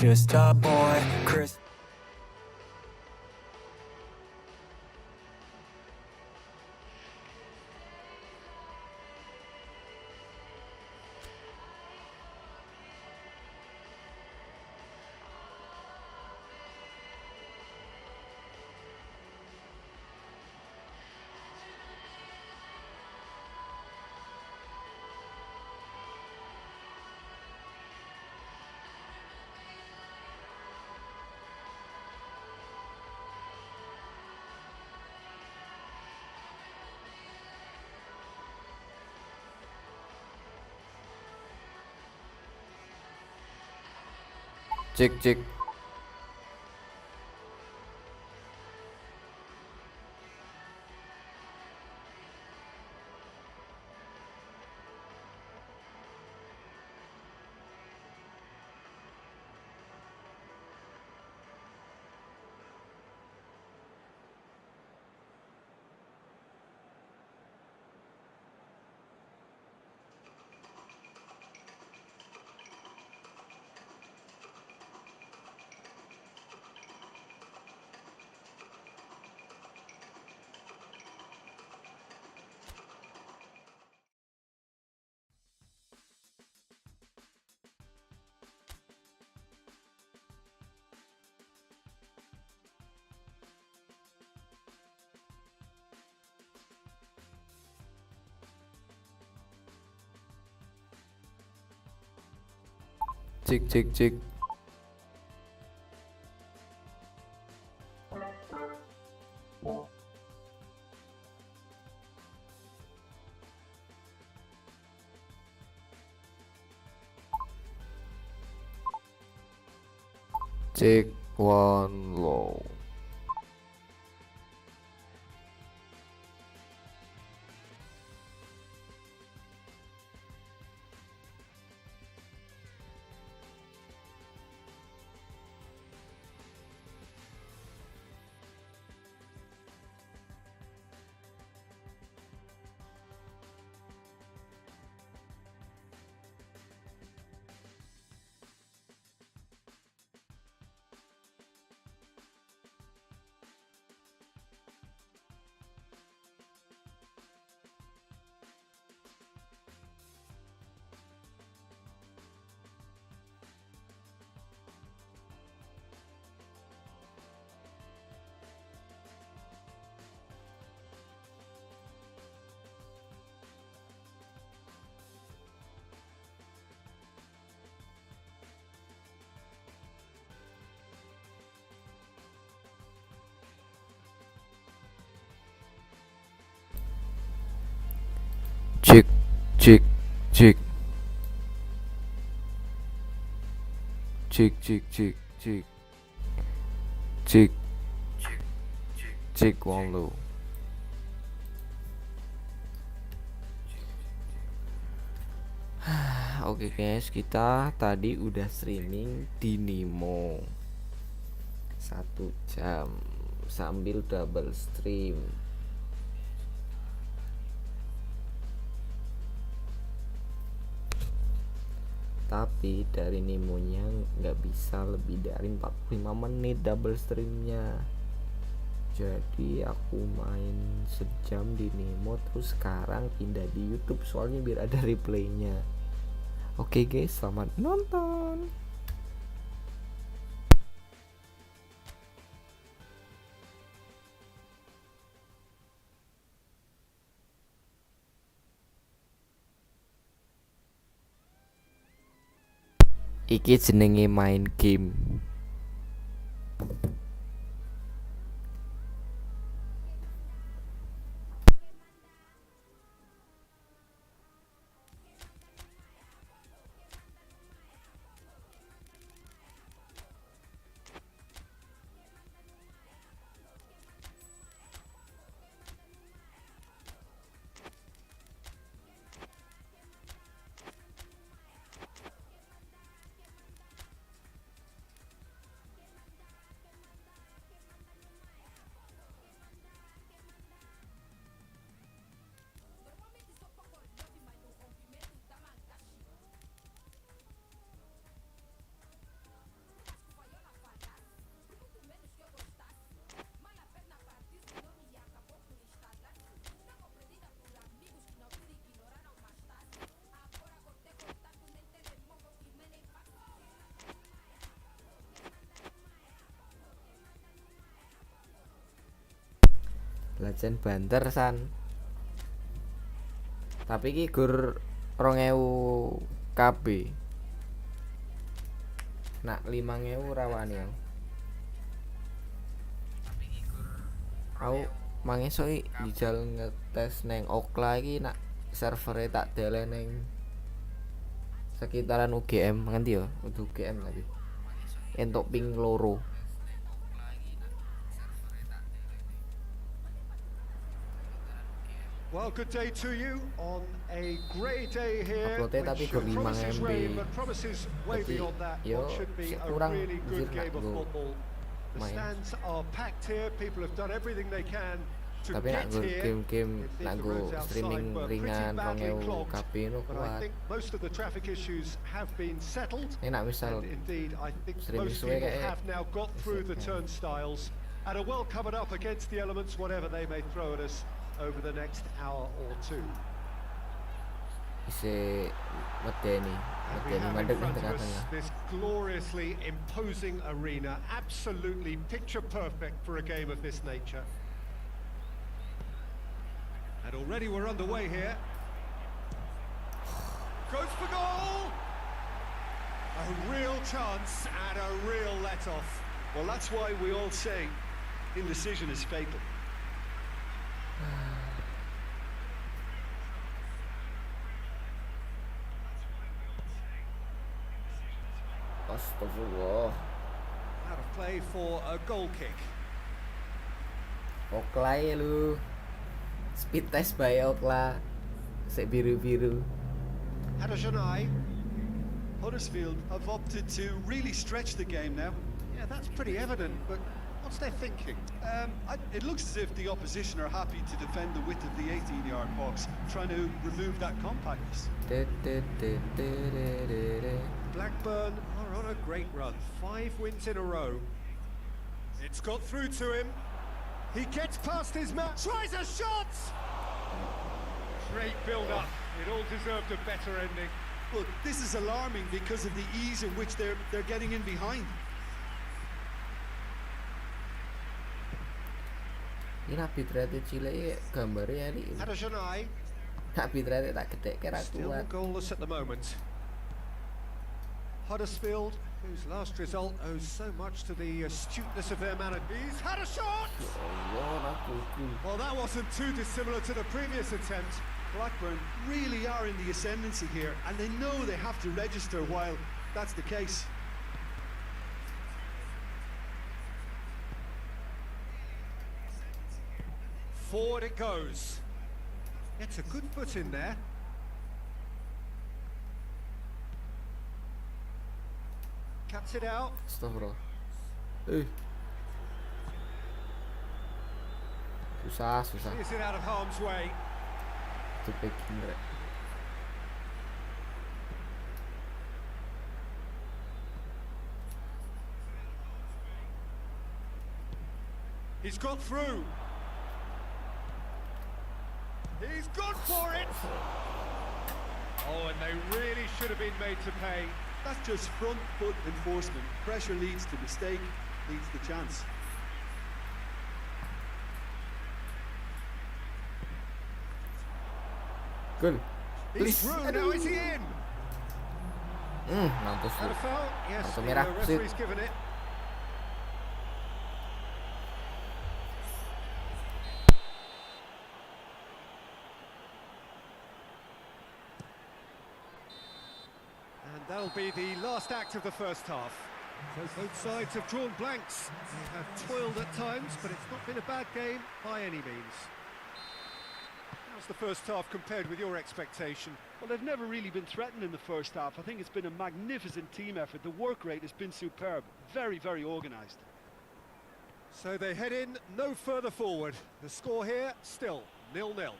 just a boy. Chris. Cek cek. Cek cek cek. Cek one low. Cek cek cek. Cek cek cek cek. Cek cek one low. Oke guys, kita tadi udah streaming di Nemo 1 jam sambil double stream. Tapi dari Nemonya nggak bisa lebih dari 45 menit double streamnya. Jadi aku main sejam di Nemo, terus sekarang pindah di YouTube soalnya biar ada replaynya. Oke guys, selamat nonton. Iki jenenge main game. Belajan banter san. Tapi iki gur 2000 KB. Nak 5000 rawani aku. Aku mangesuk iki njajal ngetes neng Okla iki nak servere tak deleh neng sekitaran UGM nganti ya, kudu UGM tapi. Entuk ping loro. Well, good day to you on a grey day here, Upload-e tapi which gur 5 promises MB. rain, but promises way Jadi, beyond that. yo, What should be sik a kurang really jujur good nak game of go football. The main. stands are packed here. People have done everything they can to Tapi nak get go here. game-game, Indeed, nak the go roads outside streaming were pretty ringan badly 2000 clogged, KB no but I kuat. think most of the traffic issues have been settled. Ini nak misal And indeed, I think streaming most suwe people kayak have now got through the bisa, turnstiles and are well covered up against the elements, whatever they may throw at us over the next hour or two. isi medeni We have in mandek ning front of us tengah-tengah. this gloriously imposing arena, absolutely picture perfect for a game of this nature. And already we're underway here. Goes for goal! A real chance and a real let-off. Well, that's why we all say indecision is fatal. Astagfirullah. Out of play for a goal kick. Okla ya lu. Speed test by Okla. Sek biru-biru. Hadajanai. Huddersfield have opted to really stretch the game now. Yeah, that's pretty evident, but what's their thinking? It looks as if the opposition are happy to defend the width of the 18-yard box, trying to remove that compactness. Blackburn are on a great run. 5 wins in a row. It's got through to him. He gets past his man. Tries a shot! Great build-up. It all deserved a better ending. But this is alarming because of the ease in which they're getting in behind. Ini nak bitrate cilik gambarnya ini. Hadajanai Nak bitrate tak gede kira still kuat. goalless at the moment. Huddersfield, whose last result owes so much to the astuteness of their manager. He's had a shot! Allah aku. Well, that wasn't too dissimilar to the previous attempt. Blackburn really are in the ascendancy here, and they know they have to register while that's the case. Forward it goes. It's a good foot in there. Cuts it out. Astagfirullah. Susah. Is it out of harm's way? Itu packing rek. He's got through. He's gone for it. Oh, and they really should have been made to pay. That's just front foot enforcement. Pressure leads to mistake, leads to chance. Gol. He's through. Now is he in? Mantus Out lu. of foul? Yes, Kartu the merah, referee's given it. And that'll be the last act of the first half. So both sides have drawn blanks. They have toiled at times, but it's not been a bad game by any means. How's the first half compared with your expectation? Well, they've never really been threatened in the first half. I think it's been a magnificent team effort. The work rate has been superb. Very, very organised. So they head in no further forward. The score here still 0-0. Well,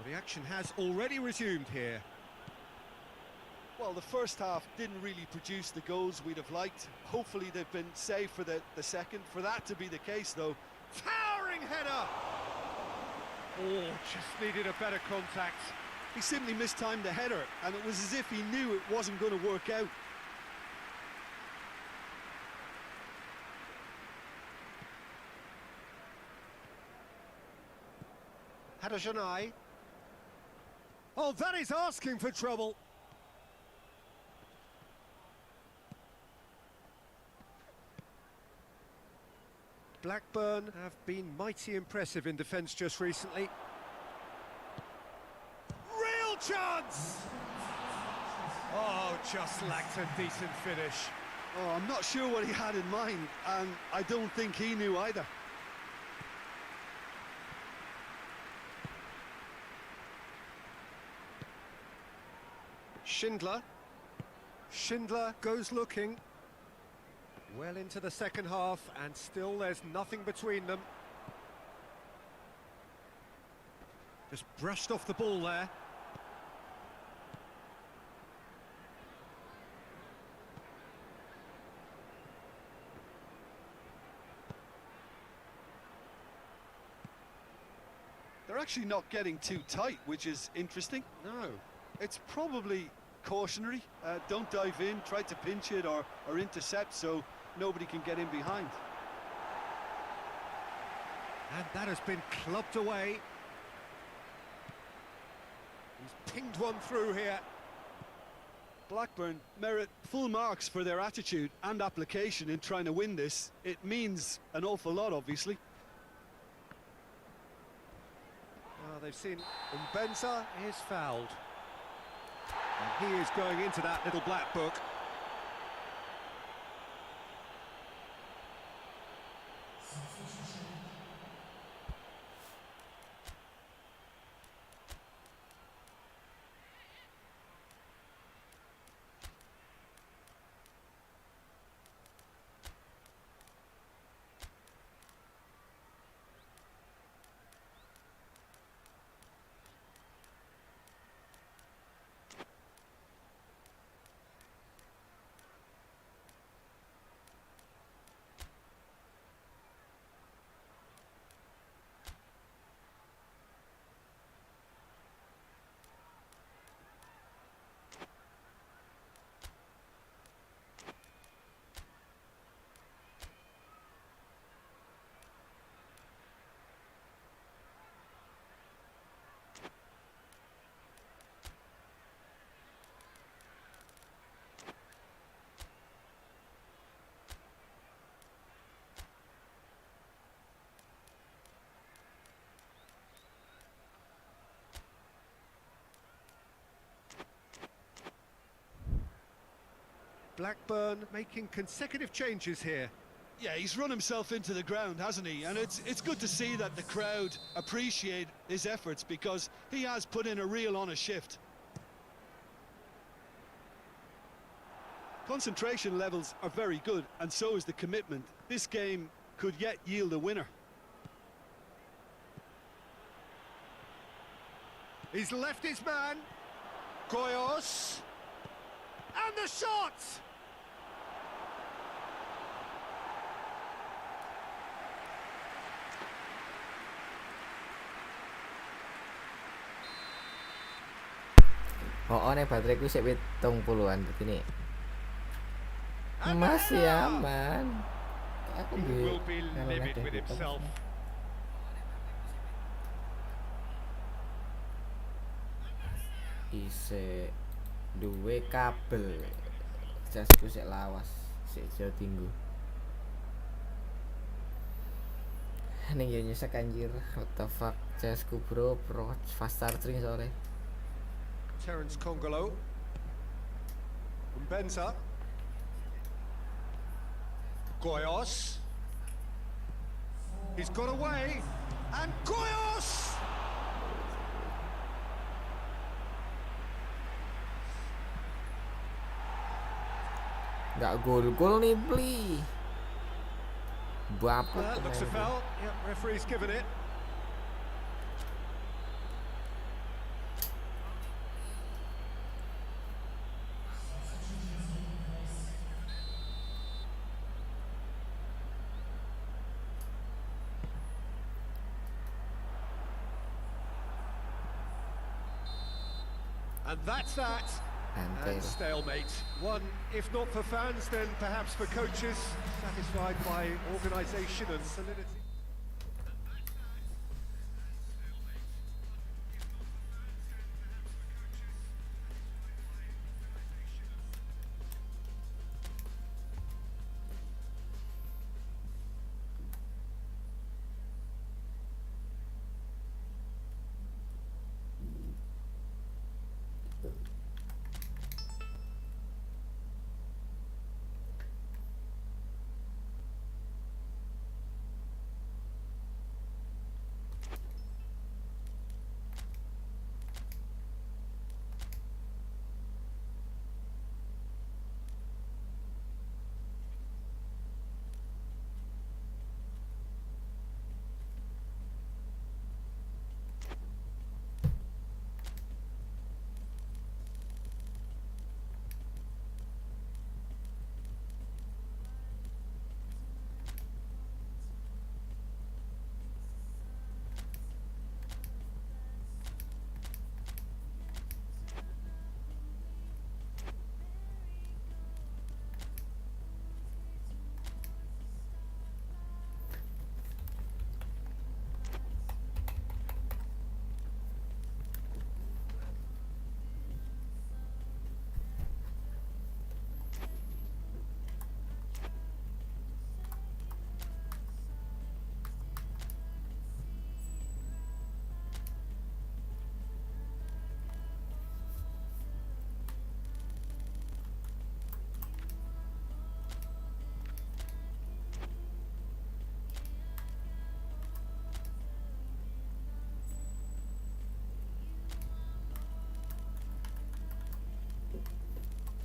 the action has already resumed here. Well, the first half didn't really produce the goals we'd have liked. Hopefully they've been saved for the second. For that to be the case, though, Towering header! Oh, just needed a better contact. he simply mistimed the header, and it was as if he knew it wasn't going to work out. Hadajanai. Oh, that is asking for trouble. Blackburn have been mighty impressive in defence just recently. Real chance! Oh, just lacked a decent finish. Oh, I'm not sure what he had in mind, and I don't think he knew either. Schindler. Schindler goes looking. Well into the second half, and still there's nothing between them. Just brushed off the ball there. They're actually not getting too tight, which is interesting. No. It's probably cautionary. Don't dive in, try to pinch it or intercept so nobody can get in behind. And that has been clubbed away. He's pinged one through here. Blackburn merit full marks for their attitude and application in trying to win this. It means an awful lot, obviously. They've seen Bentaran is fouled. And he is going into that little black book. Blackburn making consecutive changes here. Yeah, he's run himself into the ground, hasn't he? And it's good to see that the crowd appreciate his efforts because he has put in a real honest shift. Concentration levels are very good, and so is the commitment. This game could yet yield a winner. He's left his man. Goyos. And the shot! Oh, nih bateraiku sik 70-an begini. Masih aman. Aku He will be livid with himself. Ise duwe kabel. Jasku sik lawas, sik jauh tinggu. Ning yo nyesek anjir. What the fuck? Jasku bro, fast charging sore. Terence Congolo. Bentaran. Goyos. He's got away. And Goyos! Nggak gol-gol nih Bli. Bapak That looks a foul. Yep, referee's given it. And that's that. And stalemate. One, if not for fans, then perhaps for coaches, satisfied by organisation and solidity.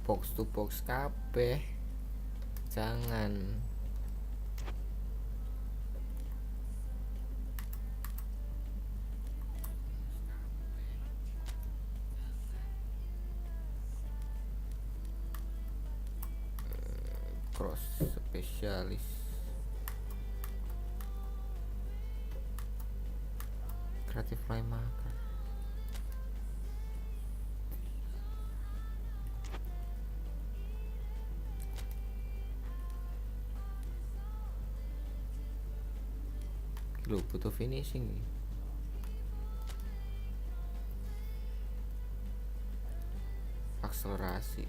box to box kabeh. Jangan. Cross spesialis. Kreatif playmaker. Lu butuh finishing nih. Akselerasi.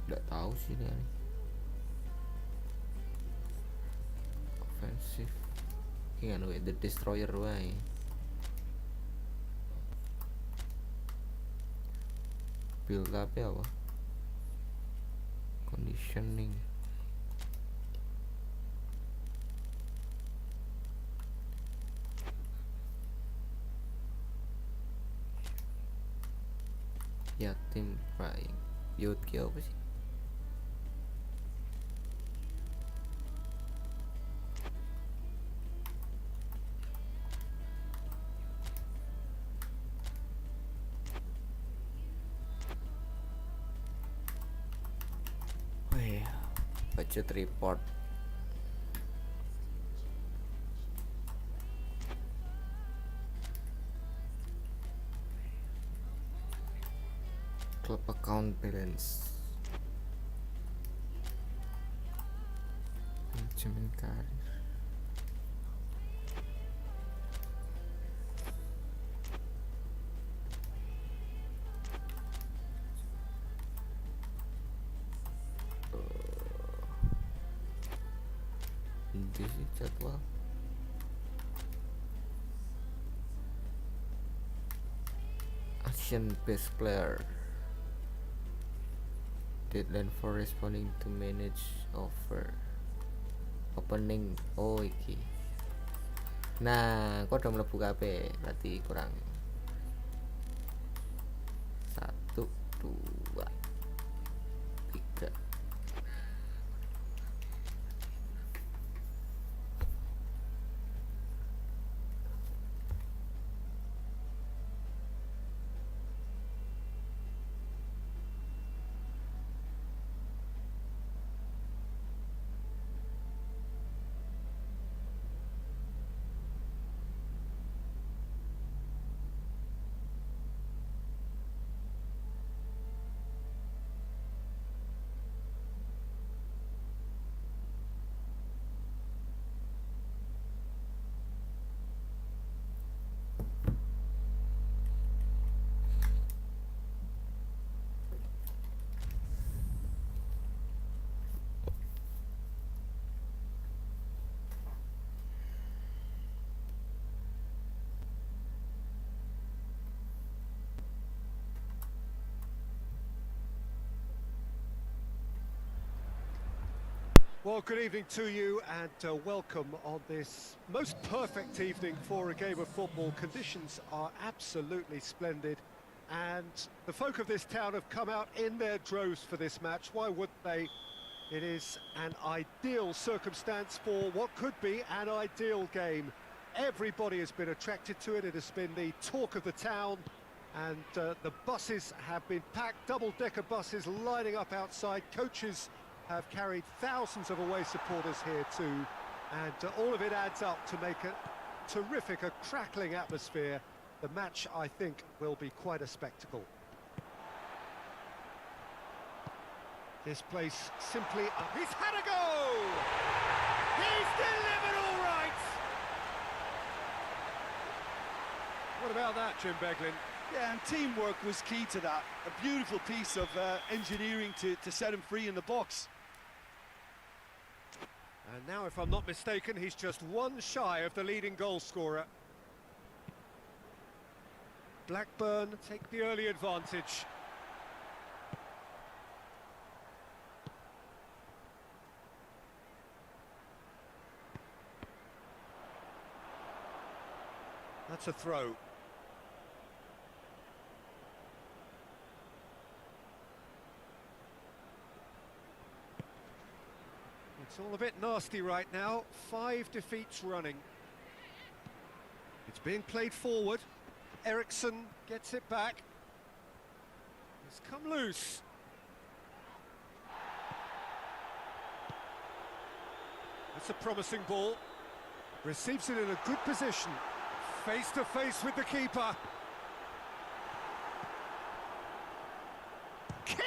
Nggak tahu sih dia nih. Offensive. Iya anu The Destroyer wae. Build up ya apa? Conditioning. Yatim praying. Youth ki apa sih? Oh iya, budget report. Club account balance. Manajemen karir. Ini sih jadwal. Action best player. Deadline for responding to manage offer. Opening. Oh iki. Nah, kok udah mlebu kabeh, berarti kurang 1 2 3. Well, good evening to you and welcome on this most perfect evening for a game of football. Conditions are absolutely splendid and the folk of this town have come out in their droves for this match. Why wouldn't they? It is an ideal circumstance for what could be an ideal game. Everybody has been attracted to it. It has been the talk of the town and the buses have been packed, double-decker buses lining up outside. Coaches have carried thousands of away supporters here too, and all of it adds up to make a terrific, a crackling atmosphere. The match, I think, will be quite a spectacle. This place simply... he's had a go! He's delivered all right! What about that, Jim Beglin? Yeah, and teamwork was key to that. A beautiful piece of engineering to set him free in the box. And now, if I'm not mistaken, he's just one shy of the leading goal scorer. Blackburn take the early advantage. That's a throw. It's all a bit nasty right now. 5 defeats running. It's being played forward. Eriksson gets it back. It's come loose. That's a promising ball. Receives it in a good position. Face to face with the keeper. King!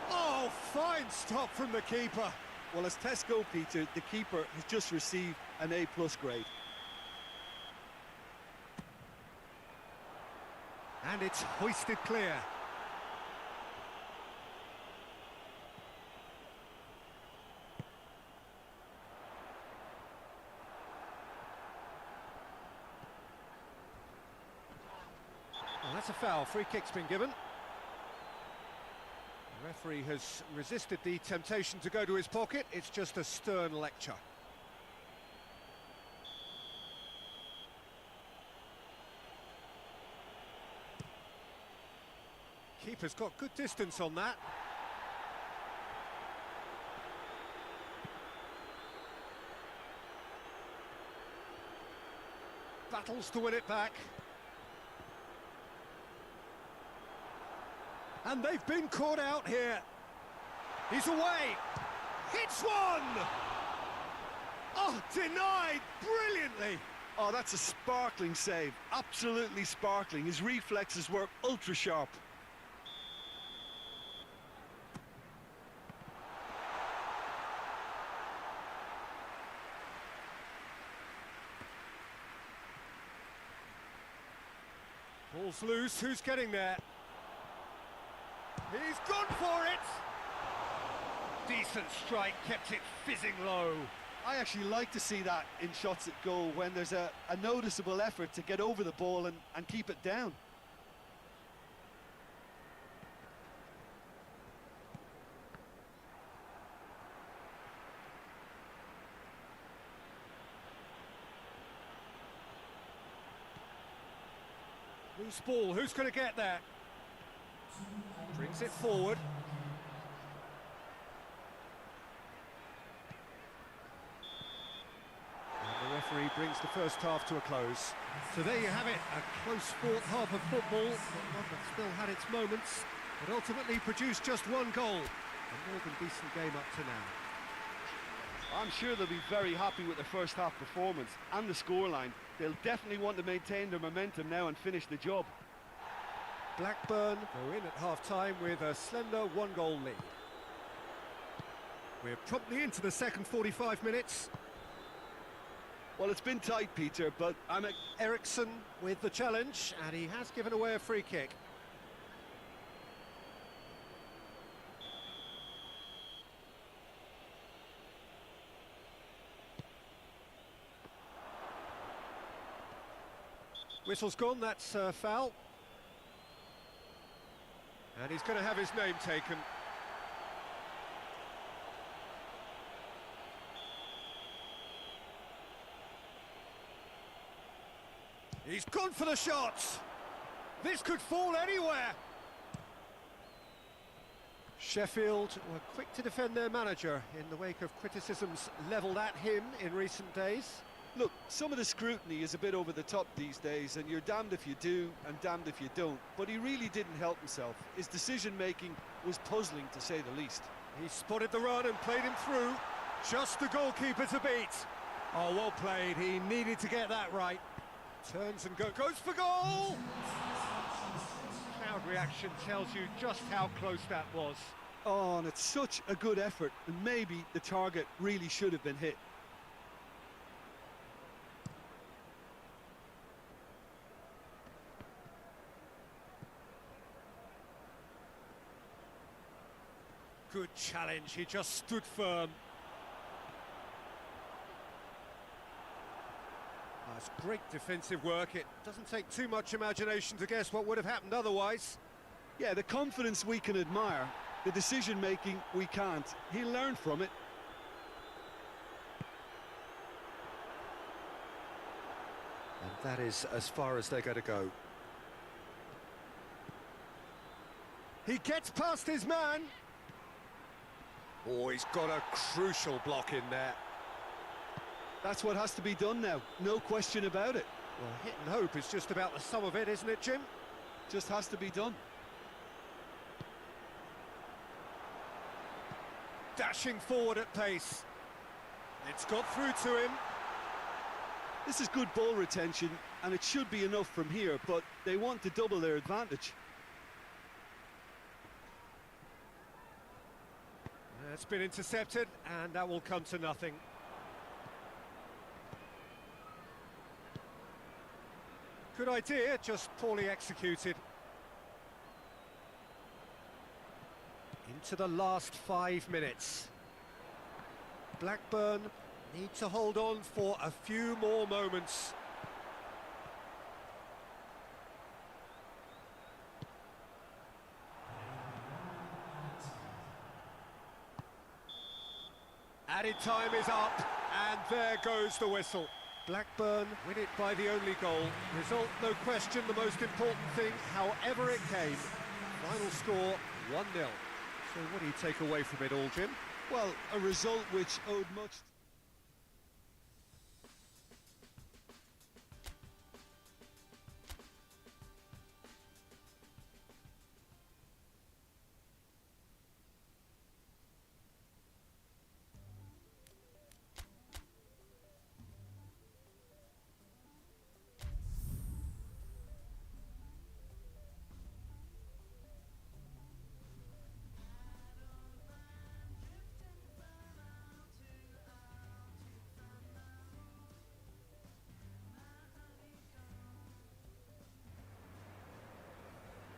Oh, fine stop from the keeper. Well, as Tesco, Peter, the keeper has just received an A+ grade. And it's hoisted clear. Well, that's a foul. Free kick's been given. The referee has resisted the temptation to go to his pocket. It's just a stern lecture. Keeper's got good distance on that. Battles to win it back. And they've been caught out here. He's away. Hits one! Oh, denied brilliantly. Oh, that's a sparkling save. Absolutely sparkling. His reflexes were ultra sharp. Ball's loose. Who's getting there? He's gone for it! Decent strike, kept it fizzing low. I actually like to see that in shots at goal when there's a noticeable effort to get over the ball and keep it down. Loose ball, who's going to get there? Brings it forward. And the referee brings the first half to a close. So there you have it, a close-fought half of football, but one that still had its moments, but ultimately produced just one goal. A more than decent game up to now. I'm sure they'll be very happy with the first half performance and the scoreline. They'll definitely want to maintain their momentum now and finish the job. Blackburn go in at half-time with a slender 1-goal lead. We're promptly into the second 45 minutes. Well, it's been tight, Peter, but Eriksson with the challenge, and he has given away a free kick. Whistle's gone, that's a foul. And he's going to have his name taken. He's gone for the shots. This could fall anywhere. Sheffield were quick to defend their manager in the wake of criticisms levelled at him in recent days. look, some of the scrutiny is a bit over the top these days, and you're damned if you do and damned if you don't. But he really didn't help himself. His decision-making was puzzling, to say the least. He spotted the run and played him through. Just the goalkeeper to beat. Oh, well played. He needed to get that right. Turns and goes for goal! Crowd reaction tells you just how close that was. Oh, and it's such a good effort, and maybe the target really should have been hit. Good challenge, he just stood firm. That's great defensive work. It doesn't take too much imagination to guess what would have happened otherwise. Yeah, the confidence we can admire, the decision-making we can't. He'll learn from it. And that is as far as they're going to go. He gets past his man. Oh, he's got a crucial block in there. That's what has to be done now, no question about it. Well, hit and hope is just about the sum of it, isn't it, Jim? Just has to be done. Dashing forward at pace. It's got through to him. This is good ball retention, and it should be enough from here, but they want to double their advantage. It's been intercepted, and that will come to nothing. Good idea, just poorly executed. Into the last 5 minutes. Blackburn need to hold on for a few more moments. Added time is up, and there goes the whistle. Blackburn win it by the only goal. Result, no question, the most important thing, however it came. Final score, 1-0. So what do you take away from it all, Jim? Well, a result which owed much...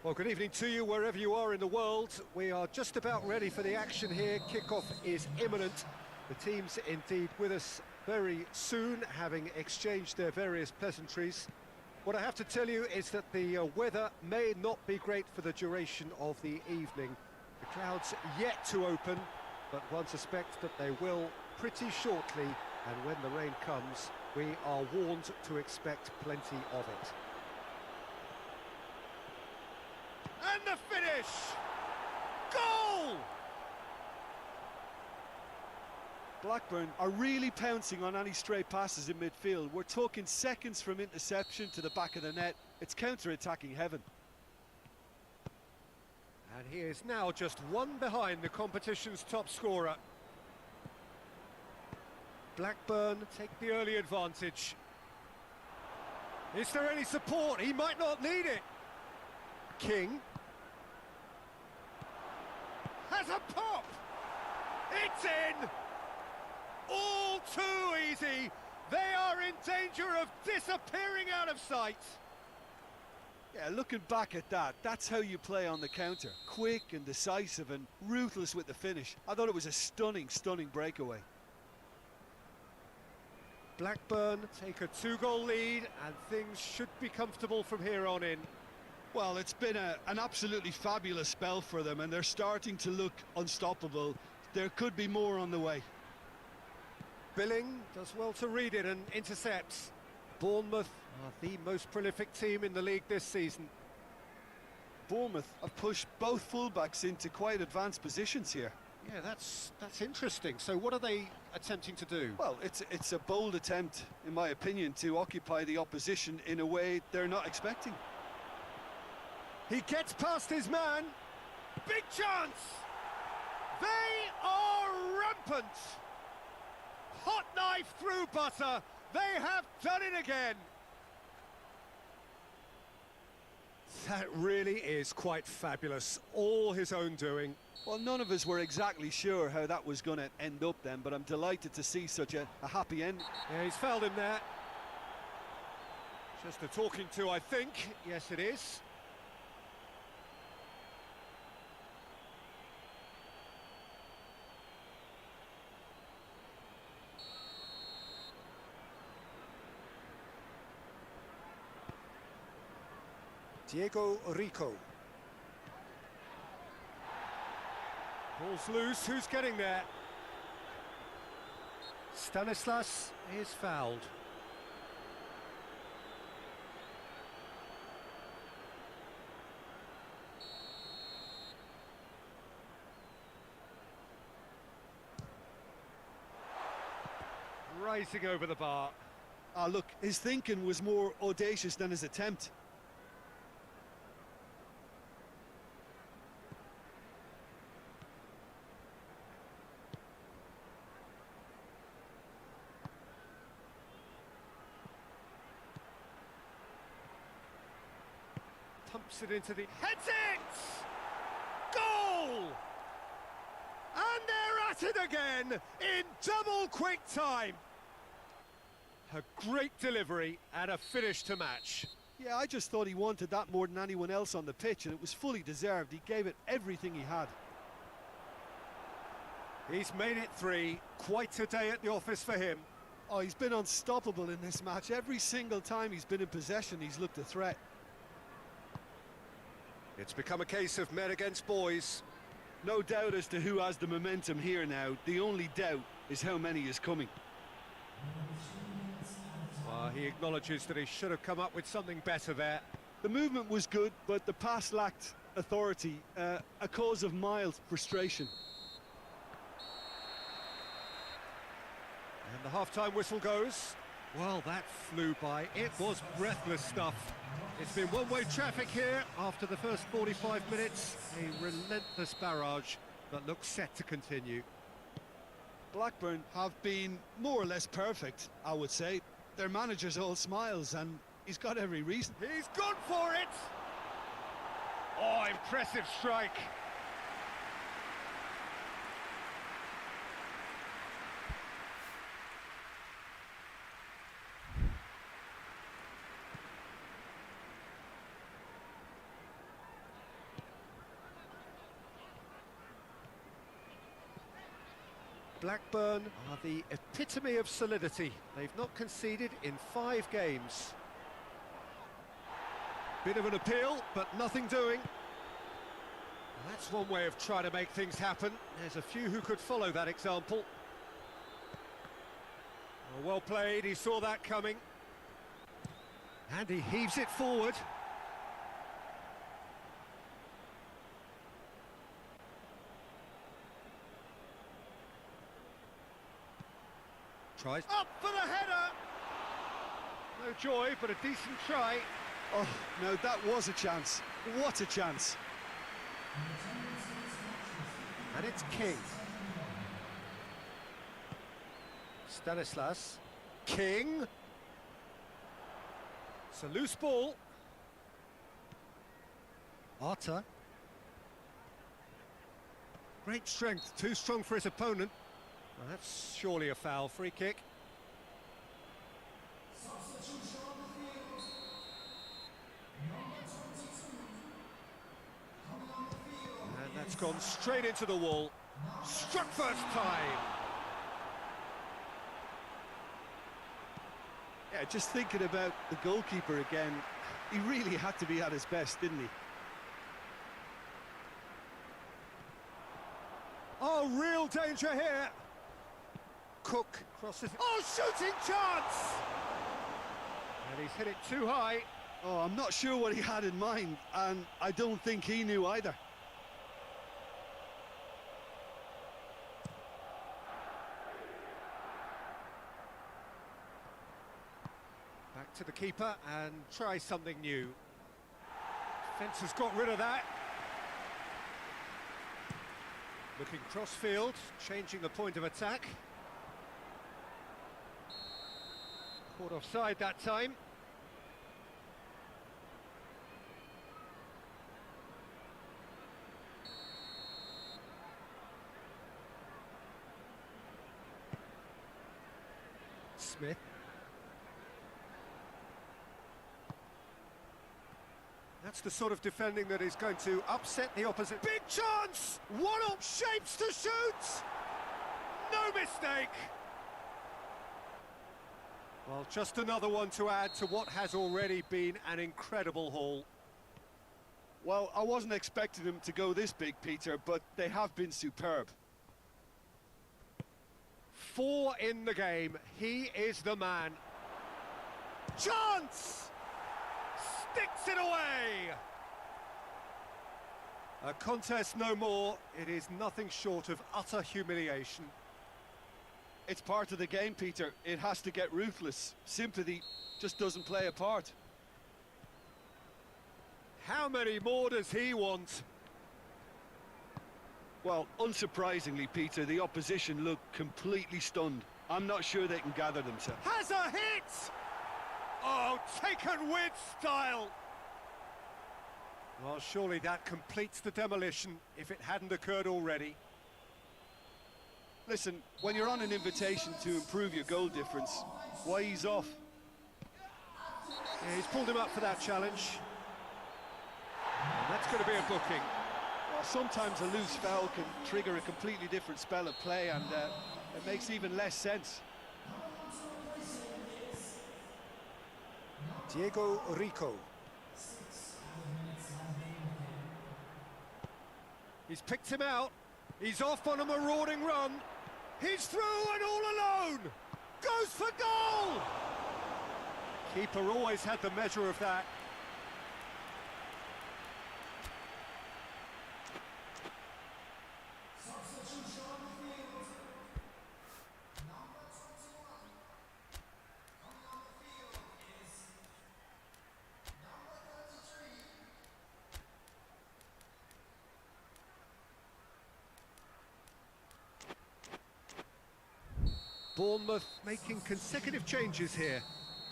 Well, good evening to you wherever you are in the world. We are just about ready for the action here. Kickoff is imminent. The team's indeed with us very soon, having exchanged their various pleasantries. What I have to tell you is that the weather may not be great for the duration of the evening. The clouds yet to open, but one suspects that they will pretty shortly, and when the rain comes, we are warned to expect plenty of it. And the finish! Goal! Blackburn are really pouncing on any stray passes in midfield. We're talking seconds from interception to the back of the net. It's counter-attacking heaven. And he is now just one behind the competition's top scorer. Blackburn take the early advantage. Is there any support? He might not need it. King has a pop! It's in! All too easy! They are in danger of disappearing out of sight! Yeah, looking back at that, that's how you play on the counter. Quick and decisive and ruthless with the finish. I thought it was a stunning, stunning breakaway. Blackburn take a 2-goal lead, and things should be comfortable from here on in. Well, it's been an absolutely fabulous spell for them, and they're starting to look unstoppable. There could be more on the way. Billing does well to read it and intercepts. Bournemouth are the most prolific team in the league this season. Bournemouth have pushed both fullbacks into quite advanced positions here. Yeah, that's interesting. So what are they attempting to do? Well, it's a bold attempt, in my opinion, to occupy the opposition in a way they're not expecting. He gets past his man. Big chance! They are rampant! Hot knife through butter. They have done it again. That really is quite fabulous. All his own doing. Well, none of us were exactly sure how that was going to end up then, but I'm delighted to see such a happy end. Yeah, he's fouled him there. Just a talking to, I think. Yes, it is. Diego Rico. Ball's loose, who's getting there? Stanislas is fouled. rising over the bar. Ah, look, his thinking was more audacious than his attempt. Pumps it into the... Heads it! Goal! And they're at it again in double quick time. A great delivery and a finish to match. Yeah, I just thought he wanted that more than anyone else on the pitch, and it was fully deserved. He gave it everything he had. He's made it 3. Quite a day at the office for him. Oh, he's been unstoppable in this match. Every single time he's been in possession, he's looked a threat. It's become a case of men against boys. No doubt as to who has the momentum here now. The only doubt is how many is coming. Well, he acknowledges that he should have come up with something better there. The movement was good, but the pass lacked authority, a cause of mild frustration. And the half-time whistle goes. Well, that flew by. It was breathless stuff. It's been one-way traffic here after the first 45 minutes. A relentless barrage that looks set to continue. Blackburn have been more or less perfect, I would say. Their manager's all smiles, and he's got every reason. He's gone for it! Oh, impressive strike. Blackburn are the epitome of solidity. They've not conceded in 5 games. Bit of an appeal, but nothing doing. That's one way of trying to make things happen. There's a few who could follow that example. Well played, he saw that coming. And he heaves it forward. Tries up for the header. No joy, but a decent try. Oh, no, that was a chance. What a chance. And it's King. Stanislas. King. It's a loose ball. Arta. Great strength, too strong for his opponent. Well, that's surely a foul. Free kick. And that's gone straight into the wall. Struck first time. Yeah, just thinking about the goalkeeper again, he really had to be at his best, didn't he? Oh, real danger here. Cook crosses. Oh, shooting chance! And he's hit it too high. Oh, I'm not sure what he had in mind, and I don't think he knew either. Back to the keeper and try something new. Defence has got rid of that. Looking cross-field, changing the point of attack. Caught offside that time. Smith. That's the sort of defending that is going to upset the opposite. Big chance! One up, shapes to shoot! No mistake! Well, just another one to add to what has already been an incredible haul. Well, I wasn't expecting them to go this big, Peter, but they have been superb. 4 in the game. He is the man. Chance! Sticks it away! A contest no more. It is nothing short of utter humiliation. It's part of the game, Peter. It has to get ruthless. Sympathy just doesn't play a part. How many more does he want? Well, unsurprisingly, Peter, the opposition look completely stunned. I'm not sure they can gather themselves. Has a hit! Oh, taken with style! Well, surely that completes the demolition, if it hadn't occurred already. Listen, when you're on an invitation to improve your goal difference, why ease off? Yeah, he's pulled him up for that challenge. And that's going to be a booking. Well, sometimes a loose foul can trigger a completely different spell of play, and it makes even less sense. Diego Rico. He's picked him out. He's off on a marauding run. He's through and all alone. Goes for goal. Keeper always had the measure of that. Bournemouth making consecutive changes here.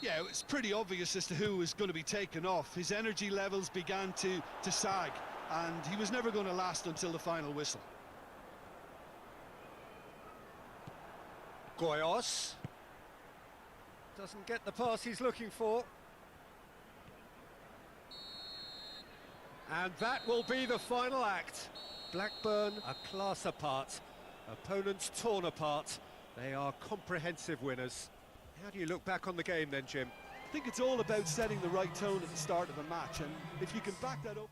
Yeah, it's pretty obvious as to who was going to be taken off. His energy levels began to sag, and he was never going to last until the final whistle. Goyos doesn't get the pass he's looking for. And that will be the final act. Blackburn a class apart, opponents torn apart. They are comprehensive winners. How do you look back on the game then, Jim? I think it's all about setting the right tone at the start of a match, and if you can back that up...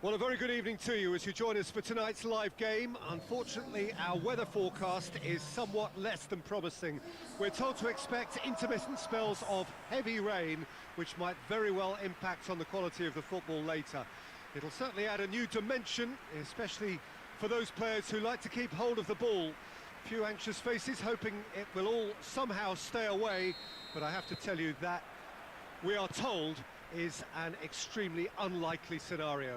Well, a very good evening to you as you join us for tonight's live game. Unfortunately, our weather forecast is somewhat less than promising. We're told to expect intermittent spells of heavy rain, which might very well impact on the quality of the football later. It'll certainly add a new dimension, especially for those players who like to keep hold of the ball. Few anxious faces hoping it will all somehow stay away, but I have to tell you that we are told is an extremely unlikely scenario.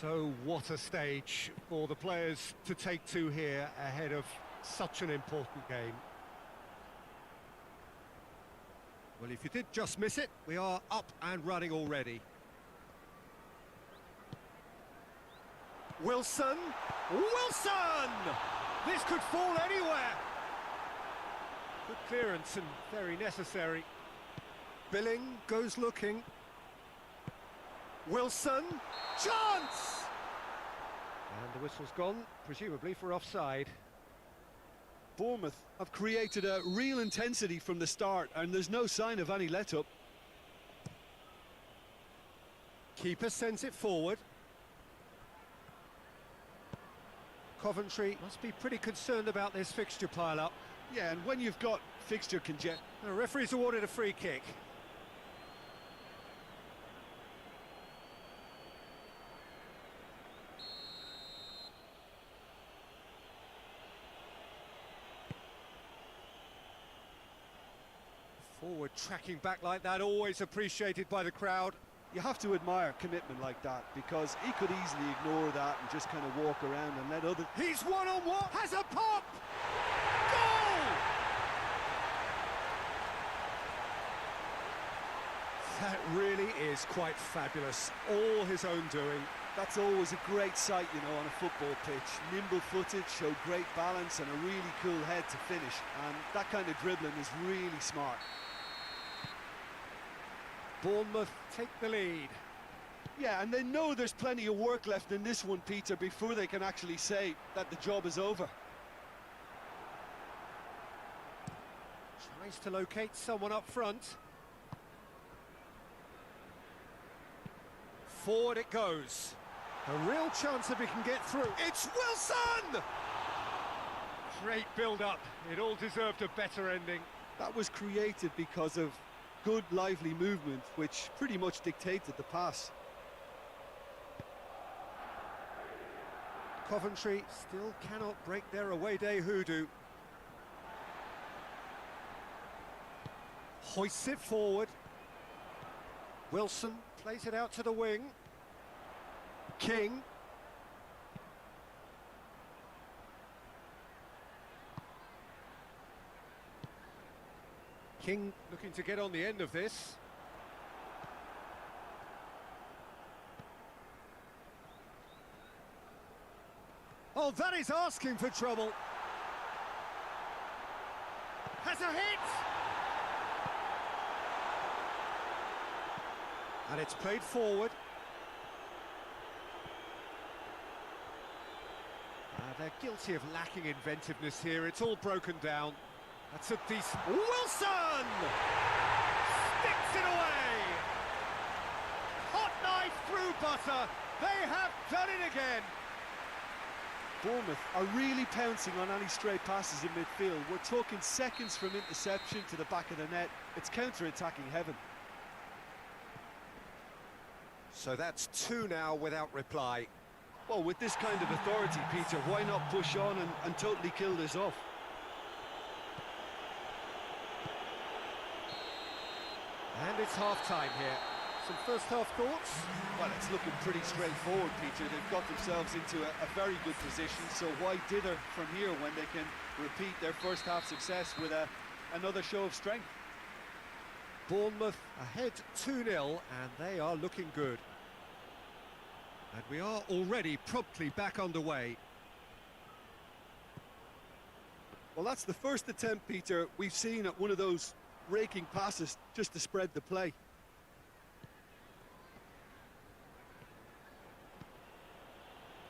So what a stage for the players to take to here ahead of such an important game. Well, if you did just miss it, we are up and running already. Wilson! Wilson! This could fall anywhere! Good clearance and very necessary. Billing goes looking. Wilson! Chance! And the whistle's gone, presumably for offside. Bournemouth have created a real intensity from the start, and there's no sign of any let-up. Keeper sends it forward. Coventry must be pretty concerned about this fixture pile-up. Yeah, and when you've got fixture congestion... The referee's awarded a free kick. Forward tracking back like that, always appreciated by the crowd. You have to admire commitment like that, because he could easily ignore that and just kind of walk around and let other... He's one-on-one, has a pop! Goal! That really is quite fabulous, all his own doing. That's always a great sight, you know, on a football pitch. Nimble-footed, showed great balance and a really cool head to finish. And that kind of dribbling is really smart. Bournemouth take the lead. Yeah, and they know there's plenty of work left in this one, Peter, before they can actually say that the job is over. Tries to locate someone up front. Forward it goes. A real chance if he can get through. It's Wilson! Great build-up. It all deserved a better ending. That was created because of good, lively movement, which pretty much dictated the pass. Coventry still cannot break their away day hoodoo. Hoists it forward. Wilson plays it out to the wing. King. King looking to get on the end of this. Oh, that is asking for trouble. Has a hit! And it's played forward. They're guilty of lacking inventiveness here. It's all broken down. That's a decent... Wilson! Sticks it away! Hot knife through butter. They have done it again. Bournemouth are really pouncing on any stray passes in midfield. We're talking seconds from interception to the back of the net. It's counter-attacking heaven. So that's 2 now without reply. Well, with this kind of authority, Peter, why not push on and totally kill this off? And it's half-time here. Some first-half thoughts? Well, it's looking pretty straightforward, Peter. They've got themselves into a very good position, so why dither from here when they can repeat their first-half success with another show of strength? Bournemouth ahead 2-0, and they are looking good. And we are already promptly back underway. Well, that's the first attempt, Peter, we've seen at one of those raking passes just to spread the play.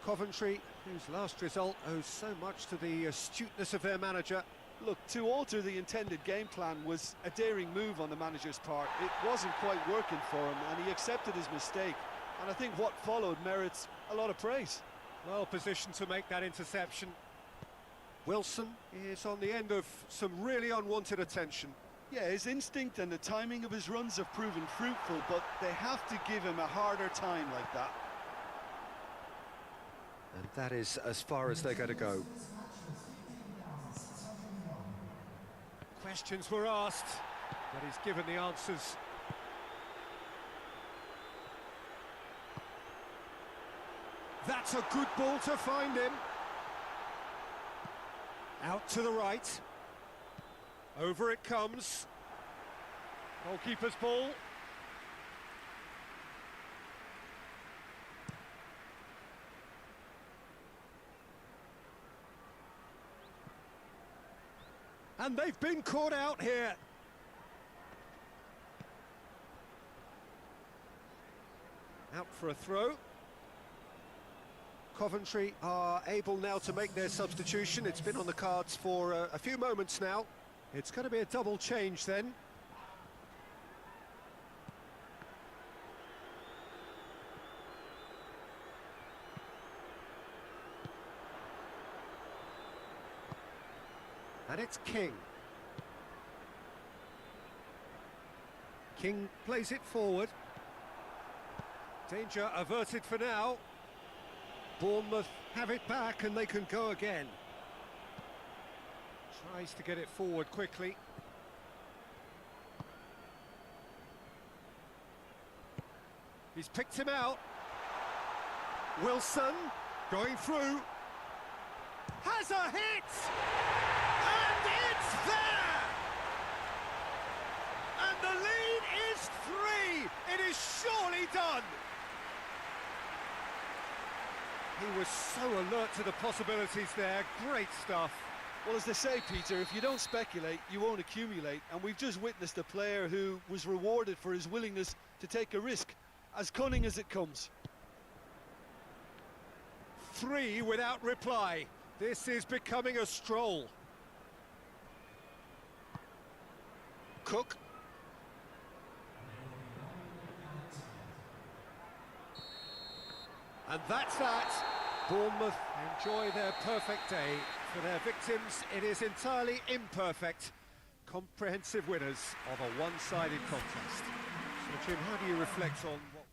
Coventry, whose last result owes so much to the astuteness of their manager. Look, to alter the intended game plan was a daring move on the manager's part. It wasn't quite working for him, and he accepted his mistake. And I think what followed merits a lot of praise. Well positioned to make that interception. Wilson is on the end of some really unwanted attention. Yeah, his instinct and the timing of his runs have proven fruitful, but they have to give him a harder time like that. And that is as far as they're going to go. Questions were asked, but he's given the answers. That's a good ball to find him. Out to the right. Over it comes. Goalkeeper's ball. And they've been caught out here. Out for a throw. Coventry are able now to make their substitution. It's been on the cards for a few moments now. It's going to be a double change then. And it's King. King plays it forward. Danger averted for now. Bournemouth have it back and they can go again. Tries to get it forward quickly. He's picked him out. Wilson going through. Has a hit! And it's there! And the lead is 3! It is surely done! He was so alert to the possibilities there. Great stuff. Well, as they say, Peter, if you don't speculate, you won't accumulate. And we've just witnessed a player who was rewarded for his willingness to take a risk, as cunning as it comes. 3 without reply. This is becoming a stroll. Cook. And that's that. Bournemouth enjoy their perfect day. For their victims, it is entirely imperfect. Comprehensive winners of a one-sided contest. So, Jim, how do you reflect on what...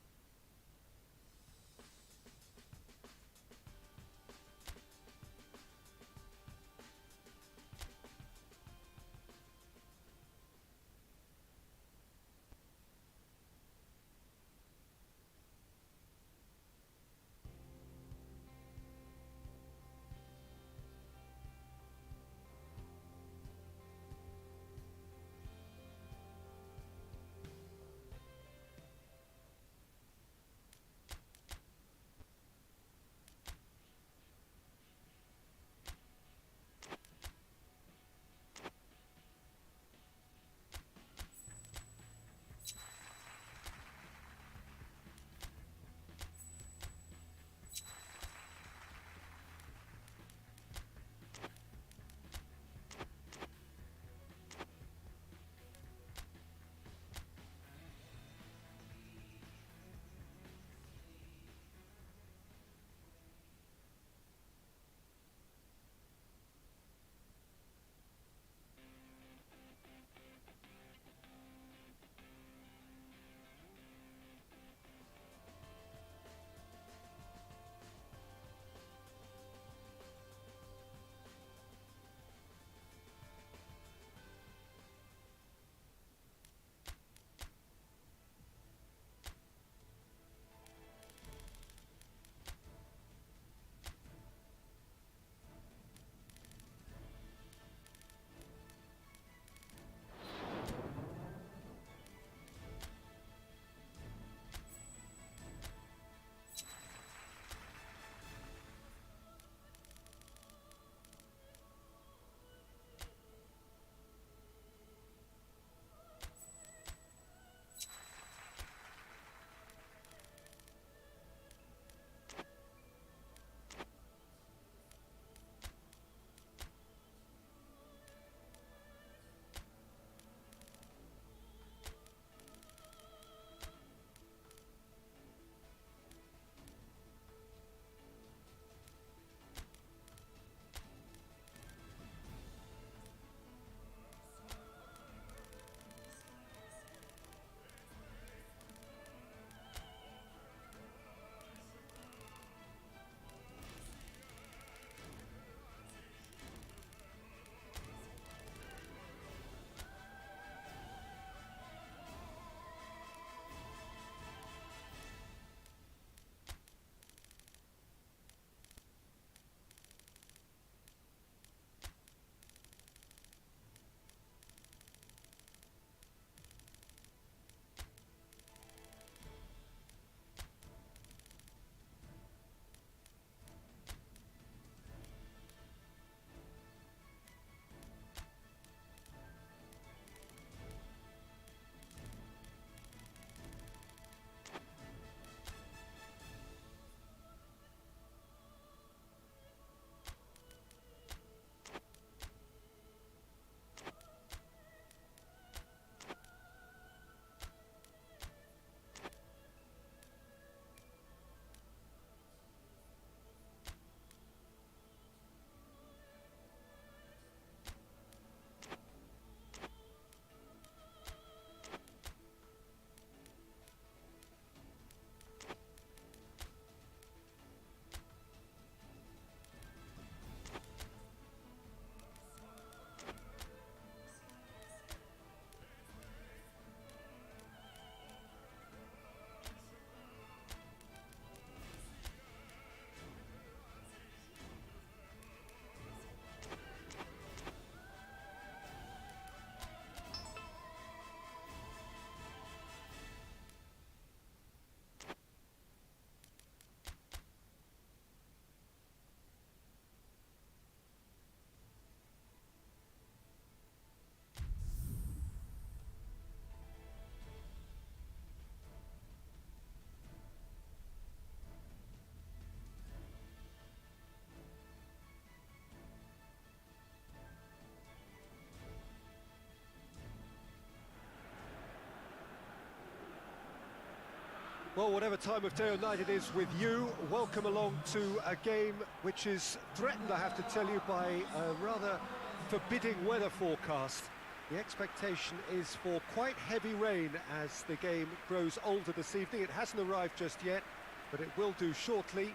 Well, whatever time of day or night it is with you, welcome along to a game which is threatened, I have to tell you, by a rather forbidding weather forecast. The expectation is for quite heavy rain as the game grows older this evening. It hasn't arrived just yet, but it will do shortly.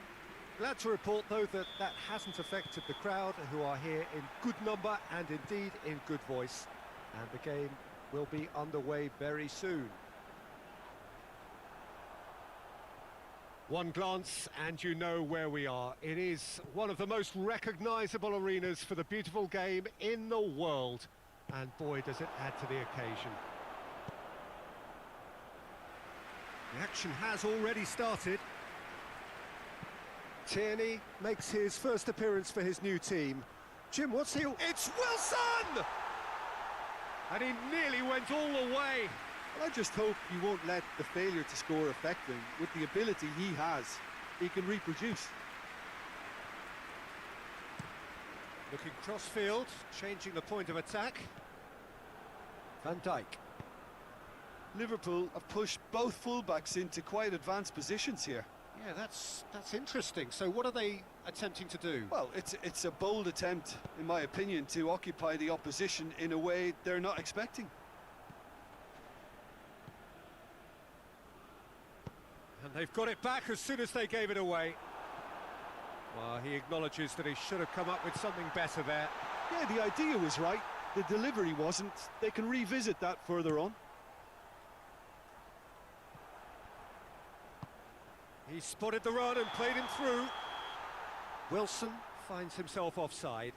Glad to report, though, that that hasn't affected the crowd, who are here in good number and indeed in good voice. And the game will be underway very soon. One glance and you know where we are. It is one of the most recognisable arenas for the beautiful game in the world. And boy, does it add to the occasion. The action has already started. Tierney makes his first appearance for his new team. Jim, what's he... It's Wilson! And he nearly went all the way. Well, I just hope he won't let the failure to score affect him. With the ability he has, he can reproduce. Looking cross-field, changing the point of attack. Van Dijk. Liverpool have pushed both fullbacks into quite advanced positions here. Yeah, that's interesting. So what are they attempting to do? Well, it's a bold attempt, in my opinion, to occupy the opposition in a way they're not expecting. And they've got it back as soon as they gave it away. Well, he acknowledges that he should have come up with something better there. Yeah, the idea was right. The delivery wasn't. They can revisit that further on. He spotted the run and played him through. Wilson finds himself offside.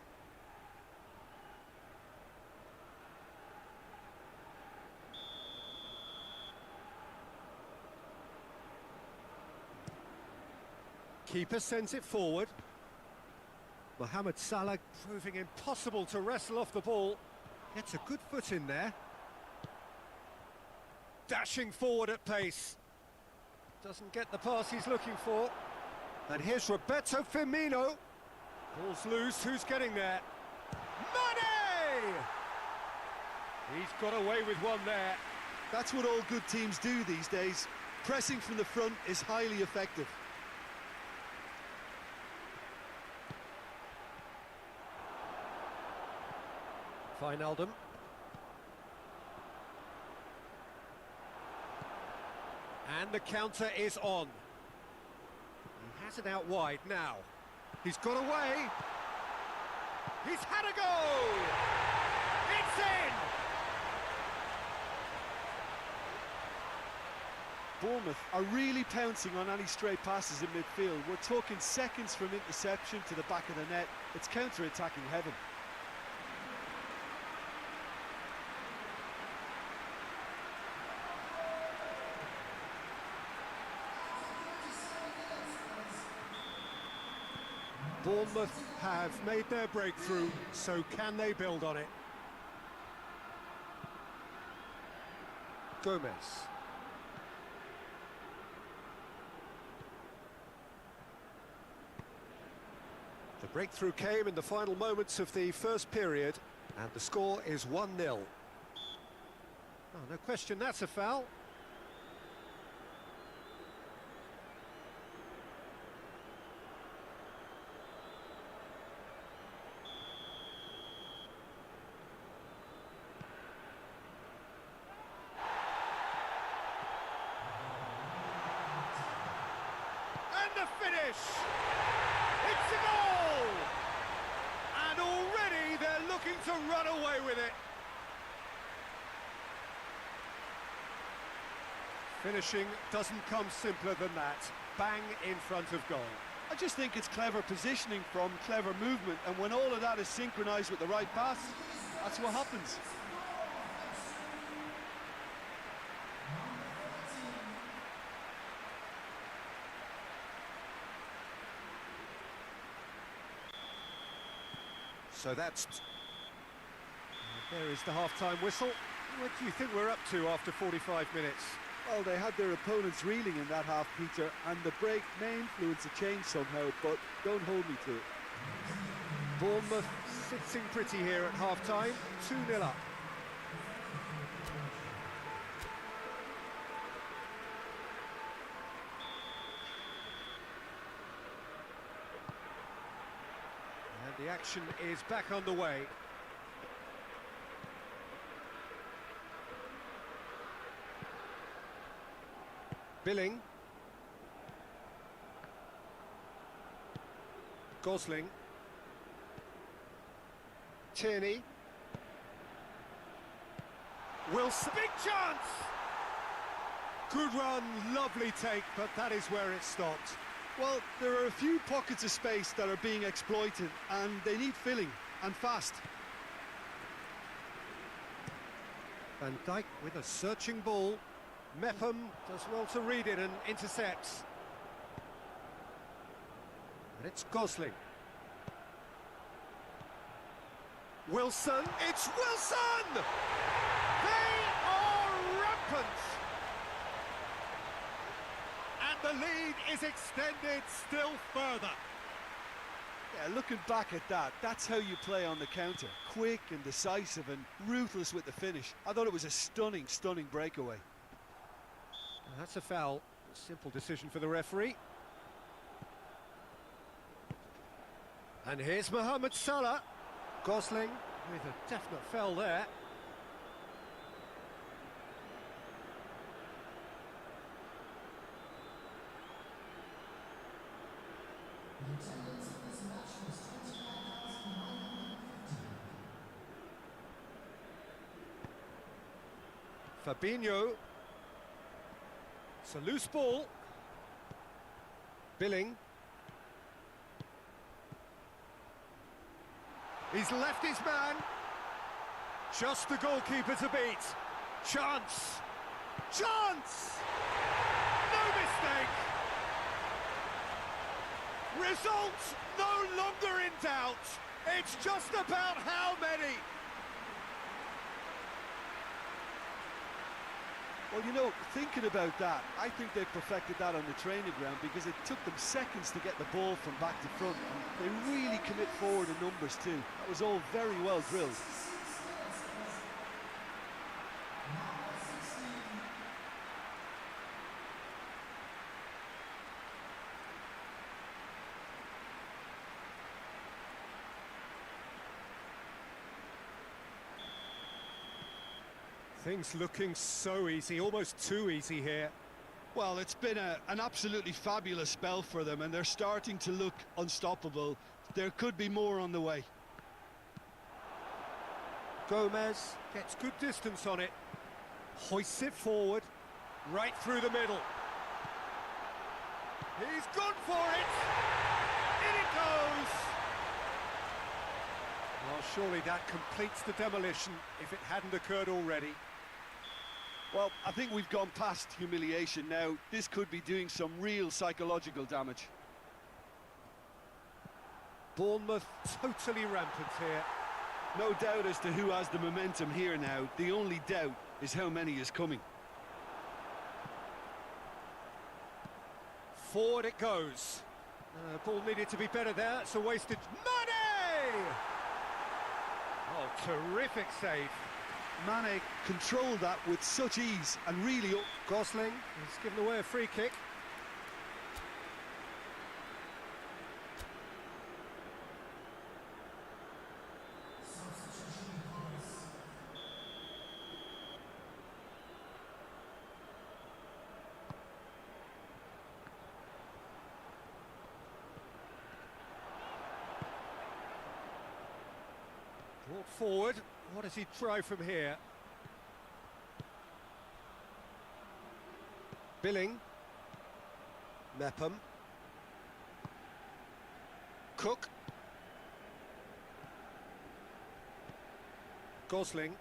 Keeper sends it forward. Mohamed Salah proving impossible to wrestle off the ball. Gets a good foot in there. Dashing forward at pace. Doesn't get the pass he's looking for. And here's Roberto Firmino. Ball's loose, who's getting there? Mane! He's got away with one there. That's what all good teams do these days. Pressing from the front is highly effective. Wijnaldum. And the counter is on. He has it out wide now. He's got away. He's had a go! It's in! Bournemouth are really pouncing on any stray passes in midfield. We're talking seconds from interception to the back of the net. It's counter-attacking heaven. Bournemouth have made their breakthrough, so can they build on it? Gomez. The breakthrough came in the final moments of the first period, and the score is 1-0. Oh, no question, that's a foul. The finish! It's a goal! And already they're looking to run away with it. Finishing doesn't come simpler than that. Bang in front of goal. I just think it's clever positioning from clever movement, and when all of that is synchronised with the right pass, that's what happens. So that's... There is the half-time whistle. What do you think we're up to after 45 minutes? Well, they had their opponents reeling in that half, Peter, and the break may influence a change somehow, but don't hold me to it. Bournemouth sitting pretty here at half-time, 2-0 up. action is back underway. Billing. Gosling. Tierney. Wilson. Big chance! Good run, lovely take, but that is where it stopped. Well, there are a few pockets of space that are being exploited, and they need filling, and fast. Van Dijk with a searching ball. Mepham does well to read it and intercepts. And it's Gosling. Wilson, it's Wilson! They are rampant! And the lead is extended still further. Yeah, looking back at that, that's how you play on the counter. Quick and decisive and ruthless with the finish. I thought it was a stunning, stunning breakaway. That's a foul. Simple decision for the referee. And here's Mohamed Salah. Gosling with a definite foul there. Fabinho. It's a loose ball. Billing. He's left his man. Just the goalkeeper to beat. Chance. Chance! No mistake! Result no longer in doubt. It's just about how many. Well, you know, thinking about that, I think they perfected that on the training ground because it took them seconds to get the ball from back to front. And they really commit forward in numbers too. That was all very well drilled. Things looking so easy, almost too easy here. Well, it's been an absolutely fabulous spell for them, and they're starting to look unstoppable. There could be more on the way. Gomez gets good distance on it. Hoists it forward, right through the middle. He's gone for it! In it goes! Well, surely that completes the demolition if it hadn't occurred already. Well, I think we've gone past humiliation now. This could be doing some real psychological damage. Bournemouth totally rampant here. No doubt as to who has the momentum here now. The only doubt is how many is coming. Forward it goes. Ball needed to be better there. It's a wasted... Mane! Oh, terrific save. Mane controlled that with such ease and really... Gosling has given away a free kick. Brought forward. What does he try from here? Billing. Mepham. Cook. Gosling.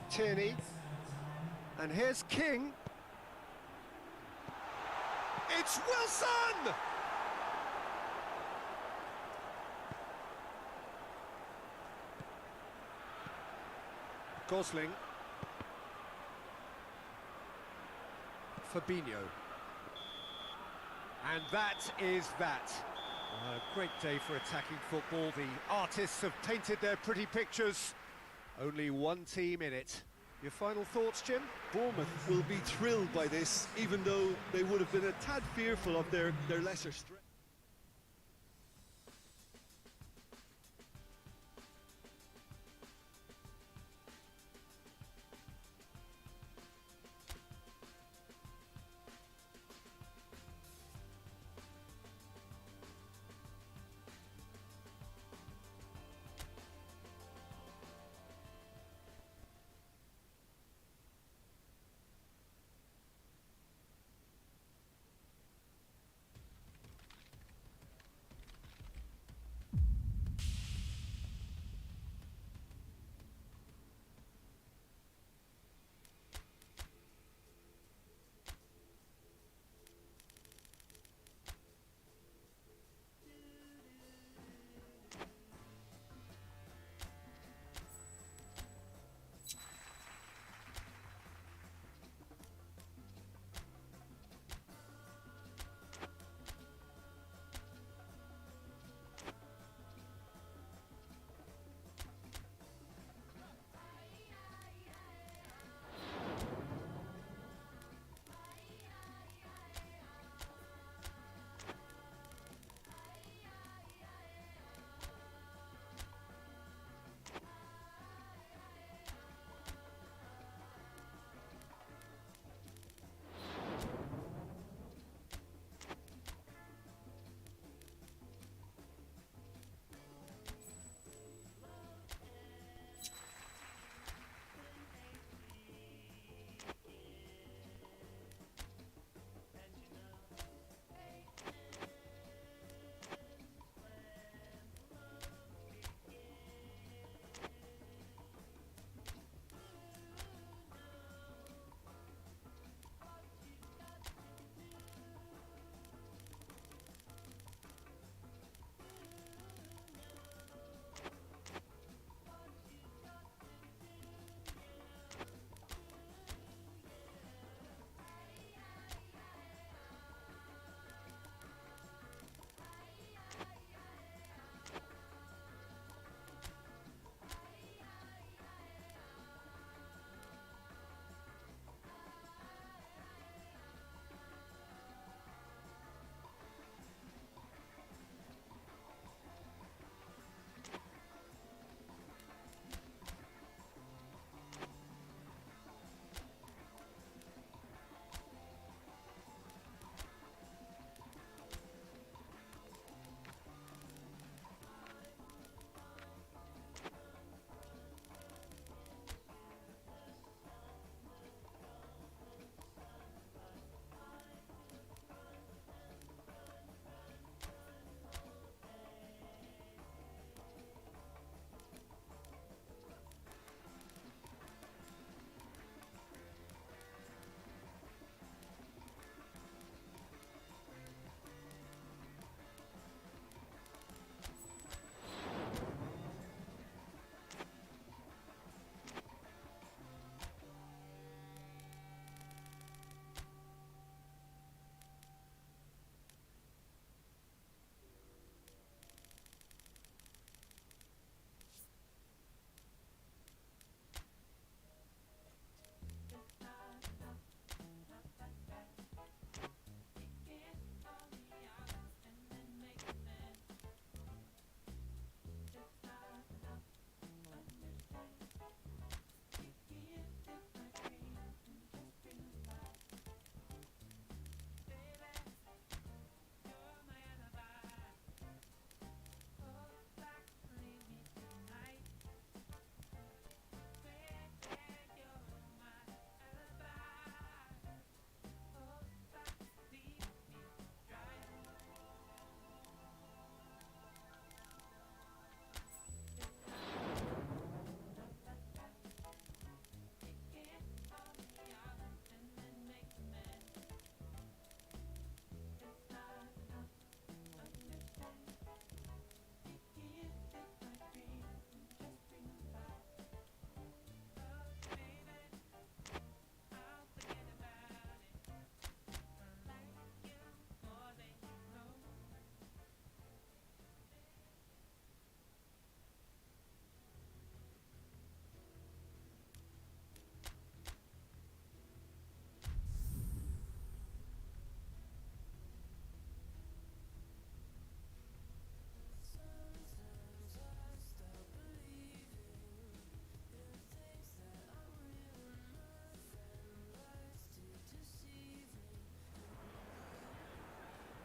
Tierney. And here's King. It's Wilson! Gosling. Fabinho. And that is that. A great day for attacking football. The artists have painted their pretty pictures. Only one team in it. Your final thoughts, Jim? Bournemouth will be thrilled by this, even though they would have been a tad fearful of their lesser strength.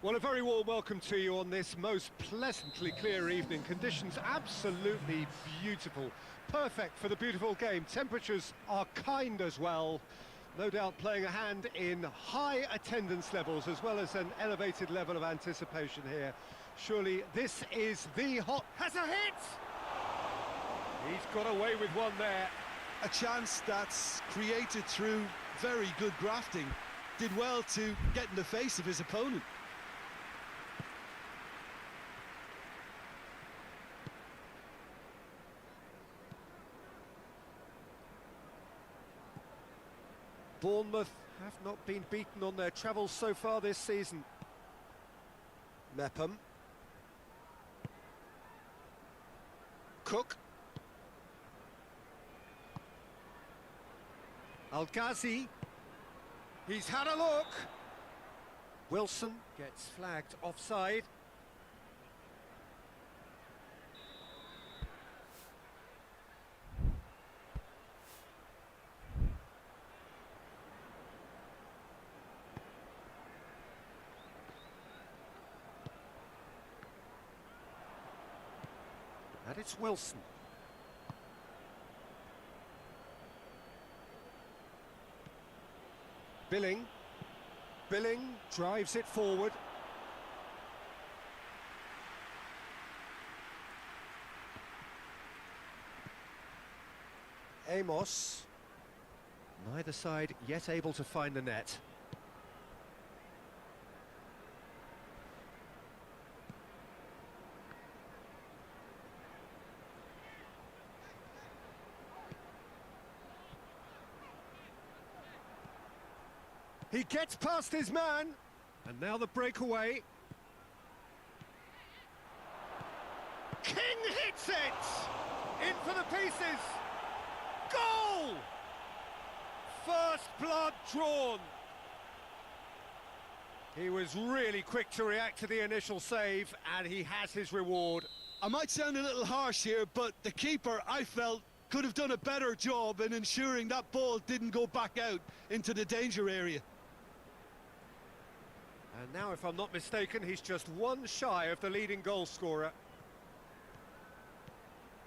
Well, a very warm welcome to you on this most pleasantly clear evening. Conditions absolutely beautiful. Perfect for the beautiful game. Temperatures are kind as well. No doubt playing a hand in high attendance levels as well as an elevated level of anticipation here. Surely this is the hot... Has a hit! He's got away with one there. A chance that's created through very good grafting. Did well to get in the face of his opponent. Bournemouth have not been beaten on their travels so far this season. Mepham. Cook. Al-Ghazi. He's had a look. Wilson gets flagged offside. And it's Wilson. Billing. Billing drives it forward. Amos. Neither side yet able to find the net. He gets past his man, and now the breakaway. King hits it! In for the pieces! Goal! First blood drawn. He was really quick to react to the initial save, and he has his reward. I might sound a little harsh here, but the keeper, I felt, could have done a better job in ensuring that ball didn't go back out into the danger area. And now, if I'm not mistaken, he's just one shy of the leading goal scorer.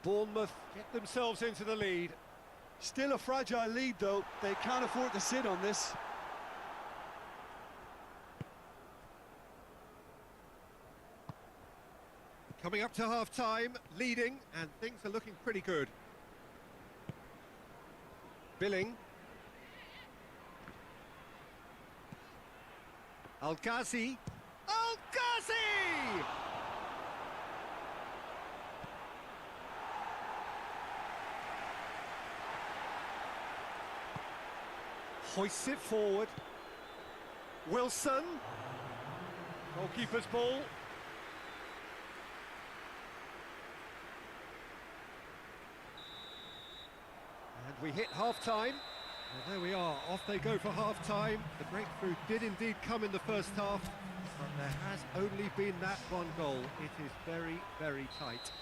Bournemouth get themselves into the lead. Still a fragile lead, though. They can't afford to sit on this. Coming up to half-time, leading, and things are looking pretty good. Billing. Al-Ghazi. Al-Ghazi! Hoists it forward. Wilson. Goalkeeper's ball. And we hit half-time. Well, there we are, off they go for half-time. The breakthrough did indeed come in the first half, but there has only been that one goal. It is very, very tight.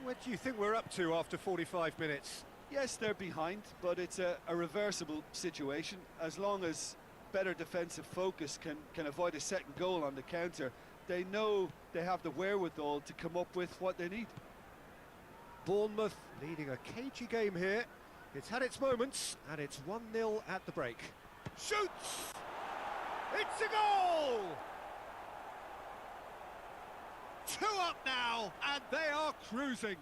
What do you think we're up to after 45 minutes? Yes, they're behind, but it's a reversible situation. As long as better defensive focus can avoid a second goal on the counter, they know they have the wherewithal to come up with what they need. Bournemouth leading a cagey game here. It's had its moments, and it's 1-0 at the break. Shoots! It's a goal! 2 up now, and they are cruising.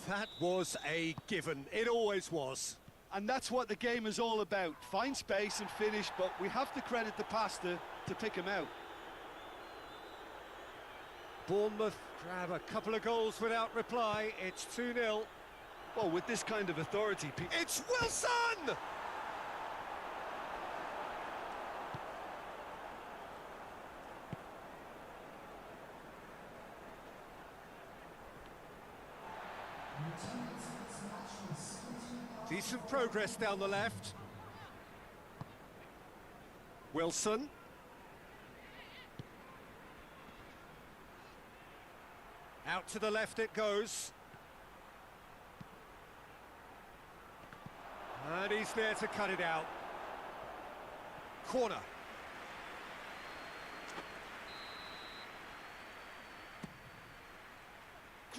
That was a given. It always was. And that's what the game is all about. Find space and finish, but we have to credit the pasta to pick him out. Bournemouth grab a couple of goals without reply. It's 2-0. Well, with this kind of authority... It's Wilson! Decent progress down the left. Wilson. Out to the left it goes. And he's there to cut it out. Corner.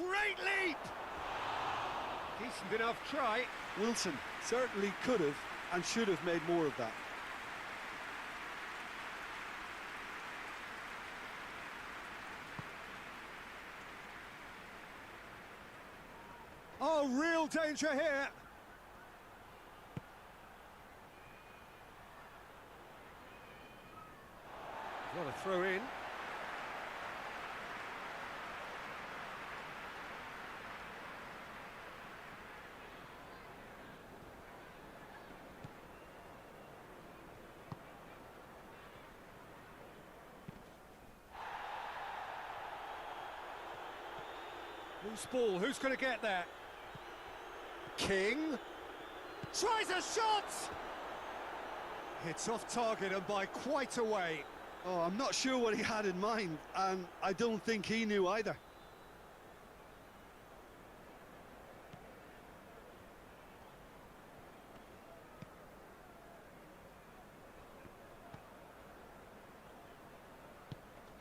Great leap! Decent enough try. Wilson certainly could have and should have made more of that. Oh, real danger here. What a throw in. Loose ball, who's going to get there? King tries a shot! It's off target and by quite a way. Oh, I'm not sure what he had in mind, and I don't think he knew either.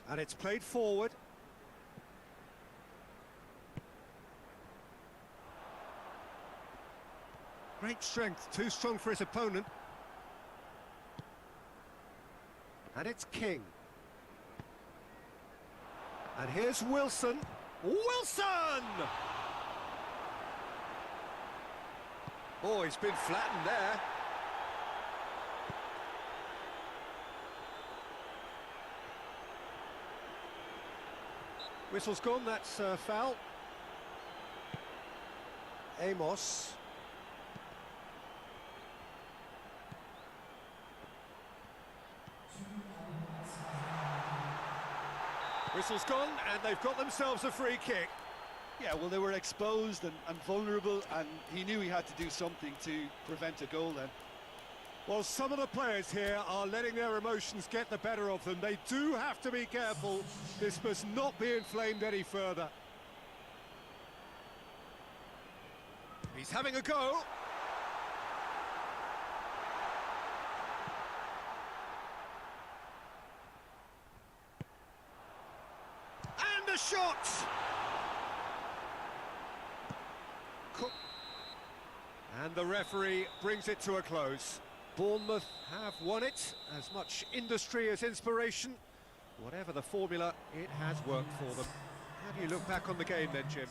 And it's played forward. Great strength, too strong for his opponent. And it's King. And here's Wilson. Wilson! Oh, he's been flattened there. Whistle's gone, that's foul. Amos. Whistle's gone, and they've got themselves a free kick. Yeah, well, they were exposed and vulnerable, and he knew he had to do something to prevent a goal then. Well, some of the players here are letting their emotions get the better of them. They do have to be careful. This must not be inflamed any further. He's having a go. And a shot! And the referee brings it to a close. Bournemouth have won it. As much industry as inspiration. Whatever the formula, it has worked for them. How do you look back on the game then, Jim?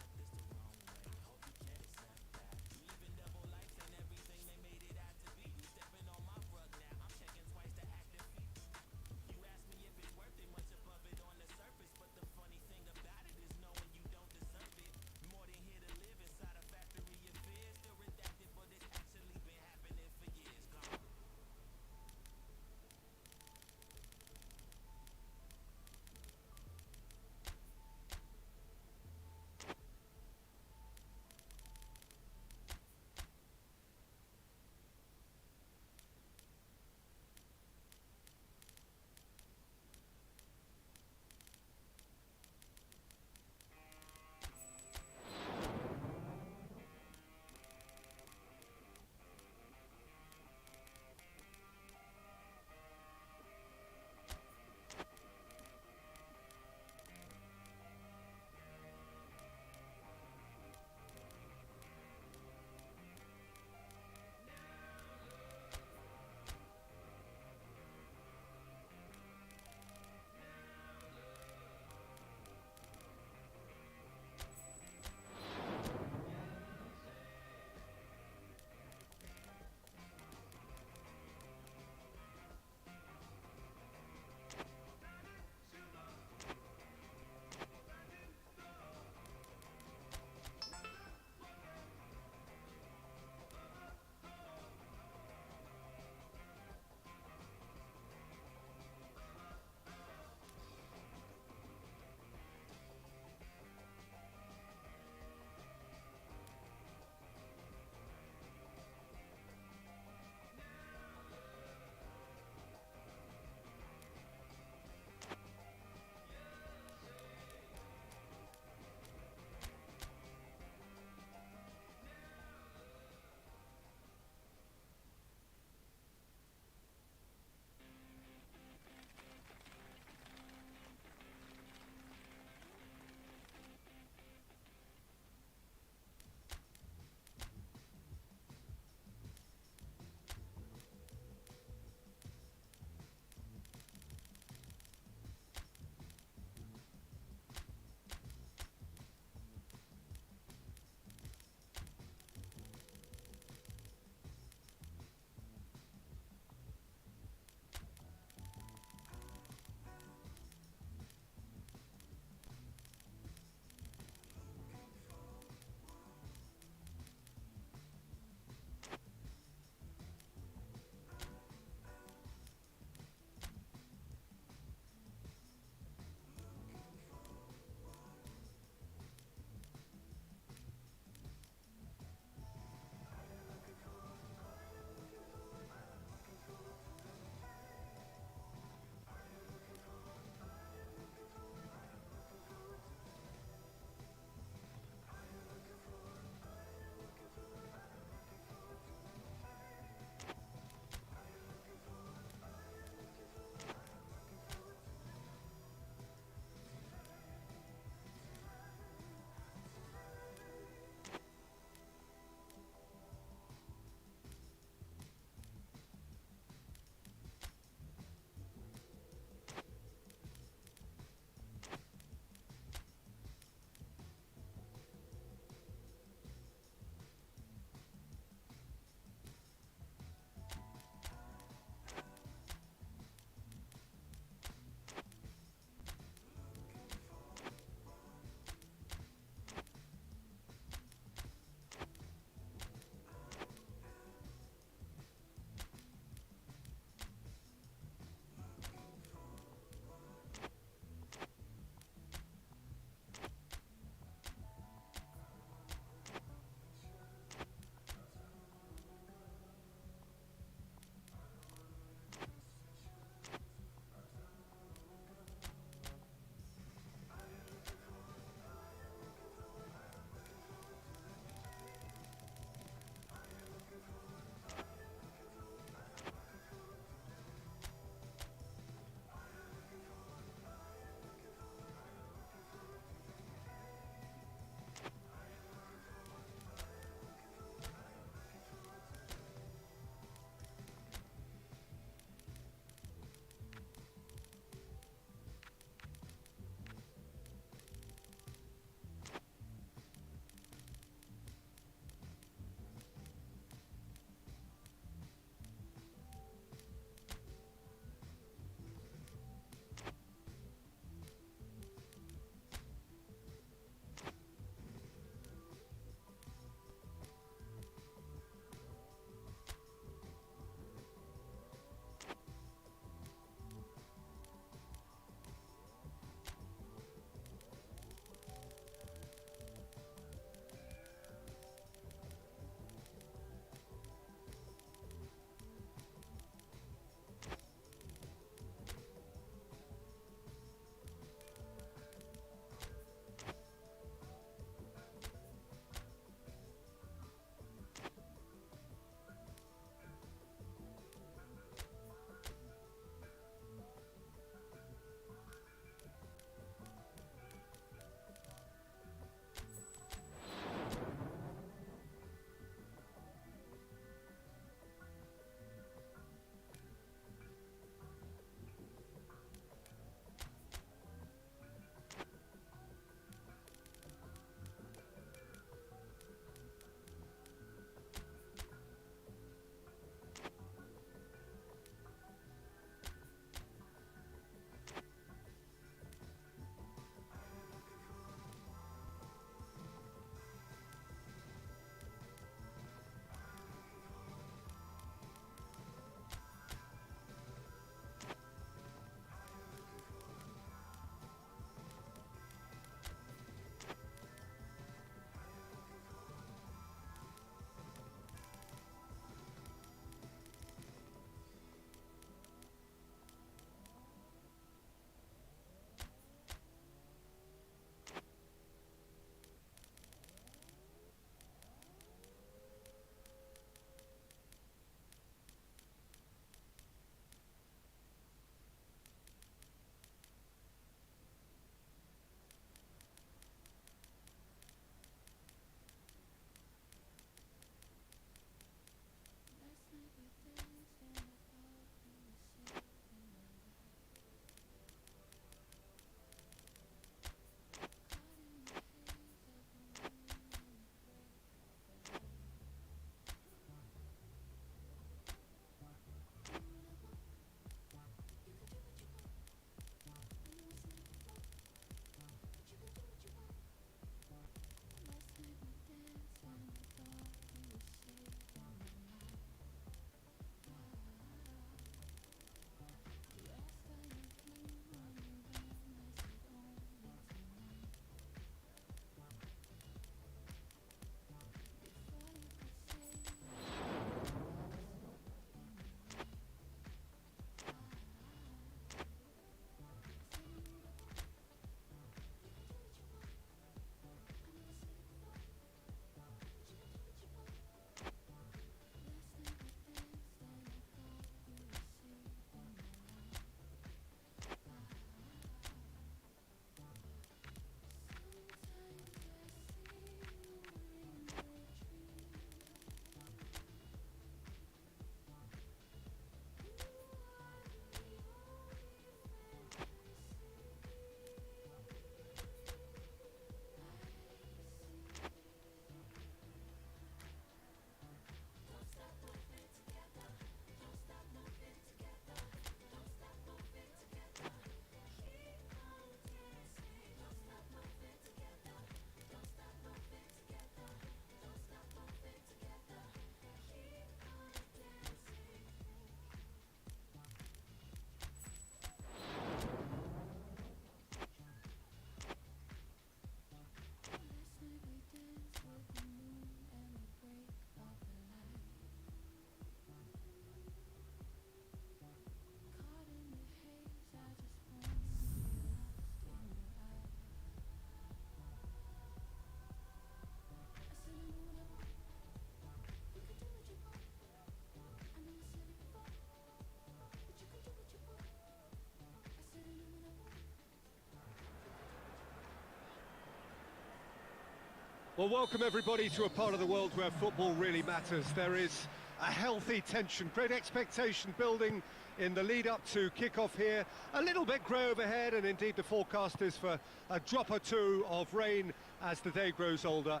Well, welcome everybody to a part of the world where football really matters. There is a healthy tension, great expectation building in the lead up to kick-off here. A little bit grey overhead, and indeed the forecast is for a drop or two of rain as the day grows older.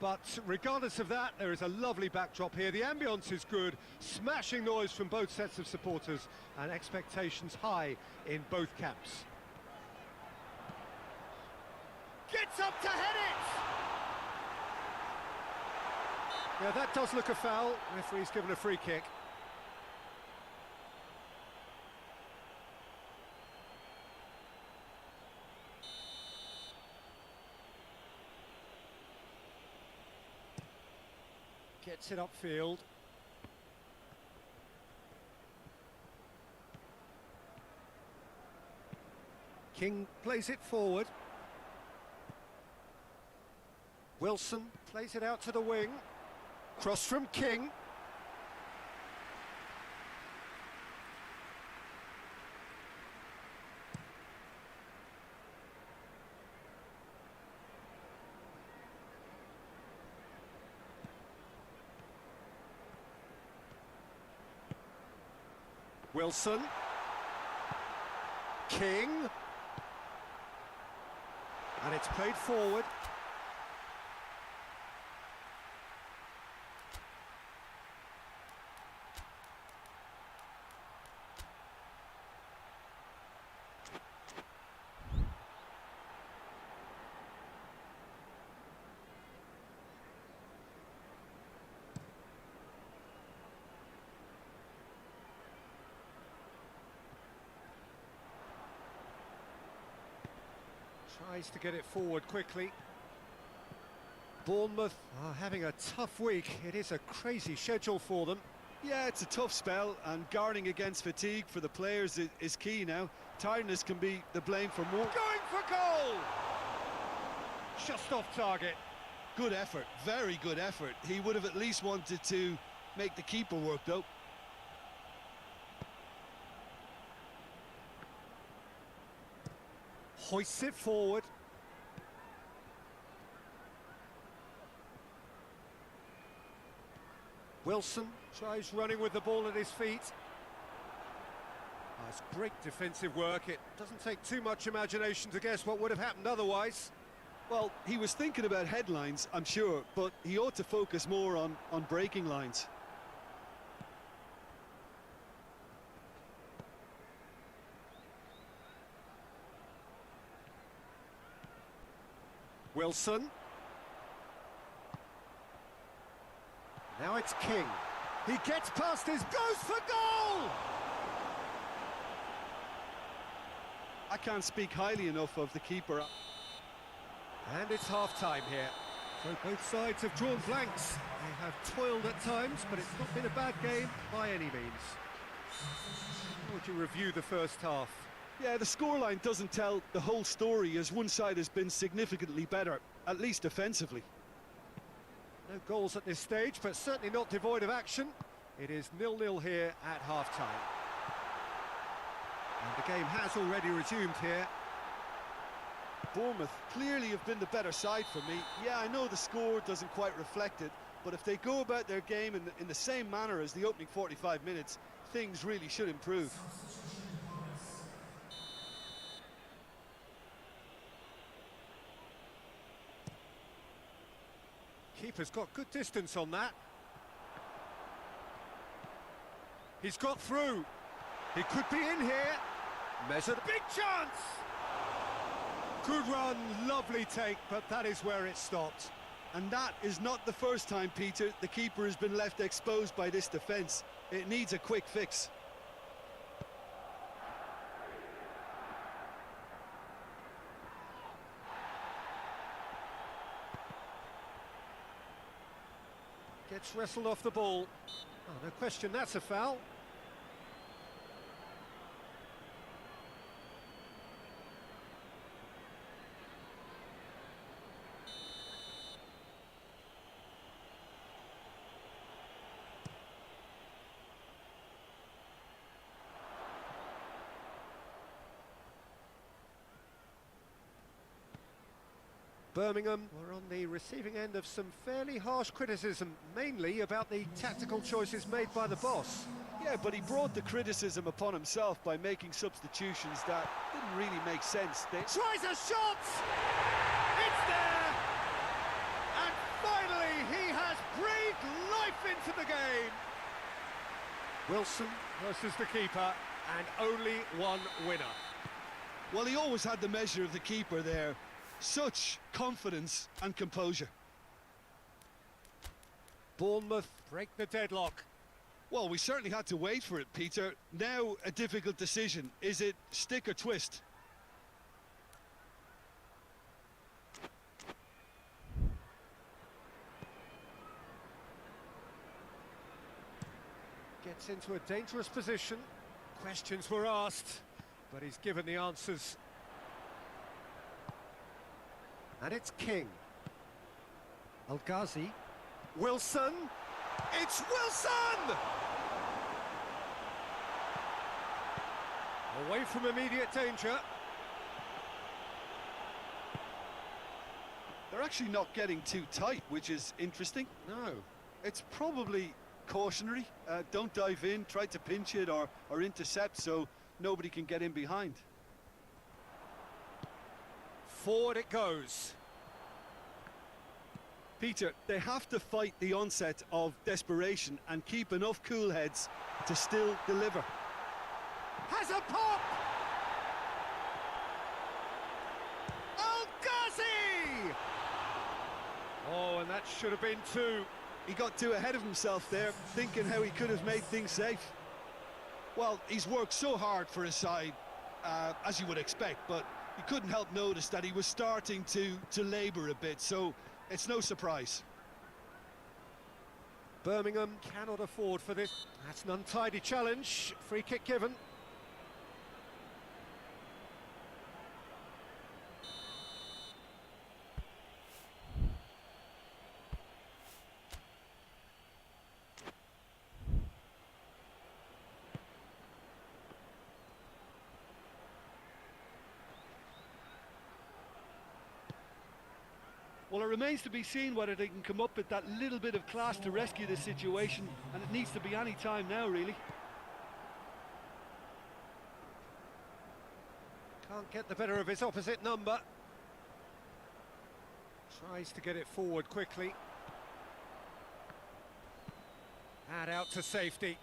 But regardless of that, there is a lovely backdrop here. The ambience is good, smashing noise from both sets of supporters, and expectations high in both camps. Gets up to head it! Yeah, that does look a foul. Referee's given a free kick. Gets it upfield. King plays it forward. Wilson plays it out to the wing. Cross from King. Wilson. King. And it's played forward. Tries to get it forward quickly. Bournemouth are having a tough week. It is a crazy schedule for them. Yeah, it's a tough spell, and guarding against fatigue for the players is key now. Tiredness can be the blame for more. Going for goal! Just off target. Good effort, very good effort. He would have at least wanted to make the keeper work, though. Hoists it forward. Wilson tries running with the ball at his feet. That's great defensive work. It doesn't take too much imagination to guess what would have happened otherwise. Well, he was thinking about headlines, I'm sure, but he ought to focus more on breaking lines. Wilson. Now it's King. He gets past his, goes for goal! I can't speak highly enough of the keeper. And it's half-time here. So both sides have drawn blanks. They have toiled at times, but it's not been a bad game by any means. How would you review the first half? Yeah, the scoreline doesn't tell the whole story, as one side has been significantly better, at least offensively. No goals at this stage, but certainly not devoid of action. It is 0-0 here at half-time. And the game has already resumed here. Bournemouth clearly have been the better side for me. Yeah, I know the score doesn't quite reflect it, but if they go about their game in the same manner as the opening 45 minutes, things really should improve. Keeper's got good distance on that. He's got through. He could be in here. Measured. Big chance! Good run, lovely take, but that is where it stopped. And that is not the first time, Peter, the keeper has been left exposed by this defence. It needs a quick fix. Gets wrestled off the ball. Oh, no question, that's a foul. Birmingham were on the receiving end of some fairly harsh criticism, mainly about the tactical choices made by the boss. Yeah, but he brought the criticism upon himself by making substitutions that didn't really make sense. Tries a shot! It's there! And finally he has breathed life into the game! Wilson versus the keeper, and only one winner. Well, he always had the measure of the keeper there. Such confidence and composure. Bournemouth break the deadlock. Well, we certainly had to wait for it, Peter. Now a difficult decision. Is it stick or twist? Gets into a dangerous position. Questions were asked, but he's given the answers. And it's King. El Ghazi. Wilson. It's Wilson! Away from immediate danger. They're actually not getting too tight, which is interesting. No. It's probably cautionary. Don't dive in, try to pinch it or intercept so nobody can get in behind. Forward it goes. Peter, they have to fight the onset of desperation and keep enough cool heads to still deliver. Has a pop! El Ghazi! Oh, and that should have been two. He got too ahead of himself there, thinking how he could have made things safe. Well, he's worked so hard for his side, as you would expect, but you couldn't help notice that he was starting to labour a bit, so it's no surprise. Birmingham cannot afford for this. That's an untidy challenge. Free kick given. Well, it remains to be seen whether they can come up with that little bit of class to rescue this situation, and it needs to be any time now, really. Can't get the better of his opposite number. Tries to get it forward quickly. And out to safety.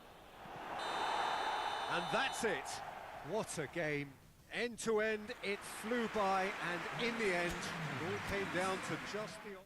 And that's it. What a game. End to end, it flew by, and in the end, it all came down to just the...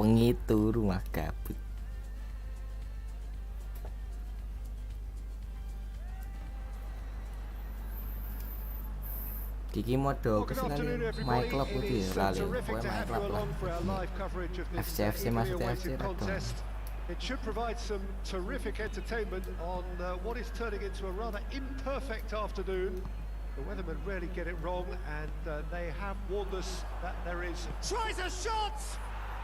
Wengi itu rumah gabut. Kiki modo Well, good kesini afternoon, my everybody. club It itu ya is lali. terrific Pokoknya to my have club you lah. along for our live coverage of this FC eagerly maksudnya FC awaited Radong. contest. It should provide some terrific entertainment on what is turning into a rather imperfect afternoon. The weathermen rarely get it wrong, and they have warned us that there is... Tries a shot!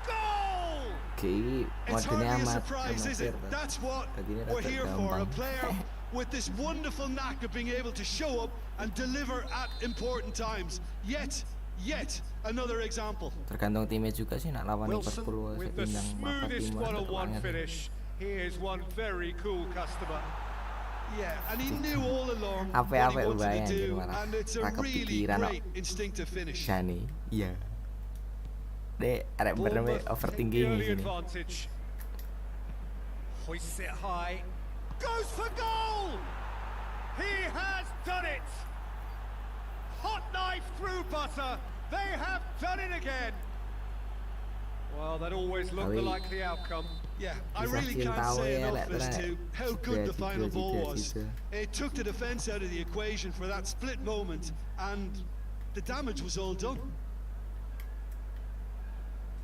Goal! Kiki It's modenya hardly a amat surprise, is it? amatir. That's what Tadinya we're rada here for. A gampang. player with this wonderful knack of being able to show up and deliver at important times. Yet another example. Tergantung timnya juga sih nak lawan Wilson Liverpool with the seimbang mata smoothest tim one-on-one finish. He is one very cool customer. Yeah, and he knew all along Apa-apa what he wanted ubahnya, to anjir, do, malah. and it's a Ra really kepikiran, great instinctive finish. Jani, iya. Dek, arek bener Bournemouth overthinking take the di early sini. advantage. Hoists it high. Goes for goal! He has done it! Hot knife through butter. They have done it again. Well, that always looked the Awi. likely outcome. Yeah, I Kisah really can't cinta say ya, enough lek, as Trek. to how good the final ball was. Gitu. It took the defence out of the equation for that split moment, and the damage was all done.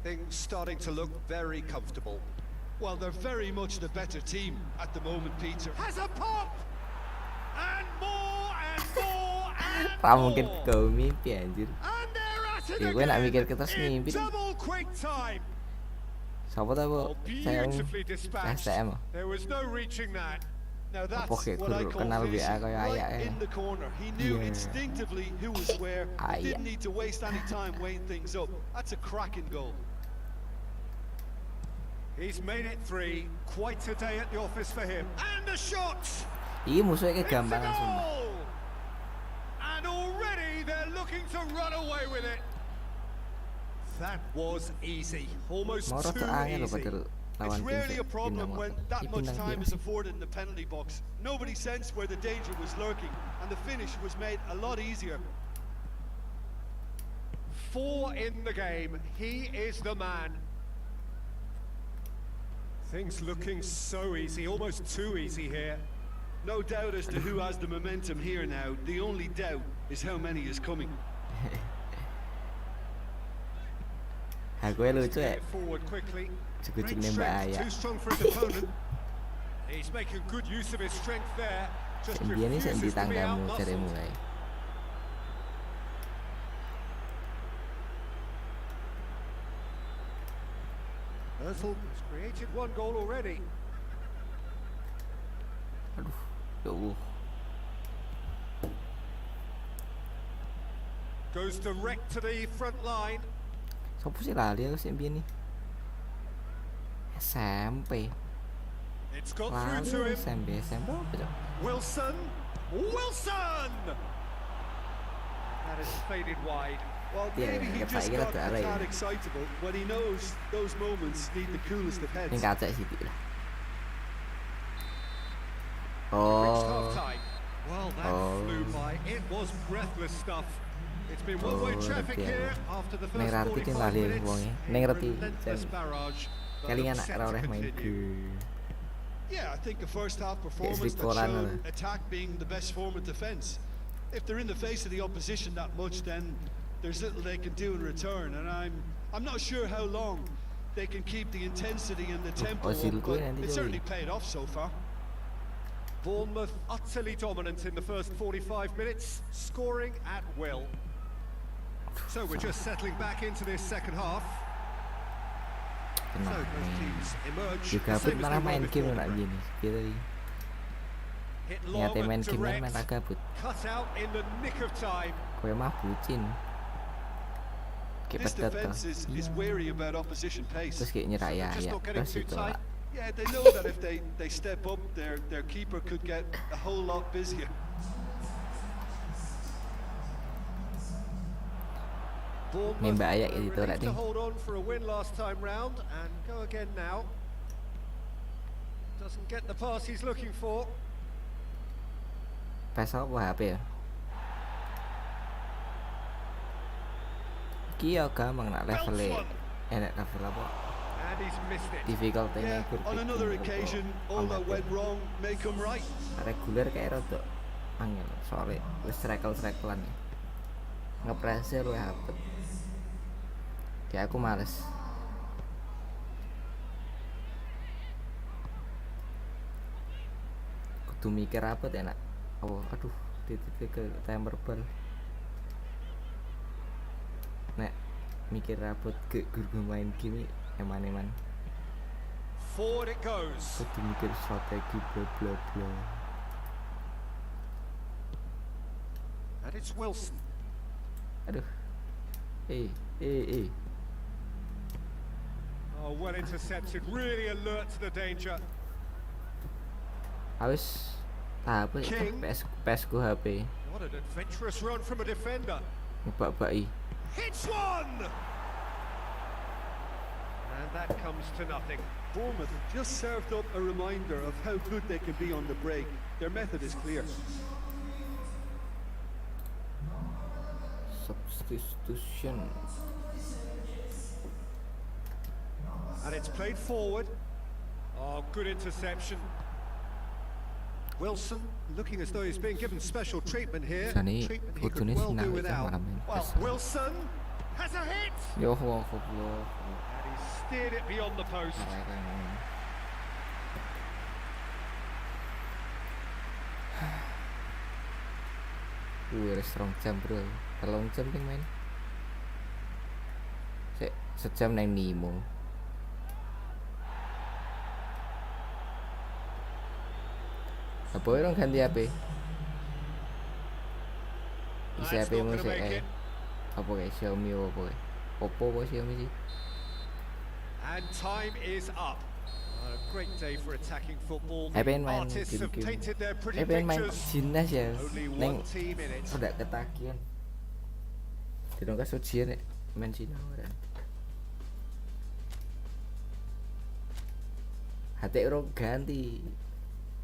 Things starting to look very comfortable. Well, they're very much the better team at the moment, Peter. Has a pop! And more and more and Ra mungkin more! kau mimpi anjir. And they're at it Ya, gue nak mikir again ke terus in mimpi dah. double quick time. Siapa tahu Oh, saya beautifully dispatched. STM. There was no reaching that. Now that's Apa kayak what I guru call kenal finishing, WA kayak right ayah, in the corner. He knew Yeah. instinctively who was where. He Ayah. didn't need to waste any time weighing things up. That's a cracking goal. He's made it 3. Quite a day at the office for him. And a shot! Iya musuhnya kayak It's a gampangan sumpah. goal! And already they're looking to run away with it. That was easy. Almost Mau too rada angin loh easy. padahal It's lawan tim rarely a kayak problem Dinamo. when that Ini much bintang time dia is sih. afforded in the penalty box. Nobody sensed where the danger was lurking, and the finish was made a lot easier. 4 in the game. He is the man. Things looking so easy, almost too easy here. No doubt as to who has the momentum here now. The only doubt is how many is coming. Aku lucu ya. Get it forward quickly. Cukup Great nembak strength, ayah. too strong for his opponent. He's making good use of his strength there. Just Dia ni refuses sendi to be tanggamu cari outmuscled. mulai. Özil has created 1 goal already. Aduh, ya Allah. Goes direct to the front line. Sopo sih lali aku sih biyen nih. SMP. It's got Lali through to him. SMP apa cok? Wilson. Wilson! That has faded wide. Well, Yeah, maybe he yeah, just yeah, got yeah, a yeah. tad excitable when he knows those moments need the coolest of Ini heads. kaca sih lah. Reached Oh, half-time. Well, that Oh. flew by. It was breathless stuff. It's been one-way Oh, traffic okay. here after the Neng first rarti kan 45 lali minutes. wongnya. A Neng rarti relentless barrage that Kalingan looks nak set to oleh main continue. ke. Yeah, I think a first half performance that Koran showed lah. attack being the best form of defence. If they're in the face of the opposition that much, then there's little they can do in return, and I'm not sure how long they can keep the intensity and the tempo Ozil up, ko but yan, hindi it ko certainly eh. paid off so far. Bournemouth utterly dominant in the first 45 minutes, scoring at will. So we're just settling back into this second half. So Tenang both nih. teams emerge Juga the same as malah they were main game before. nak gini. Kita tadi Hit long niatnya main and game kan main direct, gabut. cut out in the nick of time. Kowe mah bucin. Kayak This pedet defence toh. is wary about opposition pace. Terus kayak nyerah ya Just ya. not getting Terus too itu tight. lah. Yeah, they know that if they step up, their keeper could get a whole lot busier. Bournemouth Nembak aja were gitu lah relieved to ding. hold on for a win last time round and go again now. Doesn't get the pass he's looking for. PS apa HP ya? Ki ya gampang nak level Belts one. nek level apa? And he's missed it. difficulty-nya Yeah, on another occasion, all that went wrong may come right. reguler kayak rada angel soalnya wis rekel-rekelan ya ngepresnya lu hapet kayak aku males kudu mikir apa enak oh aduh titik ke timer bal nek mikir rapot ke guru main game eman Forward it goes. kudu mikir strategi bla bla bla. And it's Wilson. Aduh Oh, well intercepted. Really alert to the danger. Habis apa ya King. PS ku HP What an adventurous run from a defender. ngebak-baki Hits one! And that comes to nothing. Bournemouth just served up a reminder of how good they can be on the break. Their method is clear. substitution. And it's played forward. Oh, good interception. Wilson looking as though he's being given special treatment here. Sani Treatment he could kudune well sinau do ikan without. malam ini. Well, Wilson has a hit. Yo goblok. And he steered it beyond the post. Wih, strong jam bro. Telung jam nih main. Sejam nang Nemo. Apa orang ganti HP? Isi That's HP not mu gonna sih make it. apa kayak Xiaomi apa kayak Oppo apa Xiaomi sih? And time is up. A great day for attacking football. The Pengen main artists have game-game. painted their pretty Pengen main pictures. jinas ya. Only Neng one team in it. udah ketagihan. Tidak ujian ya main Cina orang. Hati orang ganti.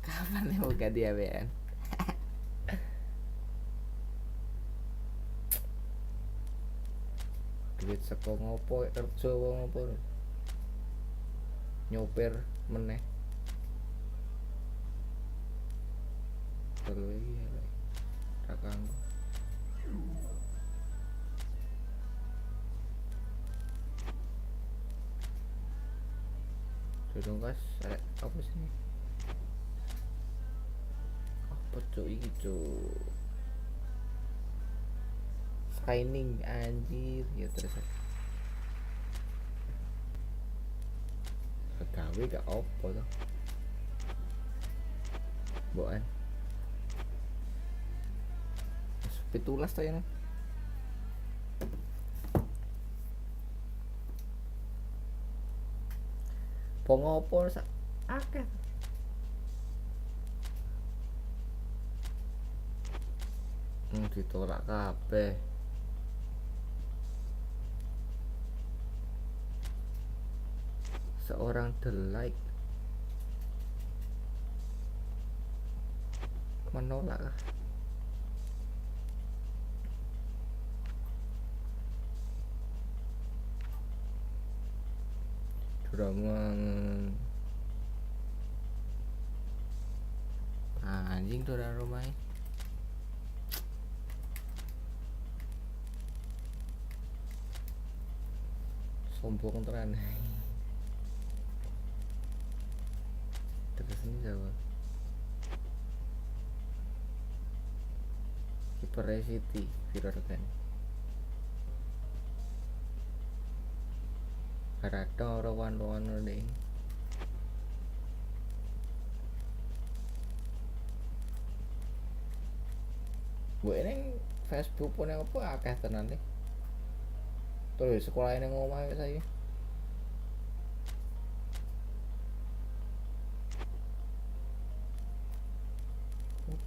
Kapan ya mau ganti ABN? Duit seko ngopo kerja ngopo nyoper meneh telu iki ya rakang Dudung kas apa sih ini apa cuk iki cuk signing anjir ya terus gawe gak opo tuh boan pitulas tuh ya nih pongopo sak akeh ditolak kabeh seorang delight menolak Doang anjing Doang rumahnya sombong tenan terus ini siapa kiper City Firorgan Karata rawan deh gue ini Facebook pun yang apa akeh tenan deh tuh sekolah ini ngomong saya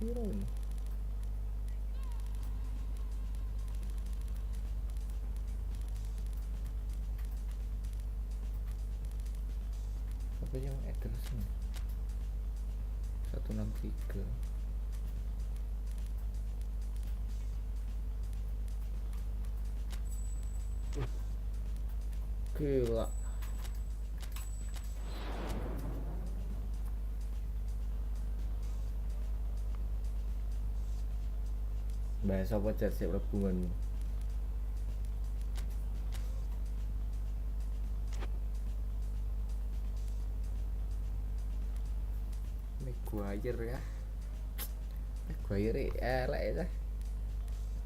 piro ini apa yang address nih 163 gila Bahas apa jar sik hubunganmu? Maguire ya. Maguire elek ya.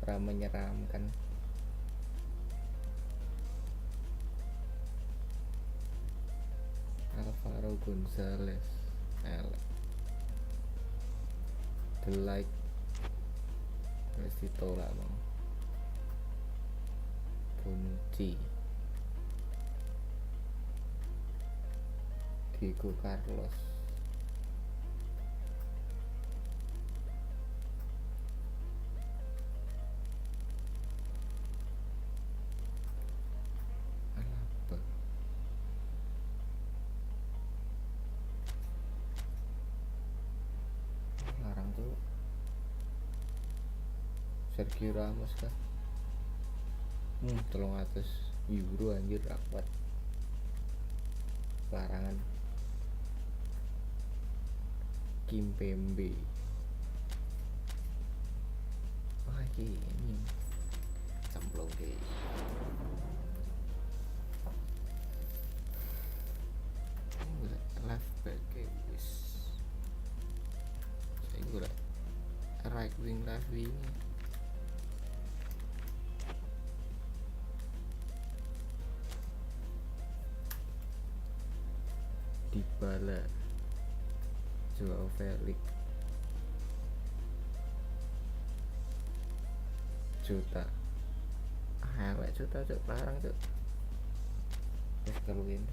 Ora menyeramkan. Alvaro Gonzalez elek. The like wis ditolak mau. Bonucci, Diego Carlos, Alaba, larang tuh Sergio Ramos kah? 300 euro anjir rapat larangan. Kimpembe, wah ini cemplung deh. Left back wis saya gula right wing left wing Dybala, Joao Felix, Juta, elek Juta cuk larang cuk. Wis keluwen.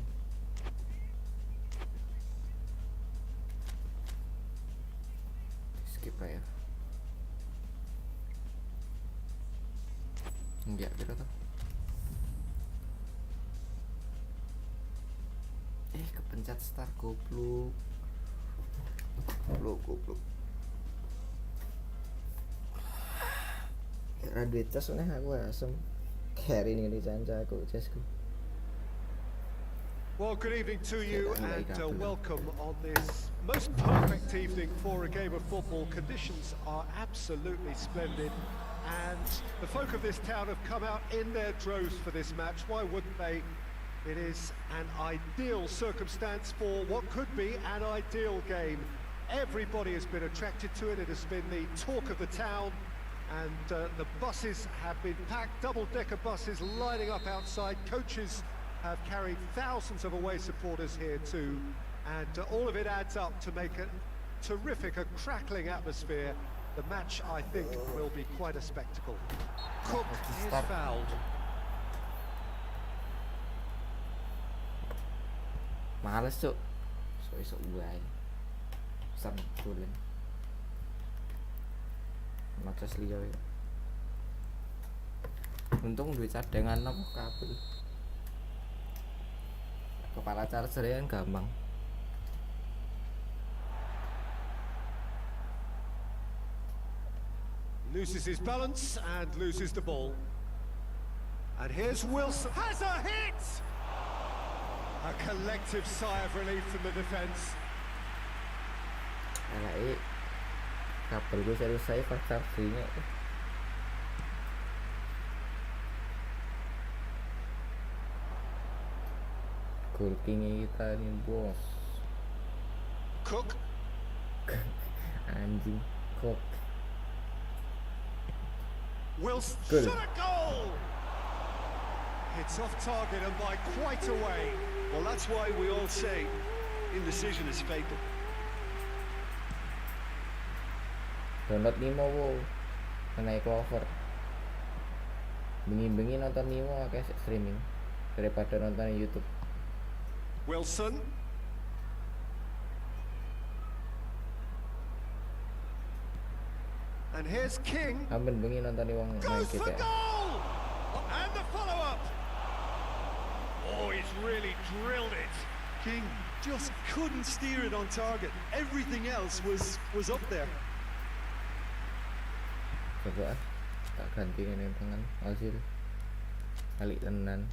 Skip aja. Enggak kira tuh. Kepencet start goblok. Goblok. Kira duit cas nih aku asem. Hari ini canca aku casku. Well, good evening to you and welcome on this most perfect evening for a game of football. Conditions are absolutely splendid and the folk of this town have come out in their droves for this match. Why wouldn't they? It is an ideal circumstance for what could be an ideal game. Everybody has been attracted to it. It has been the talk of the town and the buses have been packed, double-decker buses lining up outside. Coaches have carried thousands of away supporters here too, and all of it adds up to make a terrific, a crackling atmosphere. The match, I think, will be quite a spectacle. Cook is fouled. Males cuk. Sok wae. Sabtulen. Macas liya ya. Untung duit cadangan apa kabel. Kepala charger yang gampang. Loses his balance and loses the ball. And here's Wilson. Has a hit! A collective sigh of relief from the defence. Alai kabel gue serius saya pas chargingnya. Goal king kita nih bos. Cook. Anjing Cook. Wilson Good. shot a goal! It's off target and by quite a way. Well, that's why we all say indecision is fatal. Download Nimo wo. Naik Clover. Bengi-bengi nonton Nimo kayak streaming daripada nonton YouTube. Wilson. And here's King. Amben bengi nonton wong main Goes for GTA. goal! And the follow-up. Oh, he's really drilled it. King just couldn't steer it on target. Everything else was up there. Coba tak ganti ini tangan hasil kali tenan.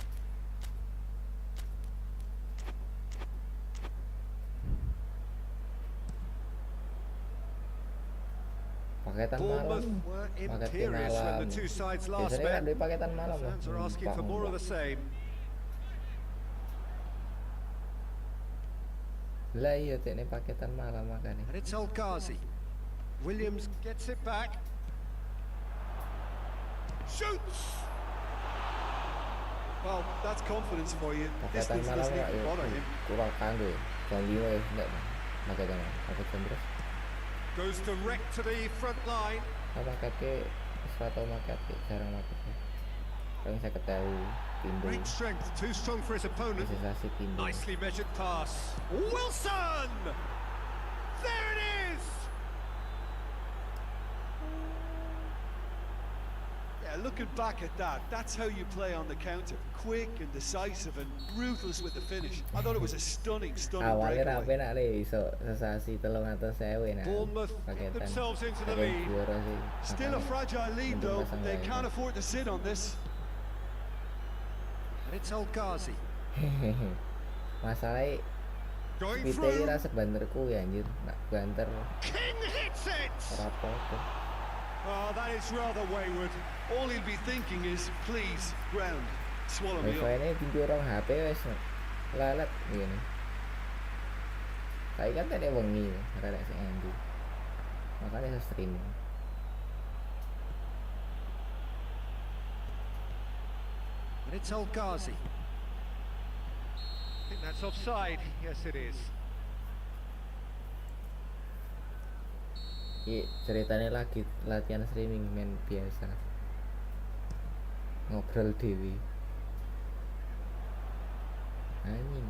Paketan Bournemouth malam. were Paket imperious when malam. the two sides last Biasanya kan met. di paketan malam. Fans are asking for more of the same. Lah iya ini paketan malam makanya. And it's El Ghazi. Williams gets it back. Shoots! Well, that's confidence for you. Paketan Distance malam doesn't ya even bother him. kurang kanggo. Jam 5 ya enggak. Paketan malam. Paketan terus. Goes direct to the front line. Sama pakai sepatu pakai jarang pakai. Paling saya ketahui Pindo. Great strength, too strong for his opponent. Sensasi Pindo. Nicely measured pass. Wilson! There it is! Yeah, looking back at that, that's how you play on the counter. Quick and decisive and ruthless with the finish. I thought it was a stunning Awalnya rapi breakaway. nak le iso sensasi 300.000 nah. Bournemouth get Paketan. themselves into the Pakai lead. juara sih. Still a fragile lead though. They can't afford to sit on this. And it's El Ghazi. Masalahnya Going kita through. kira sebanterku ya anjir, nak banter King hits it! ora apa-apa. Oh, that is rather wayward. All he'll be thinking is, please, ground, swallow me Wifi up. ini pintu orang HP wes lalat gini. Saya kan tadi wengi, ada si Andy. Makanya saya streaming. And it's El Ghazi. I think that's offside. Yes, it is. Ceritanya lagi latihan streaming main biasa. Ngobrol dewi. Anjing.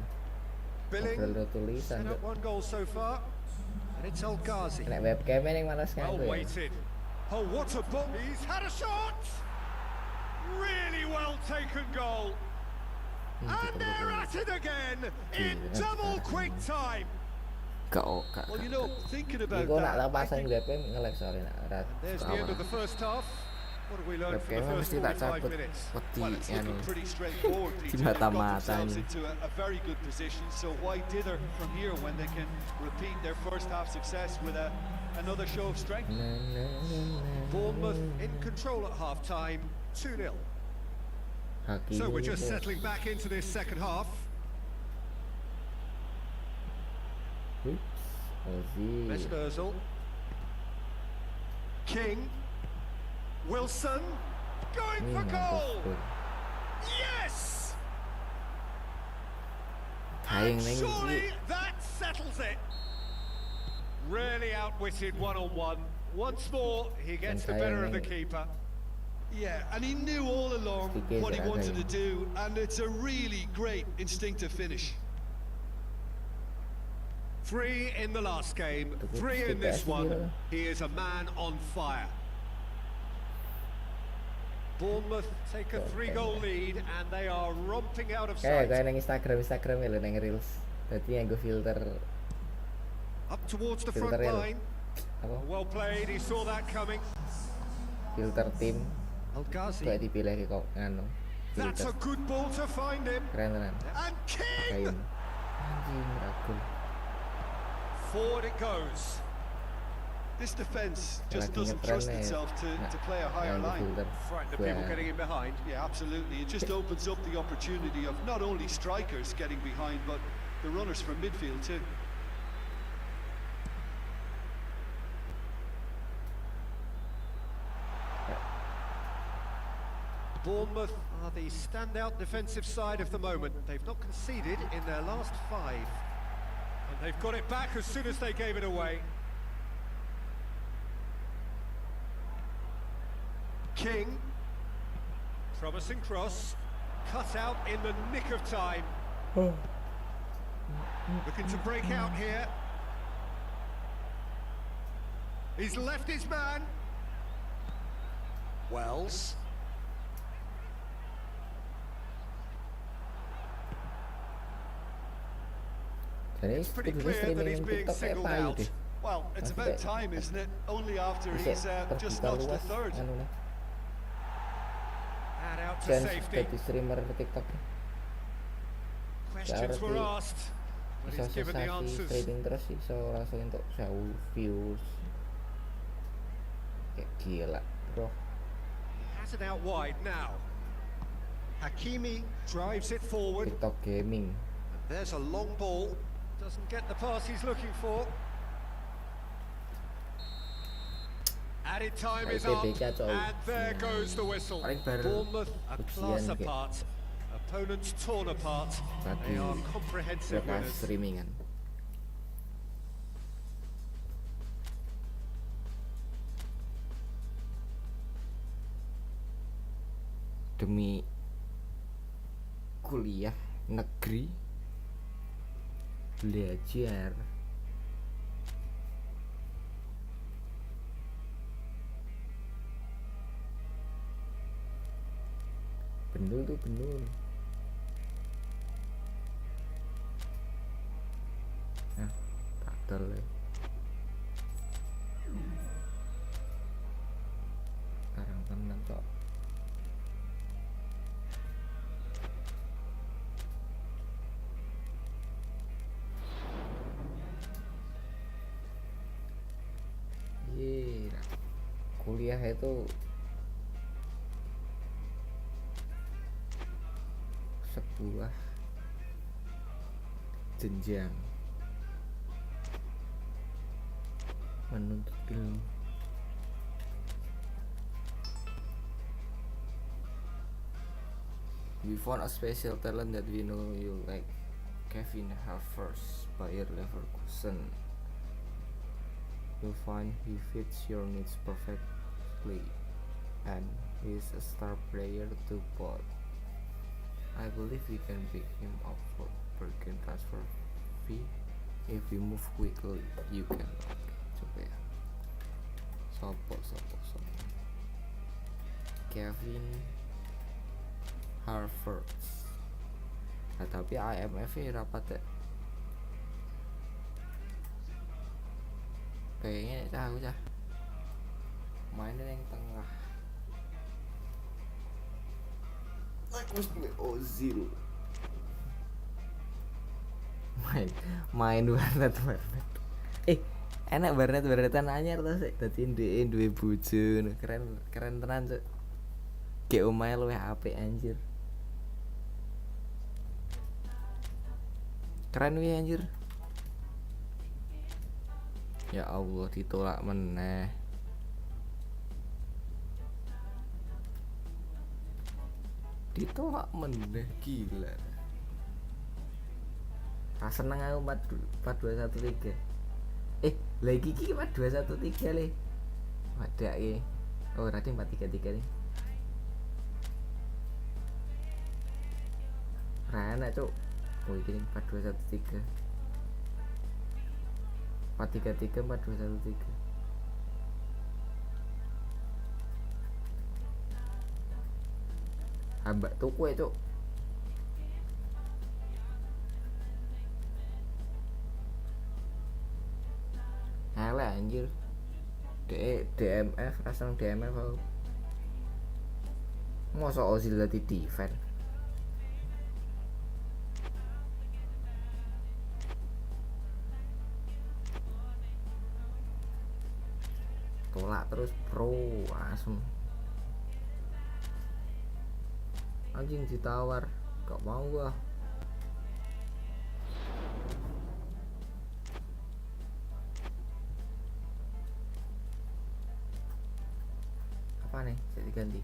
Billing Ngobrol tulisan. set up one goal so far. And it's El Ghazi. Nek webcam yang malas Well kan gue. weighted. Oh, what a ball. He's had a shot! Really well taken goal. And they're at it again in double quick time. Kau Well, you know, thinking about Iku nak that, I pasang think webcam ngelek soalnya nak rat. There's the end of the first half. What have we learned from the Webcam first mesti tak 45 cabut. minutes? Peti well, it's anu. looking pretty straightforward. Di Peter. They've got mata-mata themselves ini. into a very good position. So why dither from here when they can repeat their first half success with another show of strength? Na, na, na, na, Bournemouth in control at half-time, 2-0. Hakimi So we're just bos. settling back into this second half. Ups, Ozil. Mesmerzl. King. Wilson. Going for mampus goal. gol. Yes! Kaing And neng surely iki. that settles it. Really outwitted one-on-one. Once more, he gets the better of the keeper. Yeah, and he knew all along Piqué what he será wanted to Kaing. do, and it's a really great instinctive finish. 3 in the last game, Cukup 3 in this TPS one. gitu. He is a man on fire. Bournemouth take a 3-goal lead and they are romping out of Kayak sight. neng Instagram ya lo neng reels. Berarti yang gue filter Up towards the front Filter ya lo. line. Apa? Well played, he saw that coming. Filter tim. El Ghazi. Kayak dipilih kok nganu. That's Filter. a good ball to find him. Keren tenan. And King! Kain. Anjing ragul. Forward it goes. This defence just Lagi doesn't ngetren trust nih. itself Nah, to play a higher yang di line. filter. Frightened of Gua- people getting in behind. Yeah, absolutely. It just opens up the opportunity of not only strikers getting behind, but the runners from midfield too. Bournemouth are the standout defensive side of the moment. They've not conceded in their last 5. And they've got it back as soon as they gave it away. King. Promising cross. Cut out in the nick of time. Looking to break out here. He's left his man. Wells. Jadi It's pretty kudu clear that streaming he's yang being TikTok kayak singled payu out. deh. Well, it's Masih about kayak- time, isn't it? Only after Bisa he's just terbuka notched the luas third. anu nih. And out to Chance safety. jadi streamer TikTok nih. Questions were asked, but Bisa he's given the sensasi answers. streaming terus iso langsung untuk jauh views. Kayak gila bro. Has it out wide now. Hakimi drives it forward. TikTok gaming. And there's a long ball. Doesn't get the pass he's looking for. Added time is up. And there goes the whistle. Paling baru Bournemouth a class ujian kayak apart. Opponents torn apart. tadi They are comprehensive lepas winners. streamingan. Demi kuliah negeri belajar bener tuh bener. Nah, tak ya. Sekarang tenang cok. Iya, kuliah itu sebuah jenjang menuntut ilmu. We found a special talent that we know you like, Kevin Havertz, Bayer Leverkusen. You find he fits your needs perfectly, and he's a star player to both. I believe we can pick him up for bargain transfer fee if we move quickly. You can. Coba ya. Sopo. Kevin Havertz. Nah, tapi IMF nya rapat ya. Kayaknya tahu cah. Mainnya yang tengah. Aku play Ozil. Main warnet. Enak warnetan anyar to sik. Dadi ndeke duwe bojo. Keren tenan cuk. Gek omahe luwih apik anjir. Keren wi anjir. Ya Allah, ditolak meneh. Ditolak meneh, gila. Ah seneng aku 4213. Lagi iki 4213 le. Wadake. Oh, berarti 433 nih. Rana cuk. Oh, iki 4213. 433 4213. Ambak tuku ya cuk. Alah anjir. DMF asal DMF aku. Masa Ozil dadi defend. Tolak terus bro, asem. Anjing ditawar, gak mau gua. Apa nih? Jadi ganti.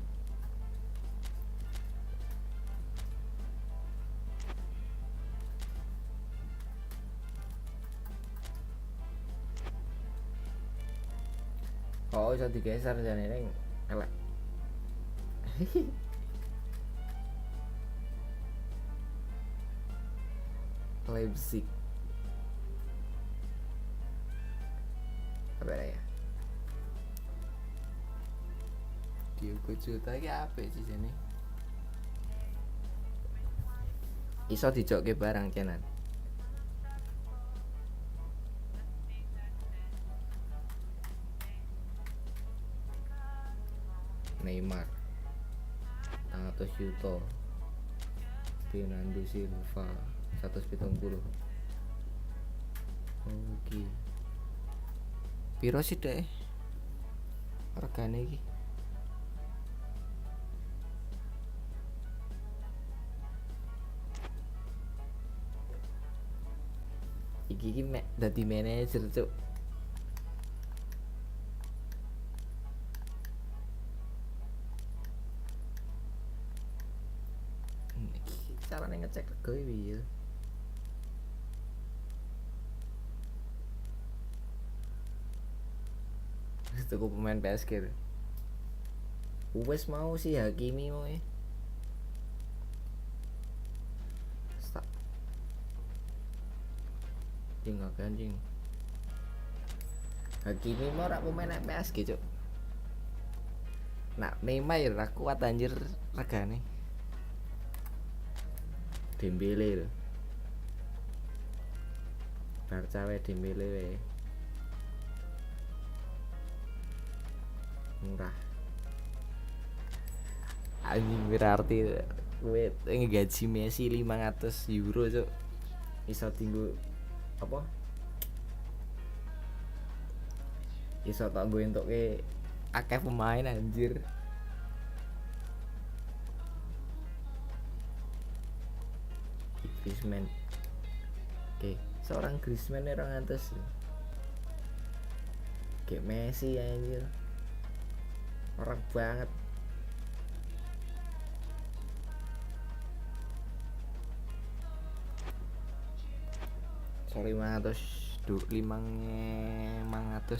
Oh, bisa digeser jane ning elek. Leipzig. Apa ya? Diogo Jota iki apik sih jane. Iso dijokke barang kenan. Neymar 100 juta. Fernando Silva 170. Oke. Piro sih deh? regane iki? Iki mek dadi manajer, Cuk. Iki carane ngecek rego piye? Tuku pemain PSG. Wes mau sih Hakimi mau ya. Stop. Tinggal anjing. Hakimi mau rak pemain PSG, Cuk. Nak Neymar ya ra kuat anjir regane. Dembele lho. Barca wae Dembele wae. Murah. Anjing berarti kowe ngegaji Messi 500 euro, Cuk. Iso tinggu apa? Iso tak gue entuke akeh pemain anjir. Griezmann. Oke, seorang Griezmann 200. Kayak Messi anjir. Orang banget. Sorry 500 500.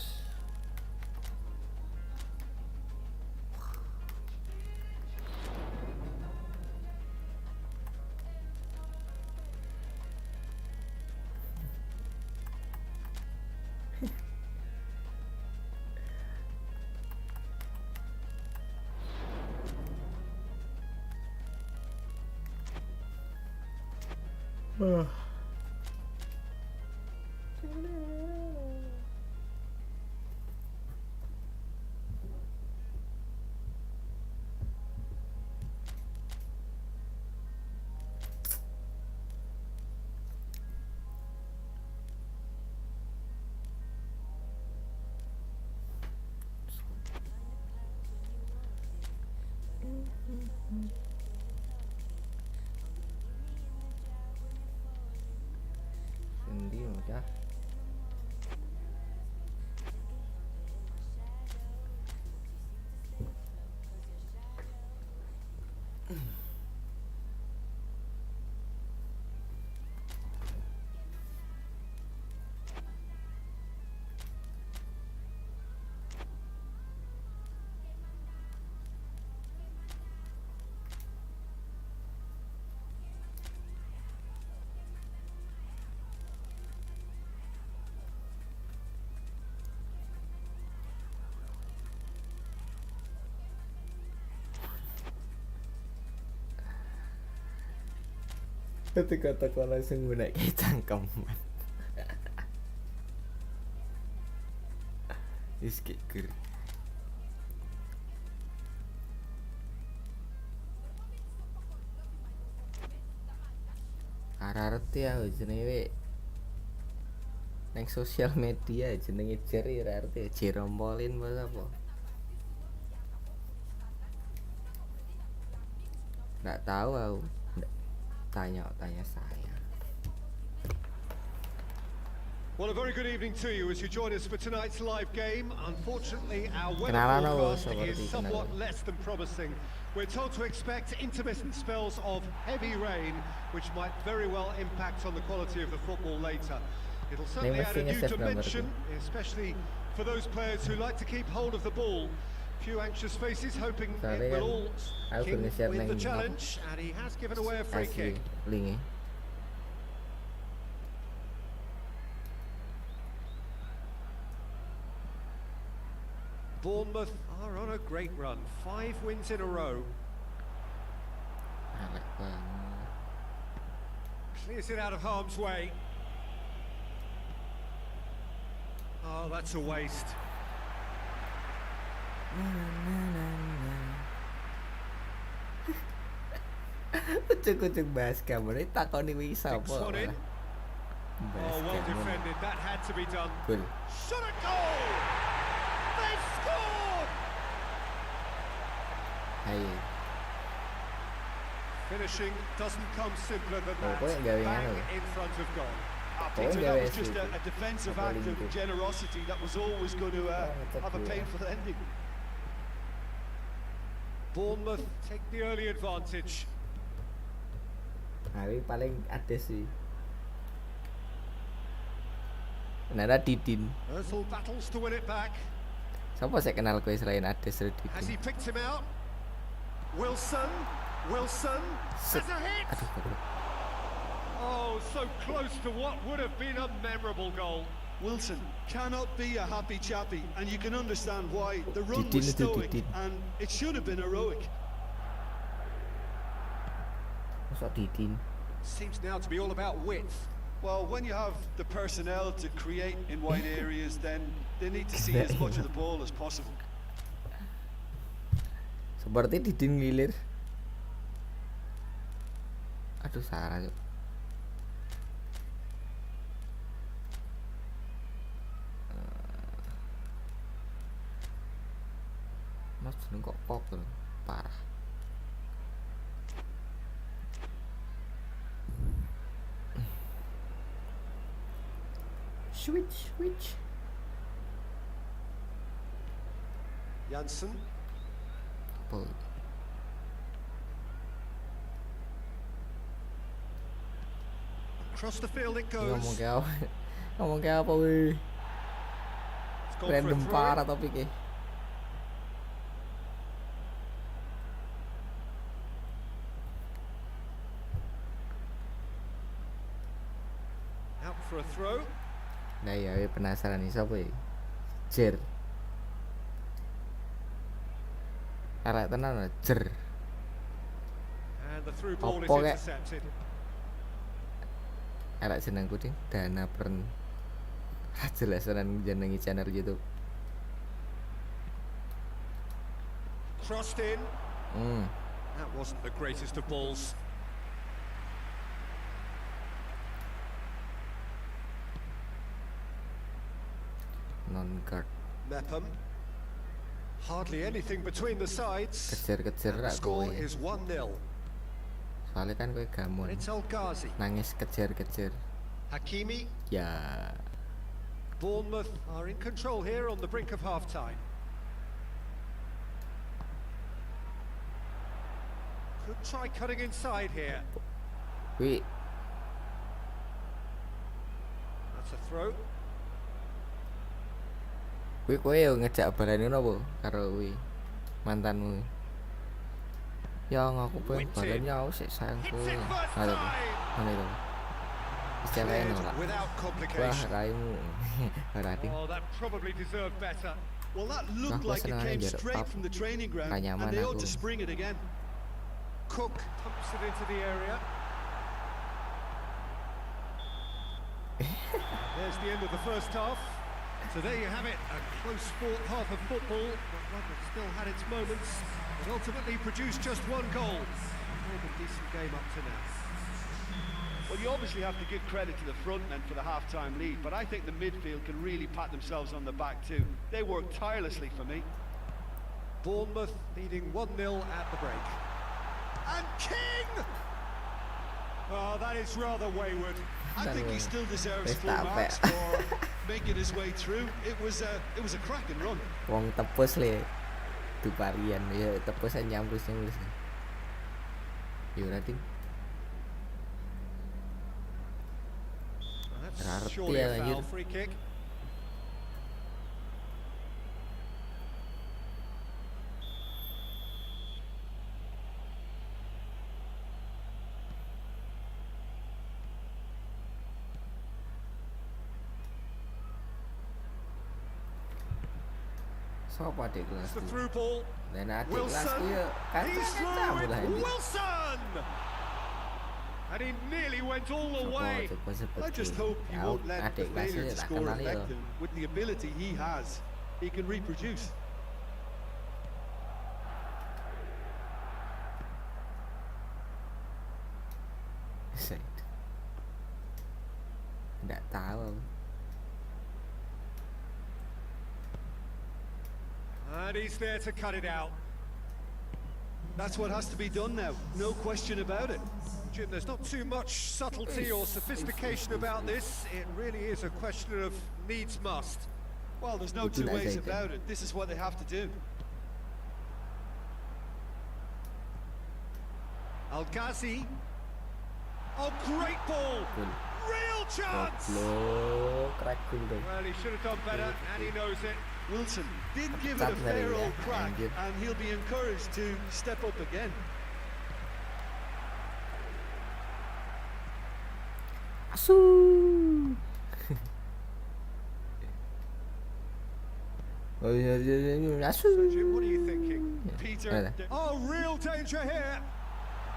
Sendi udah. Ketika teko langsung gunakan cangkeman. Wis kiker. Ararti aku jenenge neng sosial media jenenge Jerry arti Jerompolin apa? Nggak tahu aku. Tanya saya. Well, a very good evening to you as you join us for tonight's live game. Unfortunately, our weather Kenalan forecast aku, is seperti somewhat kenalan. less than promising. We're told to expect intermittent spells of heavy rain, which might very well impact on the quality of the football later. It'll certainly add a new dimension, especially for those players who like to keep hold of the ball. Few anxious faces hoping it will all King win the challenge, and he has given away a free kick. Lingi. Bournemouth are on a great run, 5 wins in a row. Elek banget. Clears it out of harm's way. Oh, that's a waste. Kucuk-kucuk basket ini takoni wis Takes apa? one in. Oh, well defended. That had to be done. Gol. Shot a goal! They've scored! Ayo. Finishing doesn't come simpler than Oh, that. kok gawe Bang ngono? in front of goal. Peter, gawe that was just situ. a defensive Apa act of lingkup? generosity that was always going to ngecat have a dua. painful ending. Bournemouth take the early advantage. Nah, ini paling ada sih. Nara Didin. Özil battles to win it back. Siapa saya kenal kue selain Ades Has Didin? he picked him out? Wilson has a hit. Aduh, goblok. Oh, so close to what would have been a memorable goal. Wilson cannot be a happy chappy, and you can understand why. The run Didin was itu stoic, Didin. and it should have been heroic. Masa Didin? Seems now to be all about width. Well, when you have the personnel to create in wide areas, then they need to see as much of the ball as possible. Seperti Didin ngilir. Aduh, salah yuk. Mas jeneng kok pop lho, parah. Switch. Janssen. Boy. Across the field it Ngomong goes. kayak apa? Ngomong kayak apa weh? It's gone for a Random throw. parah topiknya. Out for a throw. Nah ya, penasaran nih siapa ya? Jer. Arek tenan lah, Jer. And the through ball is Apa kek? intercepted. Arek jeneng kucing Dana Pern. Jelasan jenengi channel YouTube. Crossed in. Hmm. That wasn't the greatest of balls. Non-guard. Mepham. Hardly anything between the sides. Kejar-kejar And the rak score kowe. is 1-0. Soalnya kan kowe gamon. It's El Ghazi. Nangis kejar-kejar. Hakimi. Ya. Bournemouth are in control here on the brink of half-time. Could try cutting inside here. Wih, That's a throw. wih kowe yo ngejak balan ngono apa karo kuwi mantanmu. Ya ngaku pengen balan ya sik sayang kowe. Hits it first Ngono to. time. Ngono to. Istilah Cleared nolak. without Wah, complication. raimu. Berarti Oh, that probably deserved better. Well, that looked Aku like it seneng came aja straight pap. from the training ground, Gak nyaman and they ought aku. to spring it again. Cook pumps it into the area. There's the end of the first half. So there you have it, a close fought half of football, but one that still had its moments, but ultimately produced just one goal. More of a decent game up to now. Well, you obviously have to give credit to the front men for the half-time lead, but I think the midfield can really pat themselves on the back too. They worked tirelessly for me. Bournemouth leading 1-0 at the break. And King! Oh, that is rather wayward. I think he still deserves Wis full tak marks pek. for making his way through. It was a cracking run. wong tepus le. Duparian ya tepus nyamrus. Yo nanti That's Rarti surely ya, a anjir. foul free kick. sapa adik kelas It's the ku? through ball. Dan adik Wilson. kelasku ya He's kancam through lah it. ini. Wilson! And he nearly went all the Sapa way. coba seperti I just hope he ya, won't let the adik failure kelasnya to tak score kenal ya. affect him. With the ability he has, he can reproduce. Set. Tidak tahu. And he's there to cut it out. That's what has to be done now, no question about it. Jim, there's not too much subtlety or sophistication about this. It really is a question of needs must. Well, there's no Betul two lah, ways saya about it. This is what they have to do. Al-Ghazi. Oh, great ball! Gol. Real chance! Goblok, ragul deh. Well, he should have done better, and he knows it. Wilson did give it a Ketat fair dari ya, old crack, anjir. and he'll be encouraged to step up again. Asu. Oh iya, asu. Jim, what are you thinking? Peter, Ada. Oh, real danger here!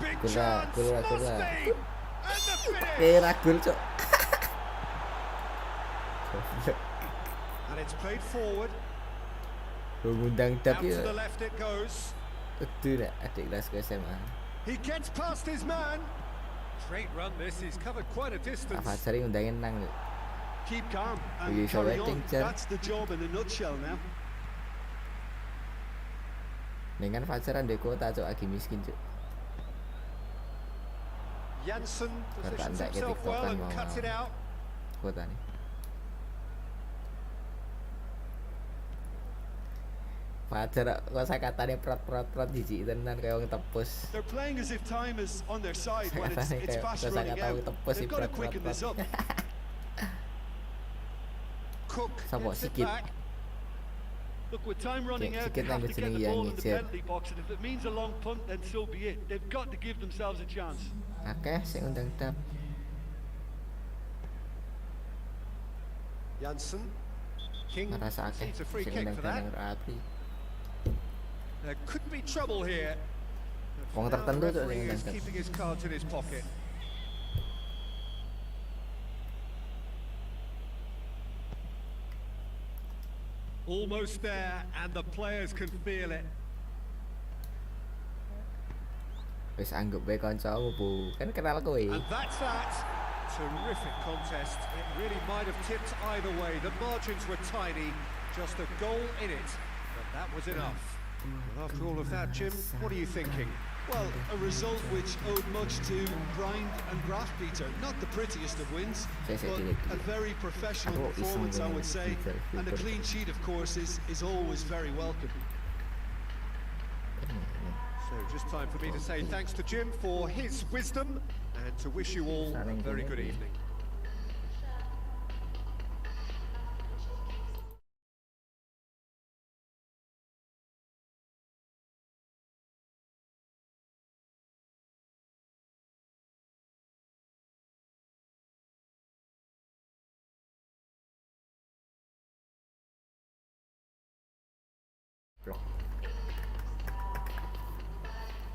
Big Gol lah, chance! gol lah, gol Must lah. be! And the finish! Ragul cok. Goblok. And it's played forward. Mengundang Out tapi to the left it goes. itu dah adik kelas ke SMA. He gets past his man. Great run this, he's covered quite a distance. Apa sering undangin nang. keep calm and Will you show carry acting, on. Cher? That's the job in a nutshell now. Dengan pacaran deh kota cok lagi miskin cok. Janssen positions Bertanda himself ketik well tokan and mau cuts it out. kota nih. Pacar kosa katanya prot jijik tenan kayak wong tepus. They're playing as if time is on their side when it's Kayak fast kosa running kata out. wong tepus They've got to quicken this up. Cook Sapa gets it sikit. back. Look, with time running out, they Sikit have lang to get jeneng the yang ball in the ngejar. penalty box, and if it means a long punt, then so be it. They've got to give themselves a chance. Akeh sing undang dap. Janssen. King Ngerasa akeh sees a free sing kick undang for that. danang rapi. There could be trouble here. Wong Now the tertentu tuh referee yang is undang. keeping his cards in his pocket. Almost there, and the players can feel it. Wis anggap bae kancamu Bu. Kan kenal kowe. And that's that. Terrific contest. It really might have tipped either way. The margins were tiny, just a goal in it. But that was enough. Well, after all of that, Jim, what are you thinking? Well, a result which owed much to grind and graft, Peter. Not the prettiest of wins, Saya but tidak a very professional Aku iseng performance, I dengan would say. Peter, And a Peter. clean sheet, of course, is always very welcome. So just time for me to say thanks to Jim for his wisdom and to wish you all a very good evening.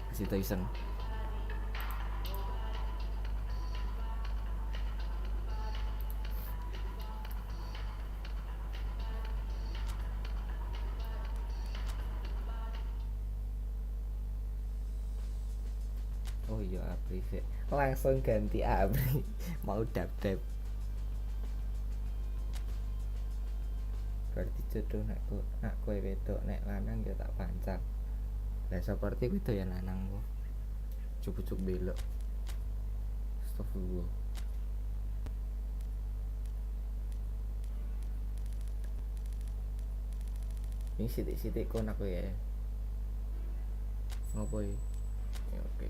Kasih tau iseng. Oh iya Abri sih. Langsung ganti Abri. Mau dap. Berarti jodoh nak kowe wedok nek lanang ya tak pancang. Lah seperti kuwi doyan lanang kok. Cuk belok. Astagfirullah. Ini sitik-sitik kon aku ya. Ngopo iki? Ya oke.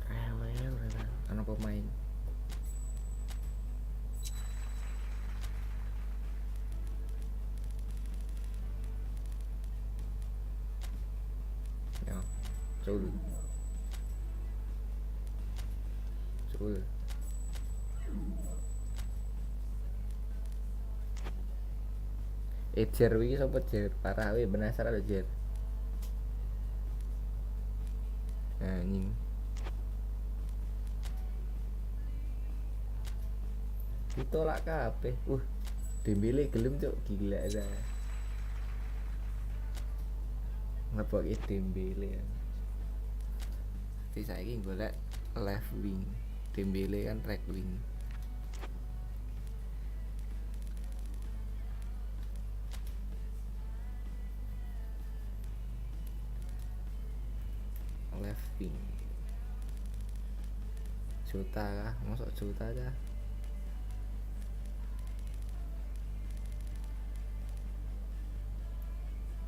Rewel. Ana pemain. Ya, Sul. Jer wiki sapa Jer? Parah we penasaran lho Jer. Anjing. Ditolak kabeh. Dembele gelem cuk, gila aja. Ngeboki Dembele. Tapi saiki golek left wing. Dembele kan right wing. Leving. Juta kah? Masuk juta kah?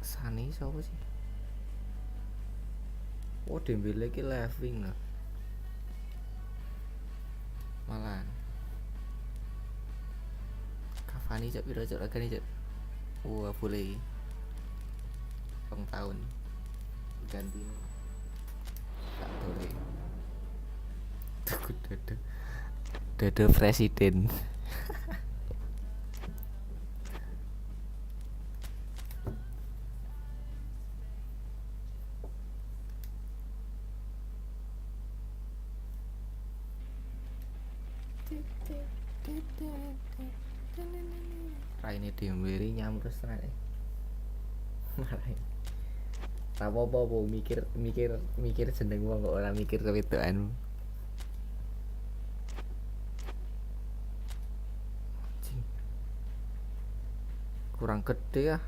Sane siapa sih? Oh, Dembele ki Leving lah. Malah Cavani cak piro cak regane cak. Wah, boleh. 2 tahun ganti tak boleh. Tuku dada presiden. Raine Dembele nyamrus tenan. Marahin. Apa-apa mikir jeneng wong kok ora mikir kewedokan. Kurang gede ya.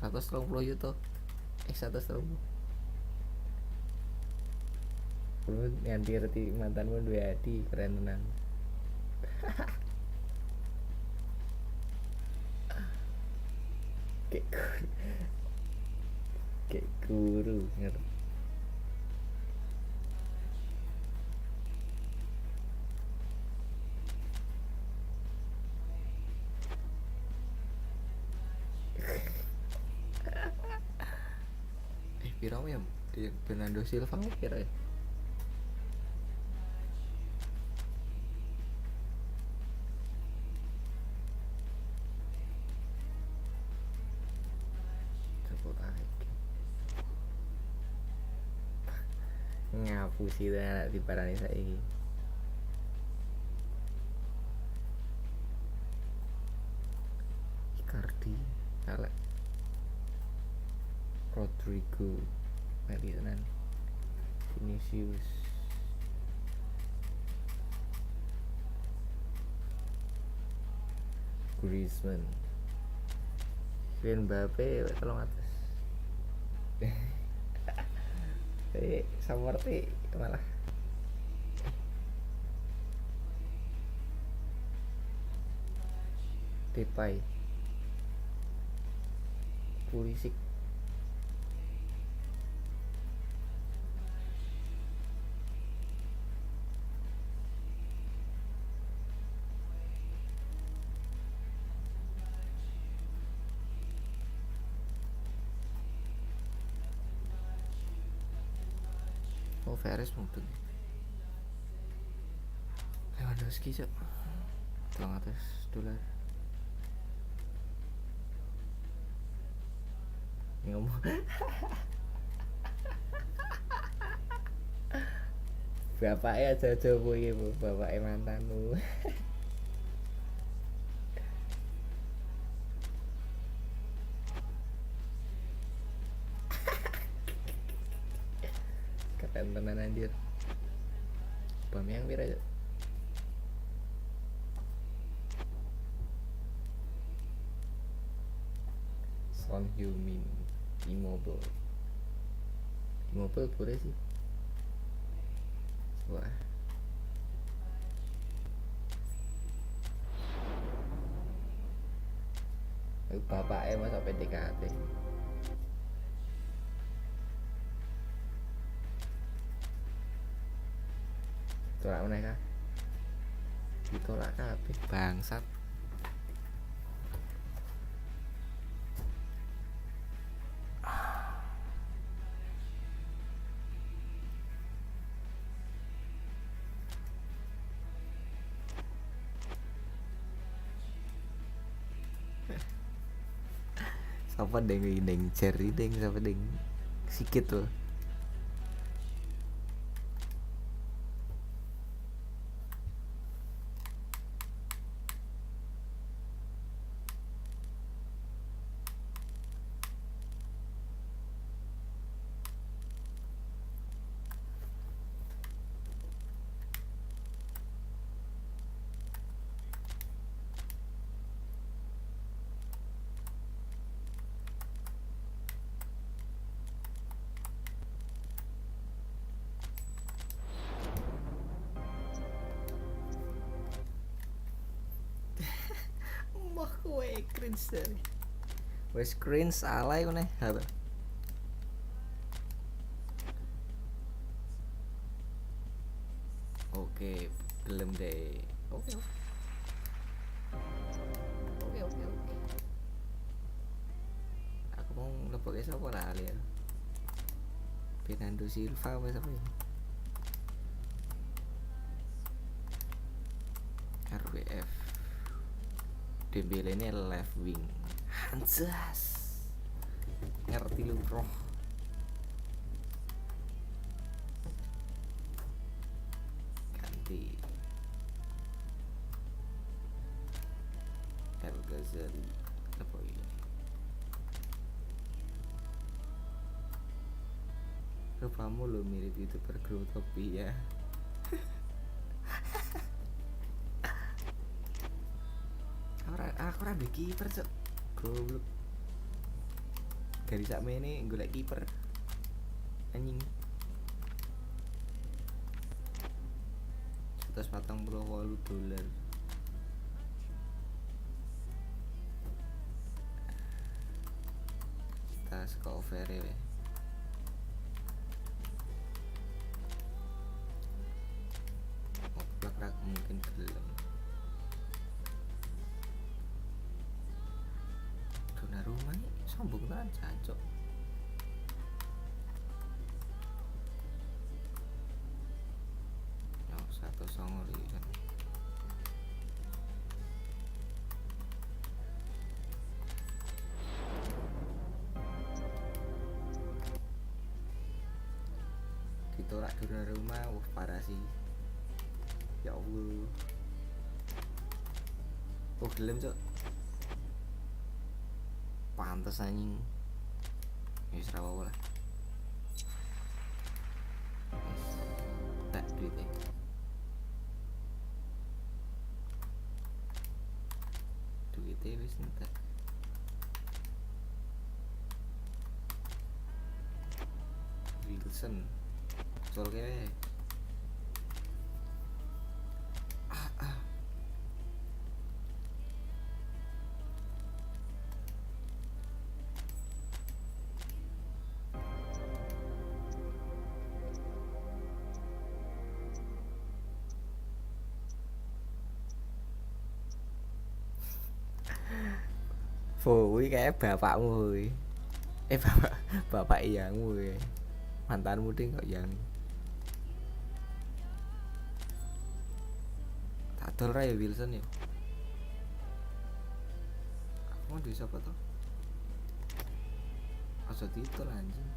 130 juta. 130. Lu nganti reti mantanmu duwe hati keren tenan. Kayak guru ngerti. Piro ya di Bernardo Silva piro ya? Ngapusi anak diparani saiki. Icardi, Alek, Rodrigo, mari tenan. Vinicius, Griezmann, Mbappe 300. Seperti malah Depay, Pulisic, oh Veres mungkin Lewandowski cok $200 ngomong. Bapaknya aja coba ya bu, bapaknya mantanmu. Keren tenan anjir. Bamiyang pira aja. Son Heung-min, Immobile boleh sih. Wah. Bapaknya masa PDKT. Tolak mana kah? Ditolak kabeh bangsat. Apa deng Cherry deng siapa deng sikit tuh. Weh cringe dari. Wes cringe alay kene. Apa? Oke, gelem deh. Oke. Oke. Aku mau leboke sapa lali ya. Fernando Silva apa sapa ya? RWF. Dembele ini left wing. Anjas. Ngerti lu, Bro. Ganti. El Ghazali. Apa ini? Rupamu lo mirip YouTuber Growtopia. Aku ora duwe kiper, Cuk. Goblok. Gari sakmene golek kiper. Anjing. 148 dolar. Tas cover we. Oplak mungkin gelem. Rumah ini sombong banget cacok. Yang satu songoli kan. Ditorak dona rumah, parah sih. Ya Allah. Gelem cok. Pantes anjing. Wis ra apa lah. Tak duitnya. Duitnya wis entek. Wilson. Sol kewe. Woi kayak bapakmu woi. Bapak iyangmu woi. Mantanmu ding kok yang. Tak dol ra ya Wilson ya. Aku mau di siapa tuh? Aso titol anjing.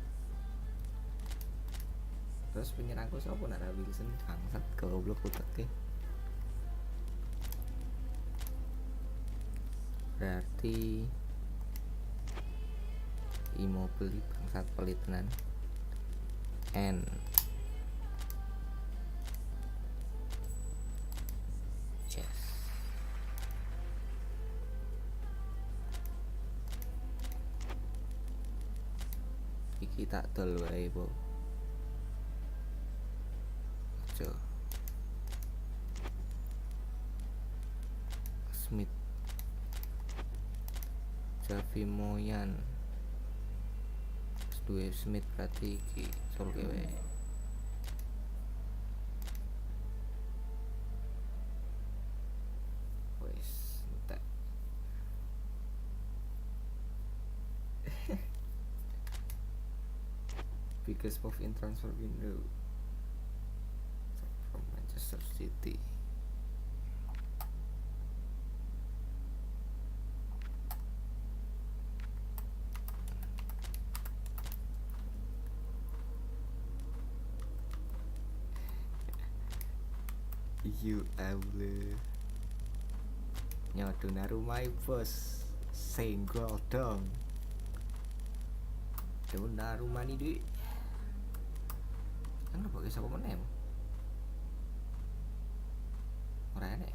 Terus penyerangku siapa nak Wilson bangsat goblok uteke. Berarti Immobile bangsat pelit tenan. N yes. Iki tak dol wae po. Ojo. Smith Javi Moyan duwe Smith berarti iki sol kewe. Wes entek. Biggest move in transfer window from Manchester City. You Allah. Nyodona rumah bos. Senggol dong. Dona rumah ni duit. Kan pakai siapa menem? Ora enek.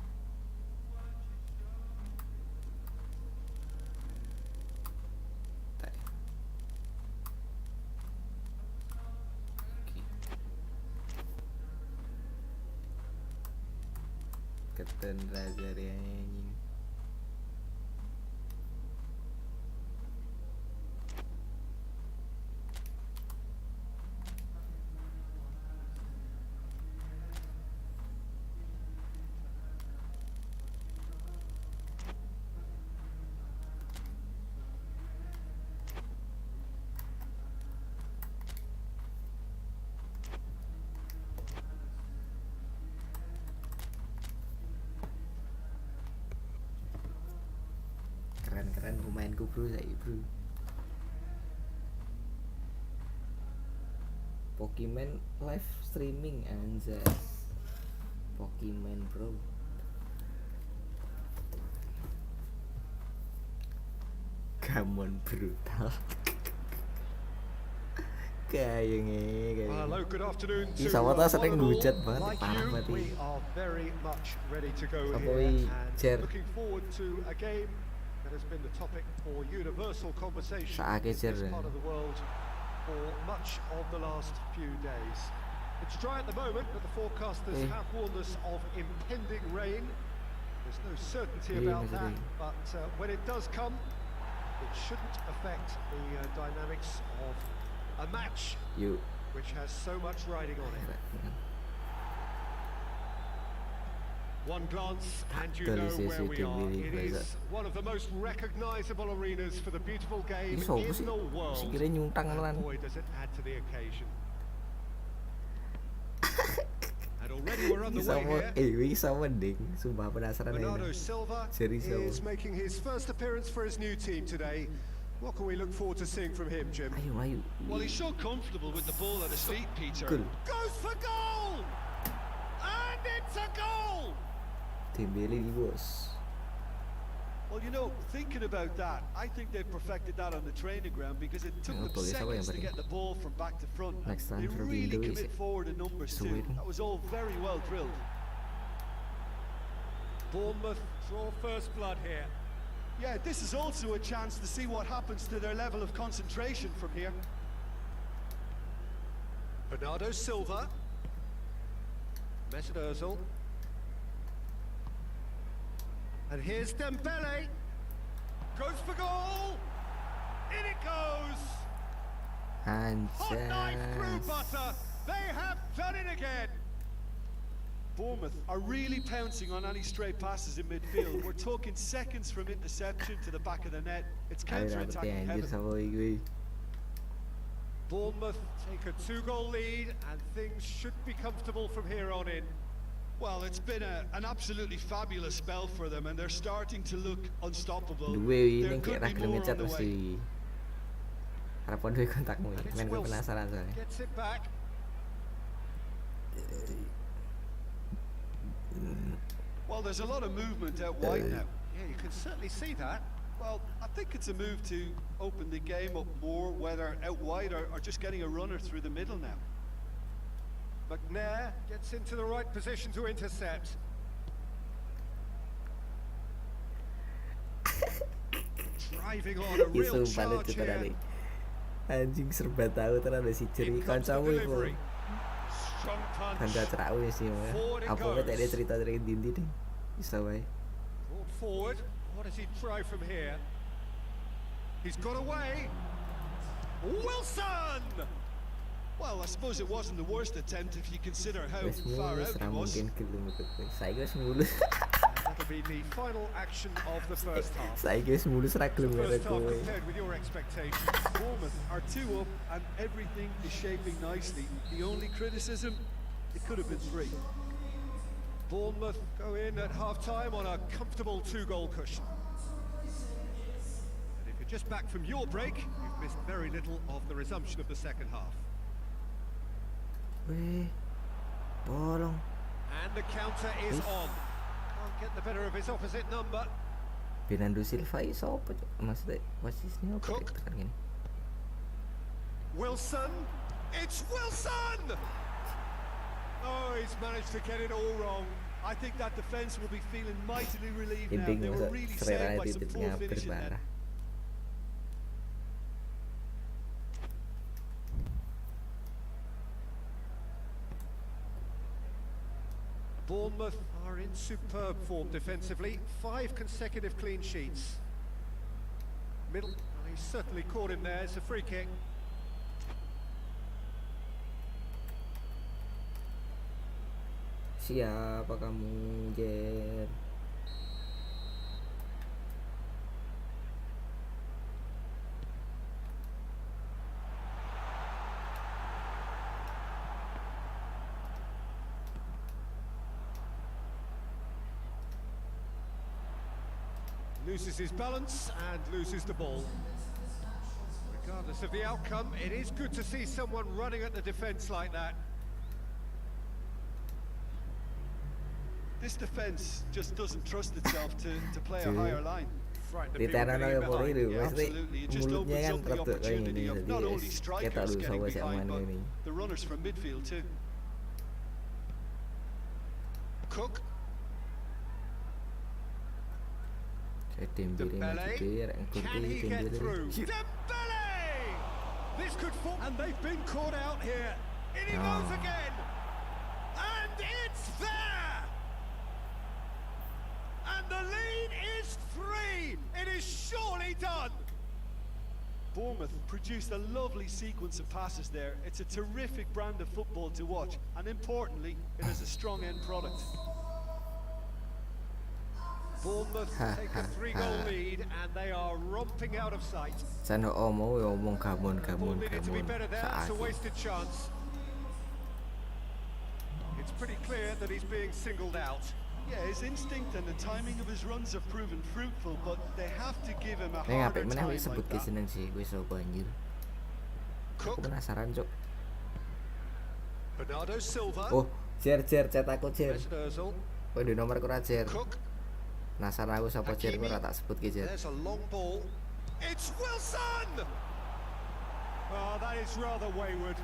Keten raja dia anjing. keren pemainku bro saya bro. Pokemon live streaming anjay. Pokemon bro. Gamon brutal. Kayaknya. Hello, good afternoon to Sama ta sering one and all. hujat banget, Like parah you, banget we ini. are very much ready to go Apa here ini, Jer? and looking forward to a game that has been the topic for universal conversation Saake, in Jer. this part of the world for much of the last few days. It's dry at the moment, but the forecasters have warned us of impending rain. There's no certainty about that, but when it does come, it shouldn't affect the dynamics of a match Yuk. which has so much riding on it. One glance and you know where we are. It is one of the most recognizable arenas for the beautiful game Ini sopo in sih? the world. Si kira nyuntang And lan. boy, does it add to the occasion. And already we're on the way here. Wih sama ding, sumpah penasaran Bernardo ini. Silva Serius, is Silva. making his first appearance for his new team today. What can we look forward to seeing from him, Jim? Ayo. Well, he's so comfortable with the ball at his feet, Peter. Cool. Goes for goal! And it's a goal! Dembele di bos. Well, you know, thinking about that, I think they perfected that on the training ground because it took them tulis apa yang seconds to penting? get the ball from back to front. Next They transfer really window is commit forward in numbers too. Sweden. That was all very well drilled. Bournemouth draw first blood here. Yeah, this is also a chance to see what happens to their level of concentration from here. Bernardo Silva. Mesut Ozil. And here's Dembele. Goes for goal. In it goes. Hot knife through Anjas. butter. They have done it again. Bournemouth are really pouncing on any stray passes in midfield. We're talking seconds from interception to the back of the net. It's Ayo dapet ya counter-attacking anjir heaven. sama gue. Bournemouth take a 2-goal lead and things should be comfortable from here on in. Well, it's been an absolutely fabulous spell for them, and they're starting to look unstoppable. Dua ini There yang kayak could be ragil more ngecat on the way. mesti. Harapan gue kontakmu ya. And it's Main gue Wilson. penasaran soalnya. Gets it back. Well, there's a lot of movement out wide now. Yeah, you can certainly see that. Well, I think it's a move to open the game up more, whether out wide or just getting a runner through the middle now. McNair gets into the right position to intercept. Driving on a real Isu balik charge kita tadi. here. Anjing serba tahu terus si ceri In comes the kancamu itu. delivery. Strong punch. Kanca cerawe sih mah. Forward it Apa goes. kita dia cerita dari Dindi deh. Bisa wae. Brought forward. What does he try from here? He's got away. Wilson! Well, I suppose it wasn't the worst attempt if you consider how Wes far mulus out ra it was. mungkin gelem ikut kowe. Saiki wes mulus. That'll be the final action of the first half. Saiki wes mulus ra gelem First half kowe. compared with your expectations. Bournemouth are 2 up and everything is shaping nicely. The only criticism, it could have been 3. Bournemouth go in at half-time on a comfortable 2-goal cushion. And if you're just back from your break, you've missed very little of the resumption of the second half. Weh. Tolong. And the counter is on. Can't get the better of his opposite number. Bernardo Silva iso apa? Cok? Maksudnya posisinya apa? Cook. Tekan gini. Wilson! It's Wilson! Oh, he's managed to get it all wrong. I think that defence will be feeling mightily relieved now. Inting They masa were really selera saved by some titiknya poor finishing berbarah. there. Bournemouth are in superb form defensively. 5 consecutive clean sheets. Middle, he certainly caught him there. It's a free kick. Siapa kamu, Jer? loses his balance and loses the ball. Regardless of the outcome, it is good to see someone running at the defence like that. This defence just doesn't trust itself to play a higher line. Frighten the Di people tenan getting kayak pori behind. itu Yeah, pasti absolutely. It just mulutnya opens kan up the rada kayak gini opportunity of jadi not only kita strikers harus getting sama sama behind, but ini. the runners from midfield too. Cook. Kayak Dembele Dembele, gitu ya, yang can kurti he get Dembele. through? Dembele! This could fall, and they've been caught out here. In he goes again, and it's there! And the lead is 3. It is surely done. Bournemouth produced a lovely sequence of passes there. It's a terrific brand of football to watch, and importantly, it has a strong end product. Bournemouth take a 3-goal lead, and they are romping out of sight. Sana omong Ball needed to be gamun better there. It's a saat wasted chance. It's pretty clear that he's being singled out. Yeah, his instinct and the timing of his runs have proven fruitful, but they have to give him a Nek harder ngapain mana time wis sebut like that. keseneng sih gue sopo anjir. Aku Cook. penasaran cok. Bernardo Silva. Oh, Jer chat aku Jer. Mesut Ozil. Oh di nomor kurang Jer. Cook. Penasaran aku sapa Jer gue tak sebut ke Jer. There's a long ball. It's Wilson! Oh, that is rather wayward.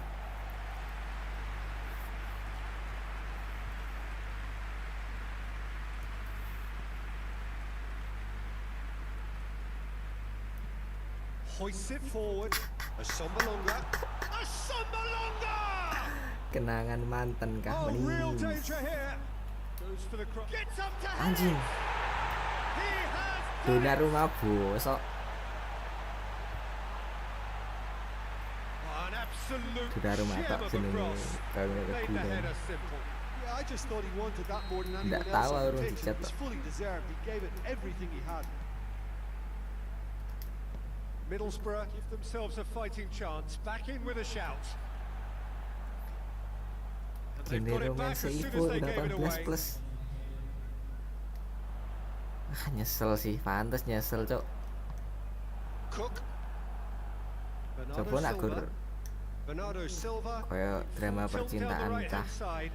Hoists it forward. A Sombalonga. A Sombalonga! Kenangan mantan kah Oh, real menis. danger here. Goes for the cross. Gets up to head. Anjing. He has done Dona it. rumah bosok. An absolute Dona rumah gem tak of a jenenge cross. kawin Made the kegudan. header simple. Yeah, I just thought he wanted that more than Nggak anyone tahu else on the orang pitch. It dicetak. was fully deserved. He gave it everything he had. Middlesbrough give themselves a fighting chance. Back in with a shout. And they've got Gendero it main back as soon seifu as they gave it 18 away. plus. Ah, nyesel sih, pantes nyesel cok. Cook. Coba nak gur Bernardo Silva. koyo drama Tilt down the percintaan right-hand cah side.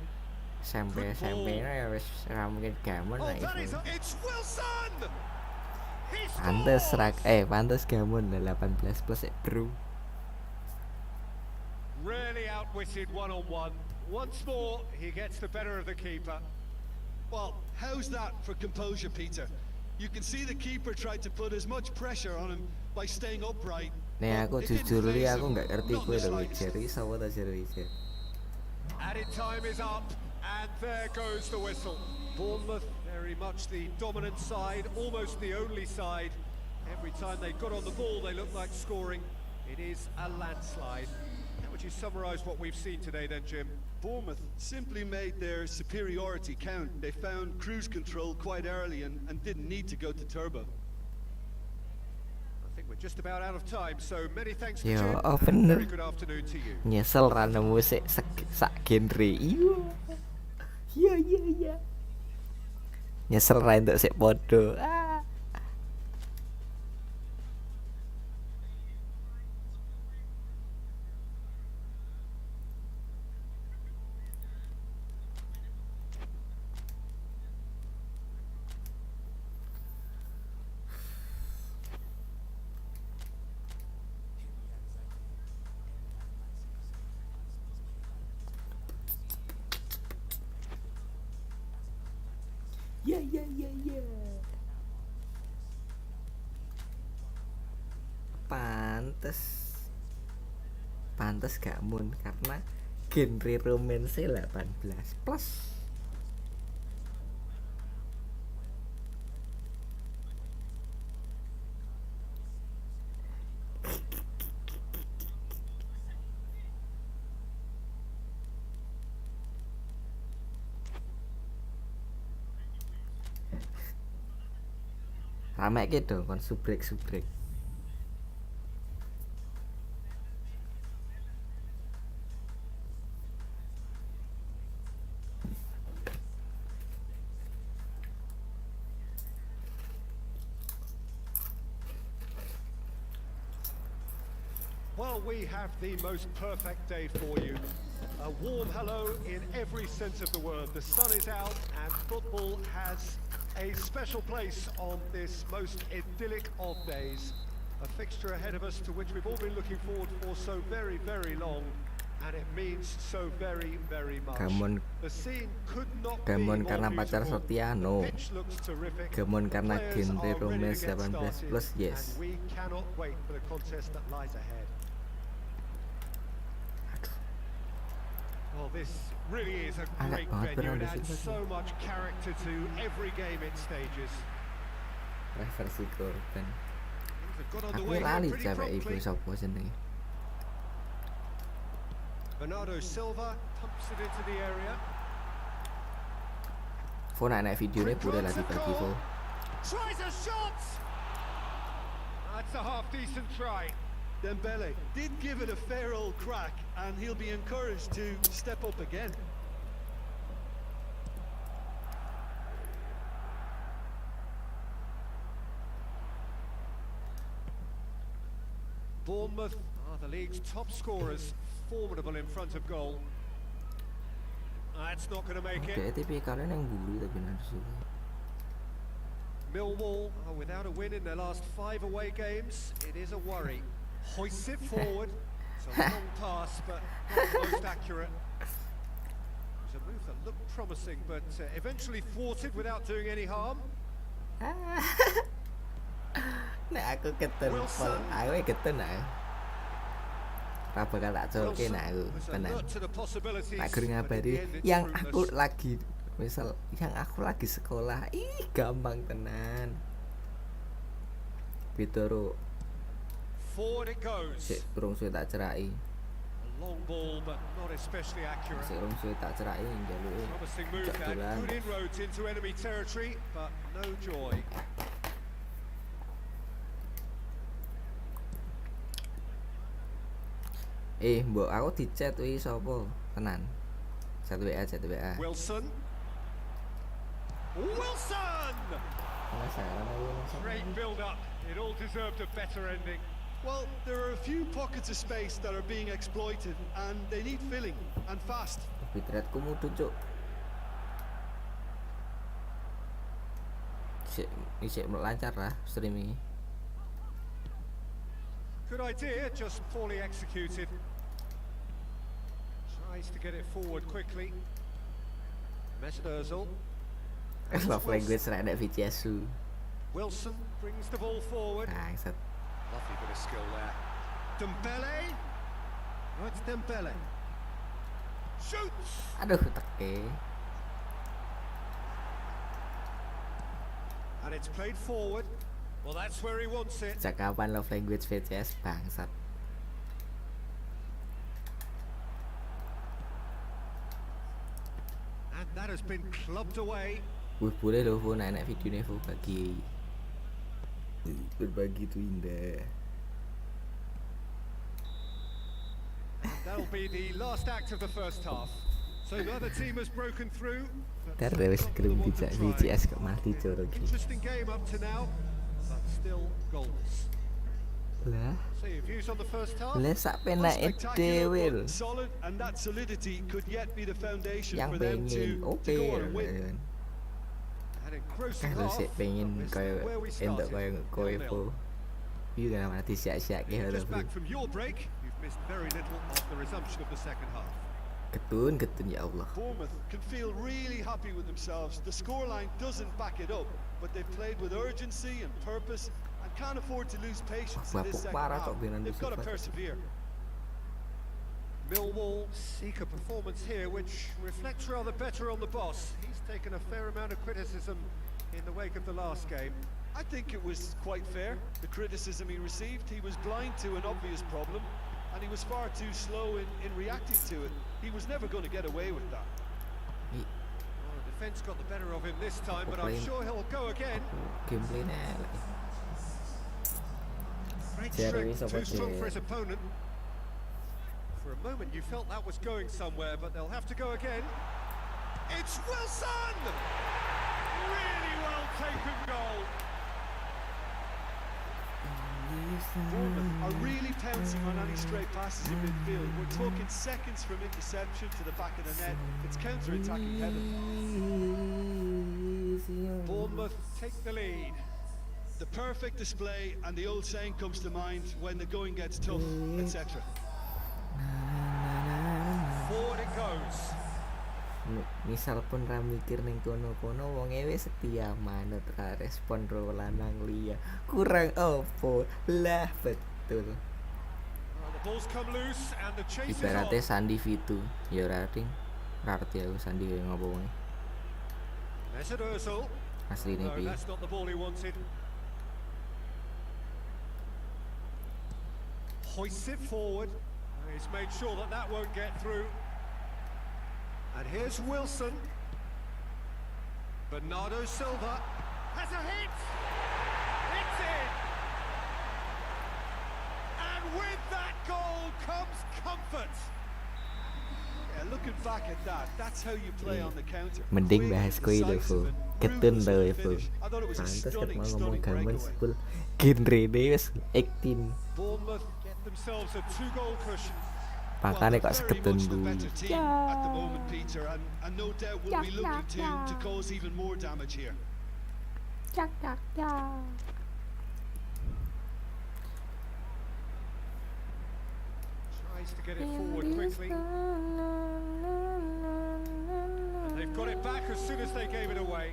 SMP ya wis ra mungkin gamon Oh, lah that is itu. it's Wilson. He Pantes scores! pantes gamon lah 18 plus ya bro. Really outwitted one-on-one. Once more, he gets the better of the keeper. Well, how's that for composure, Peter? You can see the keeper tried to put as much pressure on him by staying upright. Nek aku but it didn't jujur li faze aku him, nggak ngerti not kowe the lho slightest. Jerry sapa ta Jerry. Added time is up, and there goes the whistle. Bournemouth, very much the dominant side, almost the only side. Every time they got on the ball, they looked like scoring. It is a landslide. How would you summarise what we've seen today then, Jim? Bournemouth simply made their superiority count. They found cruise control quite early and didn't need to go to turbo. I think we're just about out of time, so many thanks to Yo, Jim, oh, and bener. very good afternoon to you. Nyesel ra nemu sak genre. Iya. Nyesel ra entuk sik podo. Ah. Ya. Pantes gak mun karena genre romance 18 plus. Rame gitu kon subrek. Well, we have the most perfect day for you. A warm hello in every sense of the word. The sun is out and football has a special place on this most idyllic of days. A fixture ahead of us to which we've all been looking forward for so very, very long. And it means so very, very much. The scene could not be more karena pacar beautiful. setia, The no. pitch looks terrific. Gamon karena The players genre are ready to romance get 18 started, plus, yes. And we cannot wait for the contest that lies ahead. Well, this really is a great venue. It adds so much character to every game it stages. Reversi korban. Things have got Aku underway lali pretty cewek ibu promptly. sapa jenenge. Bernardo Silva pumps it into the area. Fo nek videone boleh lah dibagi Fo. Tries a shot. That's a half decent try. Dembele did give it a fair old crack, and he'll be encouraged to step up again. Bournemouth are the league's top scorers, formidable in front of goal. That's not going to make it. Dek tipikalnya yang bulu tapi nanti sih. Millwall are without a win in their last 5 away games. It is a worry. Hoists it forward. It's a long pass, but not the most accurate. It was a move that looked promising, but eventually thwarted without doing any harm. Nek aku keten pol, aku keten aku. Ra bakal tak colke nek aku tenan. Tak gur ngabari yang aku lagi misal yang aku lagi sekolah. Ih, gampang tenan. Pitoro. Forward it goes. Sik urung suwe tak cerai. A long ball, but not especially accurate. Sik urung suwe tak cerai njaluke. Promising move Cak that. dolan. Good inroads into enemy territory, but no joy. Mbok aku di-chat wi sapa? Tenan. Chat WA, chat WA. Wilson. Wilson! Penasaran aku Great build-up. It all deserved a better ending. Well, there are a few pockets of space that are being exploited, and they need filling, and fast. Bitratku mutu cuk. Sik melancar lah streaming. Good idea, just poorly executed. Tries to get it forward quickly. Mesut Ozil. Love language ra nek VCSU. Wilson brings the ball forward. Bangsat. Lovely bit of skill there. Dembele. Oh, it's Dembele. Shoots. Aduh, teke. And it's played forward. Well, that's where he wants it. Sejak kapan love language VCS bangsat. And that has been clubbed away. Wih, boleh loh Fu nek videonya Fu bagi. Berbagi itu indah. And that'll be the last act of the first half. So neither team has broken through. but Ntar wis some kirim want to try. VCS kok mati corok. Interesting game up to now, but still goalless. Lah, So your views on the first half? lah sak penake dhewe lho. Solid, and that solidity could yet be the foundation Yang for them pengen to oke go on and win. kan. An engrossing Kalau half, sik pengen but kaya this is where we entuk started. kaya kowe 0-0. Fu. Iya kan mati siak-siake You're lho just Fu. back from your break. You've missed very little of the resumption of the second half. Getun ya Allah. Bournemouth can feel really happy with themselves. The scoreline doesn't back it up, but they've played with urgency and purpose and can't afford to lose patience in this Bapuk second parah half. kok Benan They've got to Yusuf. persevere. Millwall seek a performance here which reflects rather better on the boss. He's taken a fair amount of criticism in the wake of the last game. I think it was quite fair, the criticism he received. He was blind to an obvious problem, and he was far too slow in reacting to it. He was never going to get away with that. Well, the defence got the better of him this time, but I'm Playing. sure he'll go again. Gameplaynya Great Jeremy strength, too Sobotka. strong for his opponent. For a moment you felt that was going somewhere, but they'll have to go again. It's Wilson! Really well taken goal. Bournemouth are really pouncing on any stray passes in midfield. We're talking seconds from interception to the back of the net. It's counter-attacking heaven. Bournemouth take the lead. The perfect display, and the old saying comes to mind: when the going gets tough, etc. Forward it goes. Misal pun ra mikir ning kono-kono wonge wis setia manut ra respon ro lanang liya. Kurang opo? Lah betul. The ball's come loose and the chase is Ibaratnya on. Sandi Vitu, ya rating. Ngerti aku Sandi kaya ngopo wonge. Mesut Ozil. Asline No, piye? that's not the ball he wanted. Hoists it forward. He's made sure that that won't get through. And here's Wilson. Bernardo Silva has a hit. It's in. And with that goal comes comfort. Yeah, looking back at that, that's how you play on the counter. Mending Quick, bahas kuwi lho, decisive, Fu. and Ketun ruthless to in the Fu. finish. I thought it was a Pantes ket stunning, mau ngomong stunning gamen breakaway. sepul. Genre wis acting. Bournemouth get themselves a 2-goal cushion. Makane kok Very seketun much the bu. better team at the moment, Peter, and no doubt will be looking to cause even more damage here. Tries to get it forward quickly. And they've got it back as soon as they gave it away.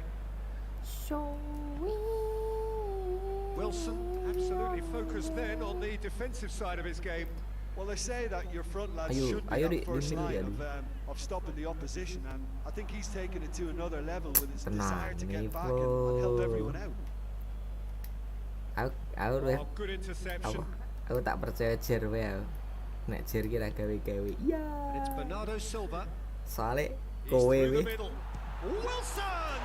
Wilson absolutely focused then on the defensive side of his game. Well, they say that your front lads Ayo, should be ayo, that first di- line di- of stopping the opposition, and I think he's taken it to another level with his desire to Tenang, get back Ivo. and help everyone out. Aku Oh, good interception. aku tak percaya Jer wae aku. Nek Jer ki ra gawe-gawe. Iya. And it's Bernardo Silva. Soale He's kowe through the weh middle. Wilson!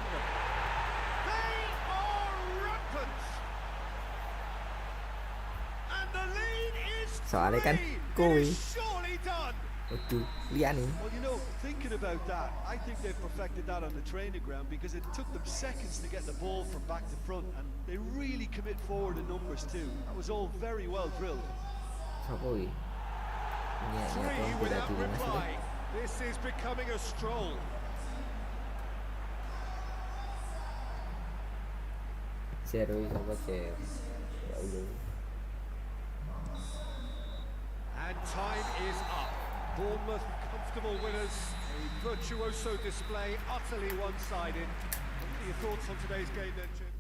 They are rampant. And the lead is Soalnya kan three. kowe. It is surely done. Waduh, liyane. Well, you know, thinking about that, I think they've perfected that on the training ground because it took them seconds to get the ball from back to front, and they really commit forward in numbers too. That was all very well drilled. Sopo iki? Iya, Three tuan without dulu Mas. reply. This is becoming a stroll. Jer weh sapa Jer? Ya Allah. And time is up. Bournemouth comfortable winners. A virtuoso display, utterly one-sided. What are your thoughts on today's game then, Jim?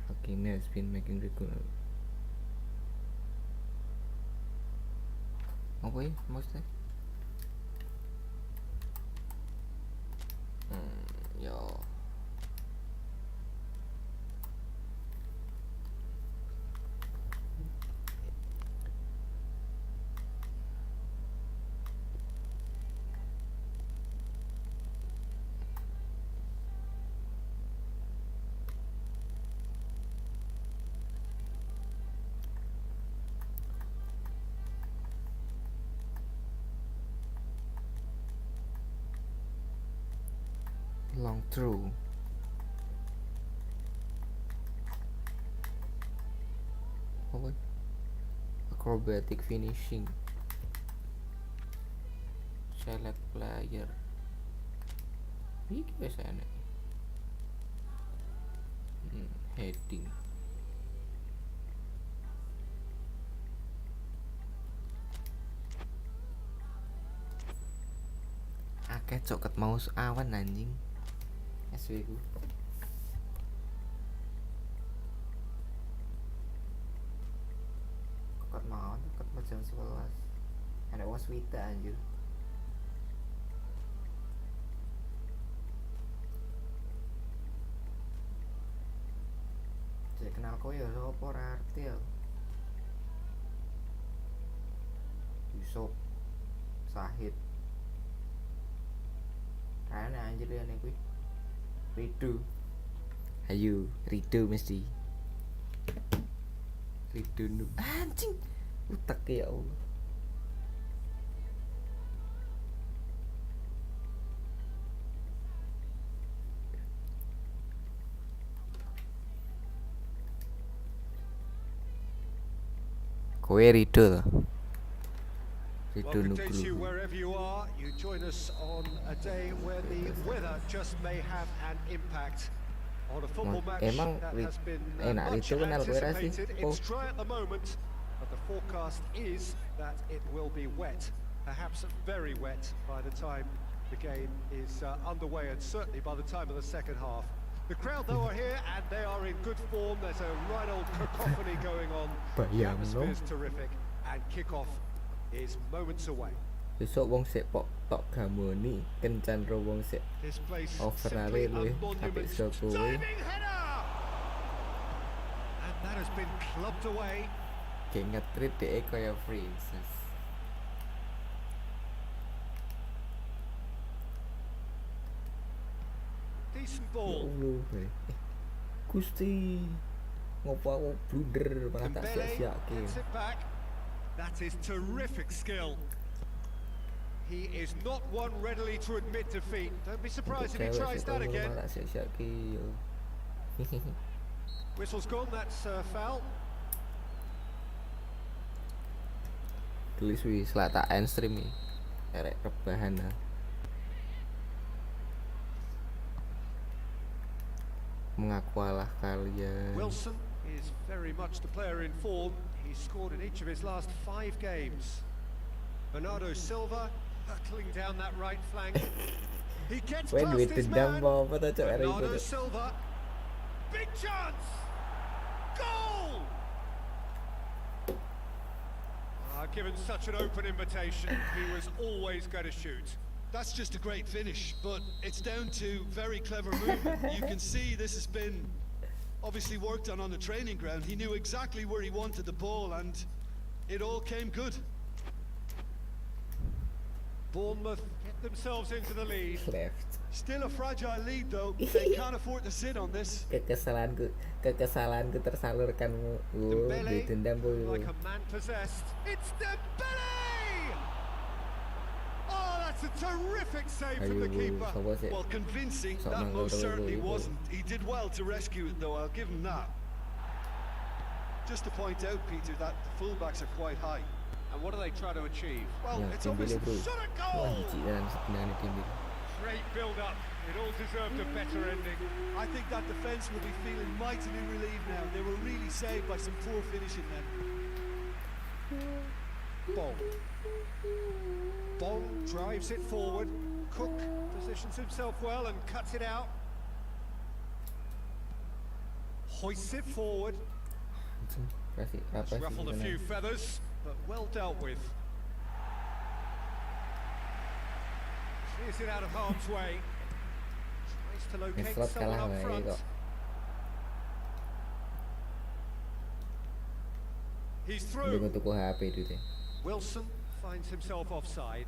Hakimi has been making regular. Apa ya maksudnya? Yo. Long throw. Apa? Acrobatic finishing. Select player. Iki wis enak. Heading. Akeh coket mouse awan anjing. SW ku. Coket mau coket jam 11. Ada waswita anjir. Saya kenal kowe ya sapa ora arti ya. Yusuf Sahid Apaan anjir ya nek kuwi? Rido. Ayo, Rido mesti. Rido nu anjing. Utak ya Allah. Kowe Rido to. Rido Well, good day to you Nugroho. wherever you are. You join us on a day where the weather just may have an impact on a football match Emang that has been enak much itu kenal kowe ra sih? anticipated. Oh, It's dry at the moment, but the forecast is that it will be wet, perhaps very wet by the time the game is underway, and certainly by the time of the second half. The crowd, though, are here and they are in good form. There's a right old cacophony going on. The bayang no. atmosphere is terrific, and kick-off is moments away. Besok wong sik pok tok gamoni kencan ro wong sik This place overale simply a luwih apik monument. saka kowe. Diving header! And that has been clubbed away. Kayak nge-treat dhek kaya princess. Decent Ya ball. Allah. Gusti. Ngopo aku blunder malah tak Dembele sia-siake. gets it back. That is terrific skill. He is not one readily to admit defeat. Don't be surprised if he tries that again. Malah sia-siake yo. Whistle's gone, that's foul. Tulis wis lak tak end stream iki. Erek rebahan ah. Mengakualah kalian. Wilson is very much the player in form. He's scored in each of his last 5 games. Bernardo Silva hurtling down that right flank. He gets Kowe duwe past his dendam man. apa ta cok arek Bernardo iku. Silva. Big chance. Goal. Given such an open invitation, he was always going to shoot. That's just a great finish, but it's down to very clever movement. You can see this has been obviously worked on the training ground. He knew exactly where he wanted the ball, and it all came good. Bournemouth get themselves into the lead. Left. Still a fragile lead, though. They can't afford to sit on this. Kekesalanku tersalurkan. Oh, Dembele, duwe dendam kowe. like a man possessed. It's Dembele! Oh, that's a terrific save from the keeper. Sapa sih? Well, convincing, Sok that mangkel most telu certainly iku. wasn't. He did well to rescue it, though. I'll give him that. Just to point out, Peter, that the fullbacks are quite high. And what do they try to achieve? Well, Ya, it's Dembele obviously bro. Shot a Wah, goal! jijik tenan sebenarnya Dembele. Great build-up. It all deserved a better ending. I think that defence will be feeling mightily relieved now. They were really saved by some poor finishing then. Bong. Bong drives it forward. Cook positions himself well and cuts it out. Hoists it forward. Anjing, kasih apa It's sih ruffled a few sebenarnya? feathers, but well dealt with. Clears it out of harm's way. Tries to locate Ngeslot someone kalah up wae front. kok. He's Ndek through. tuku HP duite. Wilson finds himself offside.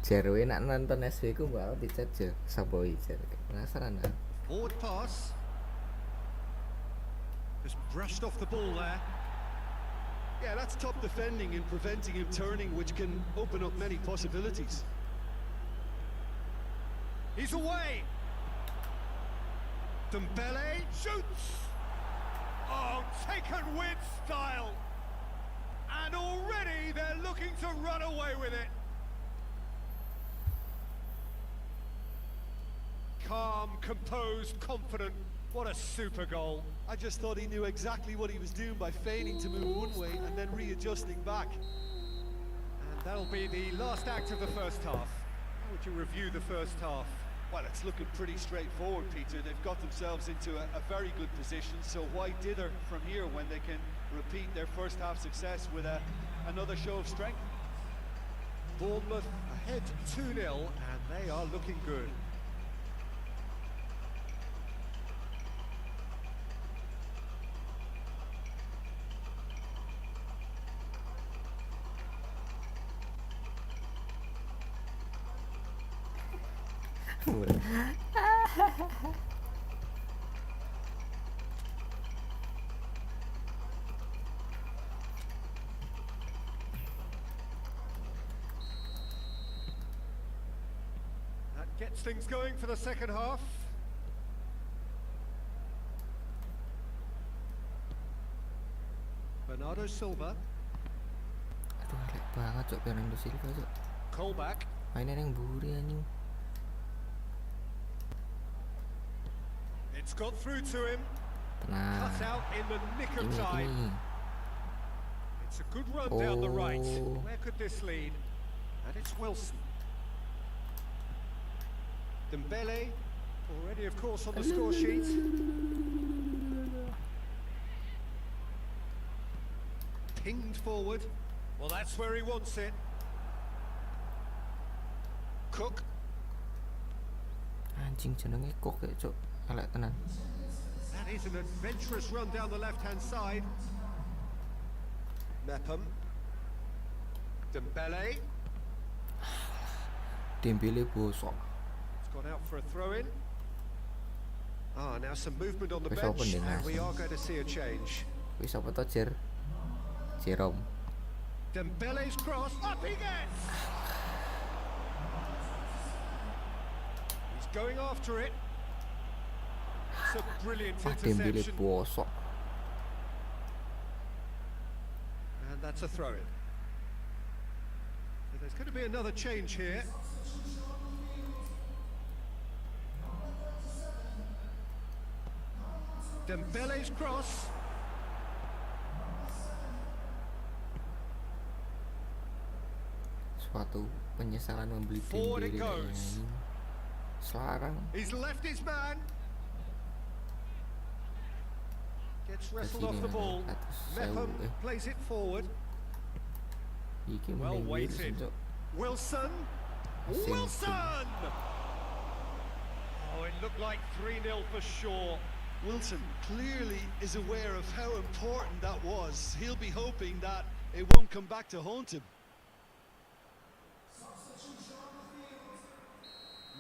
Jarwe nak nonton SW ku mbak dicat jar sapa iki jar. Penasaran ah. Forward pass. Just brushed off the ball there. Yeah, that's top defending and preventing him turning, which can open up many possibilities. He's away. Dembele shoots. Oh, taken with style. And already they're looking to run away with it. Calm, composed, confident. What a super goal. I just thought he knew exactly what he was doing by feigning to move one way and then readjusting back. And that'll be the last act of the first half. How would you review the first half? Well, it's looking pretty straightforward, Peter. They've got themselves into a very good position, so why dither from here when they can repeat their first half success with another show of strength? Bournemouth ahead 2-0 and they are looking good. That gets things going for the second half. Bernardo Silva, Aduh, jelek banget cok Fernando Silva cok. Colback, Mainan yang buri anjing. it's got through to him, Tenang. cut out in the nick of Ini time. ini. It's a good run down the right. Oh. Where could this lead? And it's Wilson. Dembele, already of course on the score sheet. Pinged forward. Well, that's where he wants it. Cook. Anjing jenenge kok ya cok. Elek tenan. That is an adventurous run down the left-hand side. Mepham. Dembele. Dembele bosok. It's gone out for a throw-in. Now some movement on the Wis bench, open deh, and Mas. we are going to see a change. Wis apa to Jer? Jerome. Dembele's cross, up he gets! He's going after it. It's a brilliant Dembele interception. bosok. And that's a throw-in. So there's going to be another change here. Dembele's cross. Suatu penyesalan membeli Forward it Dembele kayaknya goes. anjing. Selarang. He's left his man. Gets wrestled off Kesini the ball. lah, atas Mepham sewu, plays it forward. Iki Well mending weighted. Wilson, Cok. Wilson. Asing. Wilson! Oh, it looked like 3-0 for sure. Wilson clearly is aware of how important that was. He'll be hoping that it won't come back to haunt him.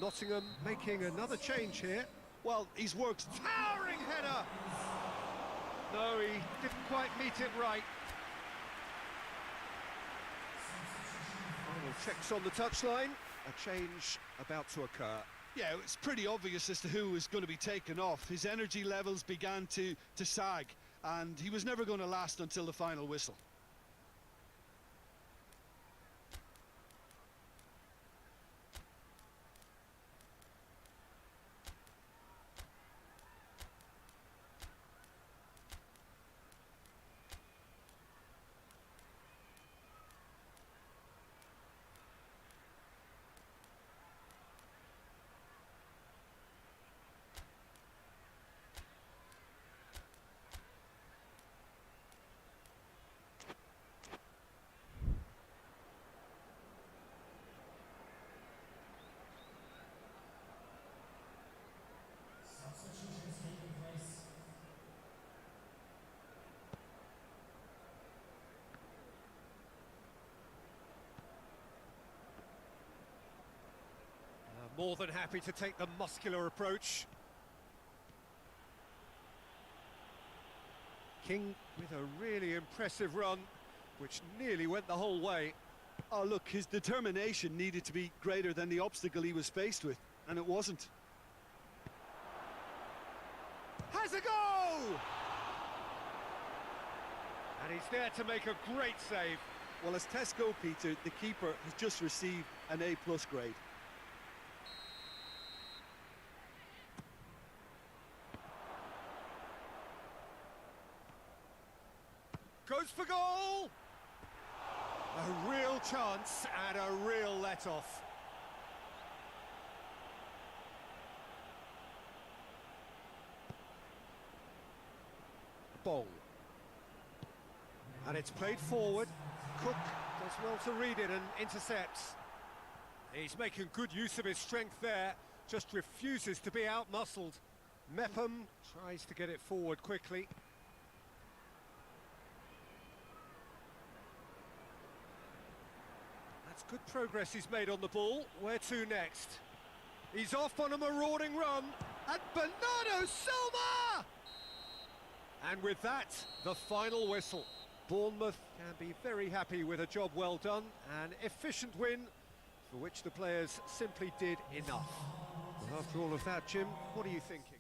Nottingham making another change here. Well, he's worked. Towering header! No, he didn't quite meet it right. Final checks on the touchline. A change about to occur. Yeah, it's pretty obvious as to who was going to be taken off. His energy levels began to sag, and he was never going to last until the final whistle. More than happy to take the muscular approach. King with a really impressive run, which nearly went the whole way. Oh, look, his determination needed to be greater than the obstacle he was faced with, and it wasn't. Has a go! And he's there to make a great save. Well, as tests go, Peter, the keeper has just received an A+ grade. Goes for goal! A real chance and a real let-off. Ball. And it's played forward. Cook does well to read it and intercepts. He's making good use of his strength there, just refuses to be out-muscled. Mepham tries to get it forward quickly. That's good progress he's made on the ball. Where to next? He's off on a marauding run, and Bernardo Silva! And with that, the final whistle. Bournemouth can be very happy with a job well done, an efficient win for which the players simply did enough. Well, after all of that, Jim, what are you thinking?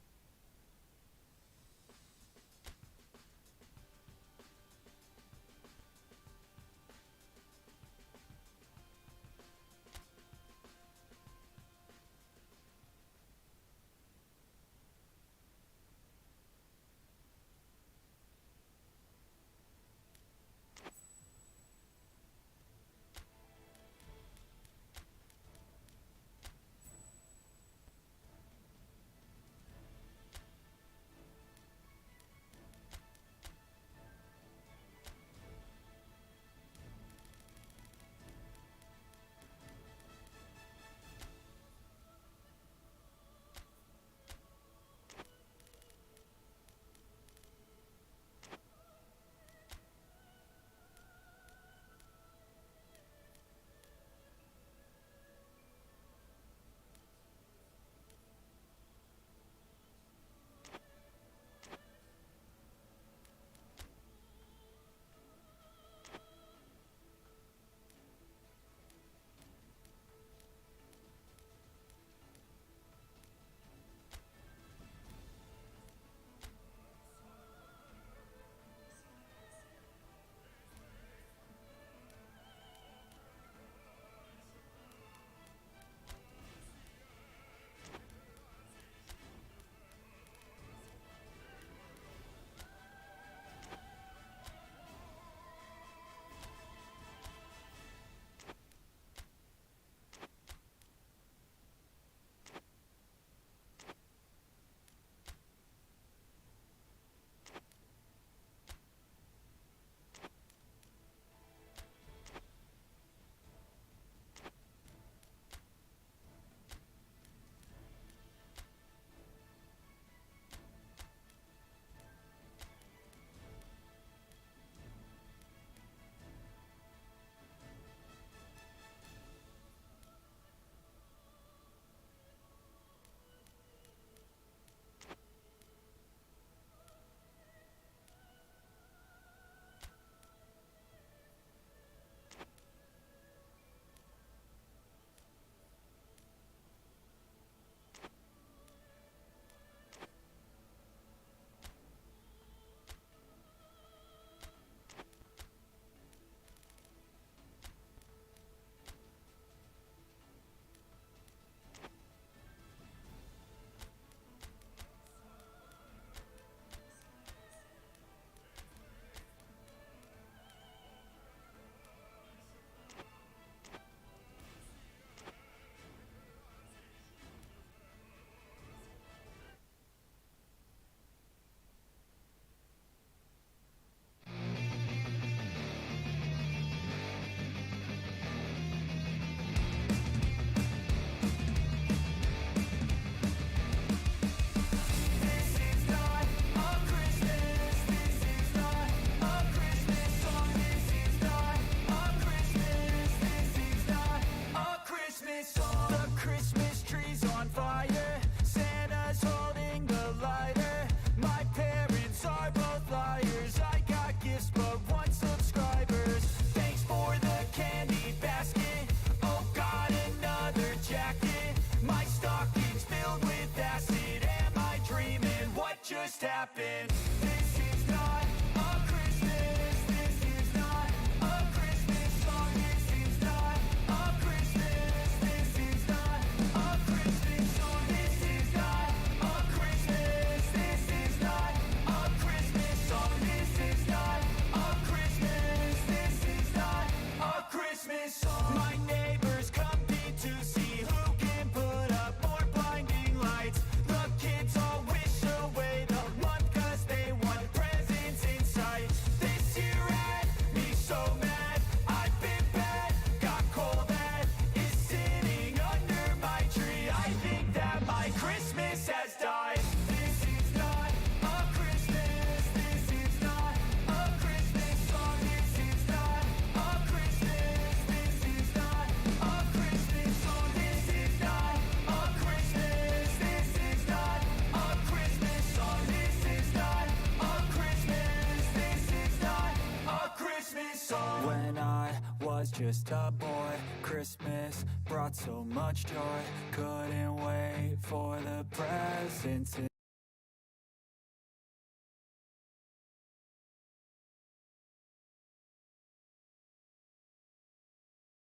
just a boy. Christmas brought so much joy. Couldn't wait for the presents.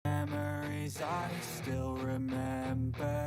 Memories I still remember.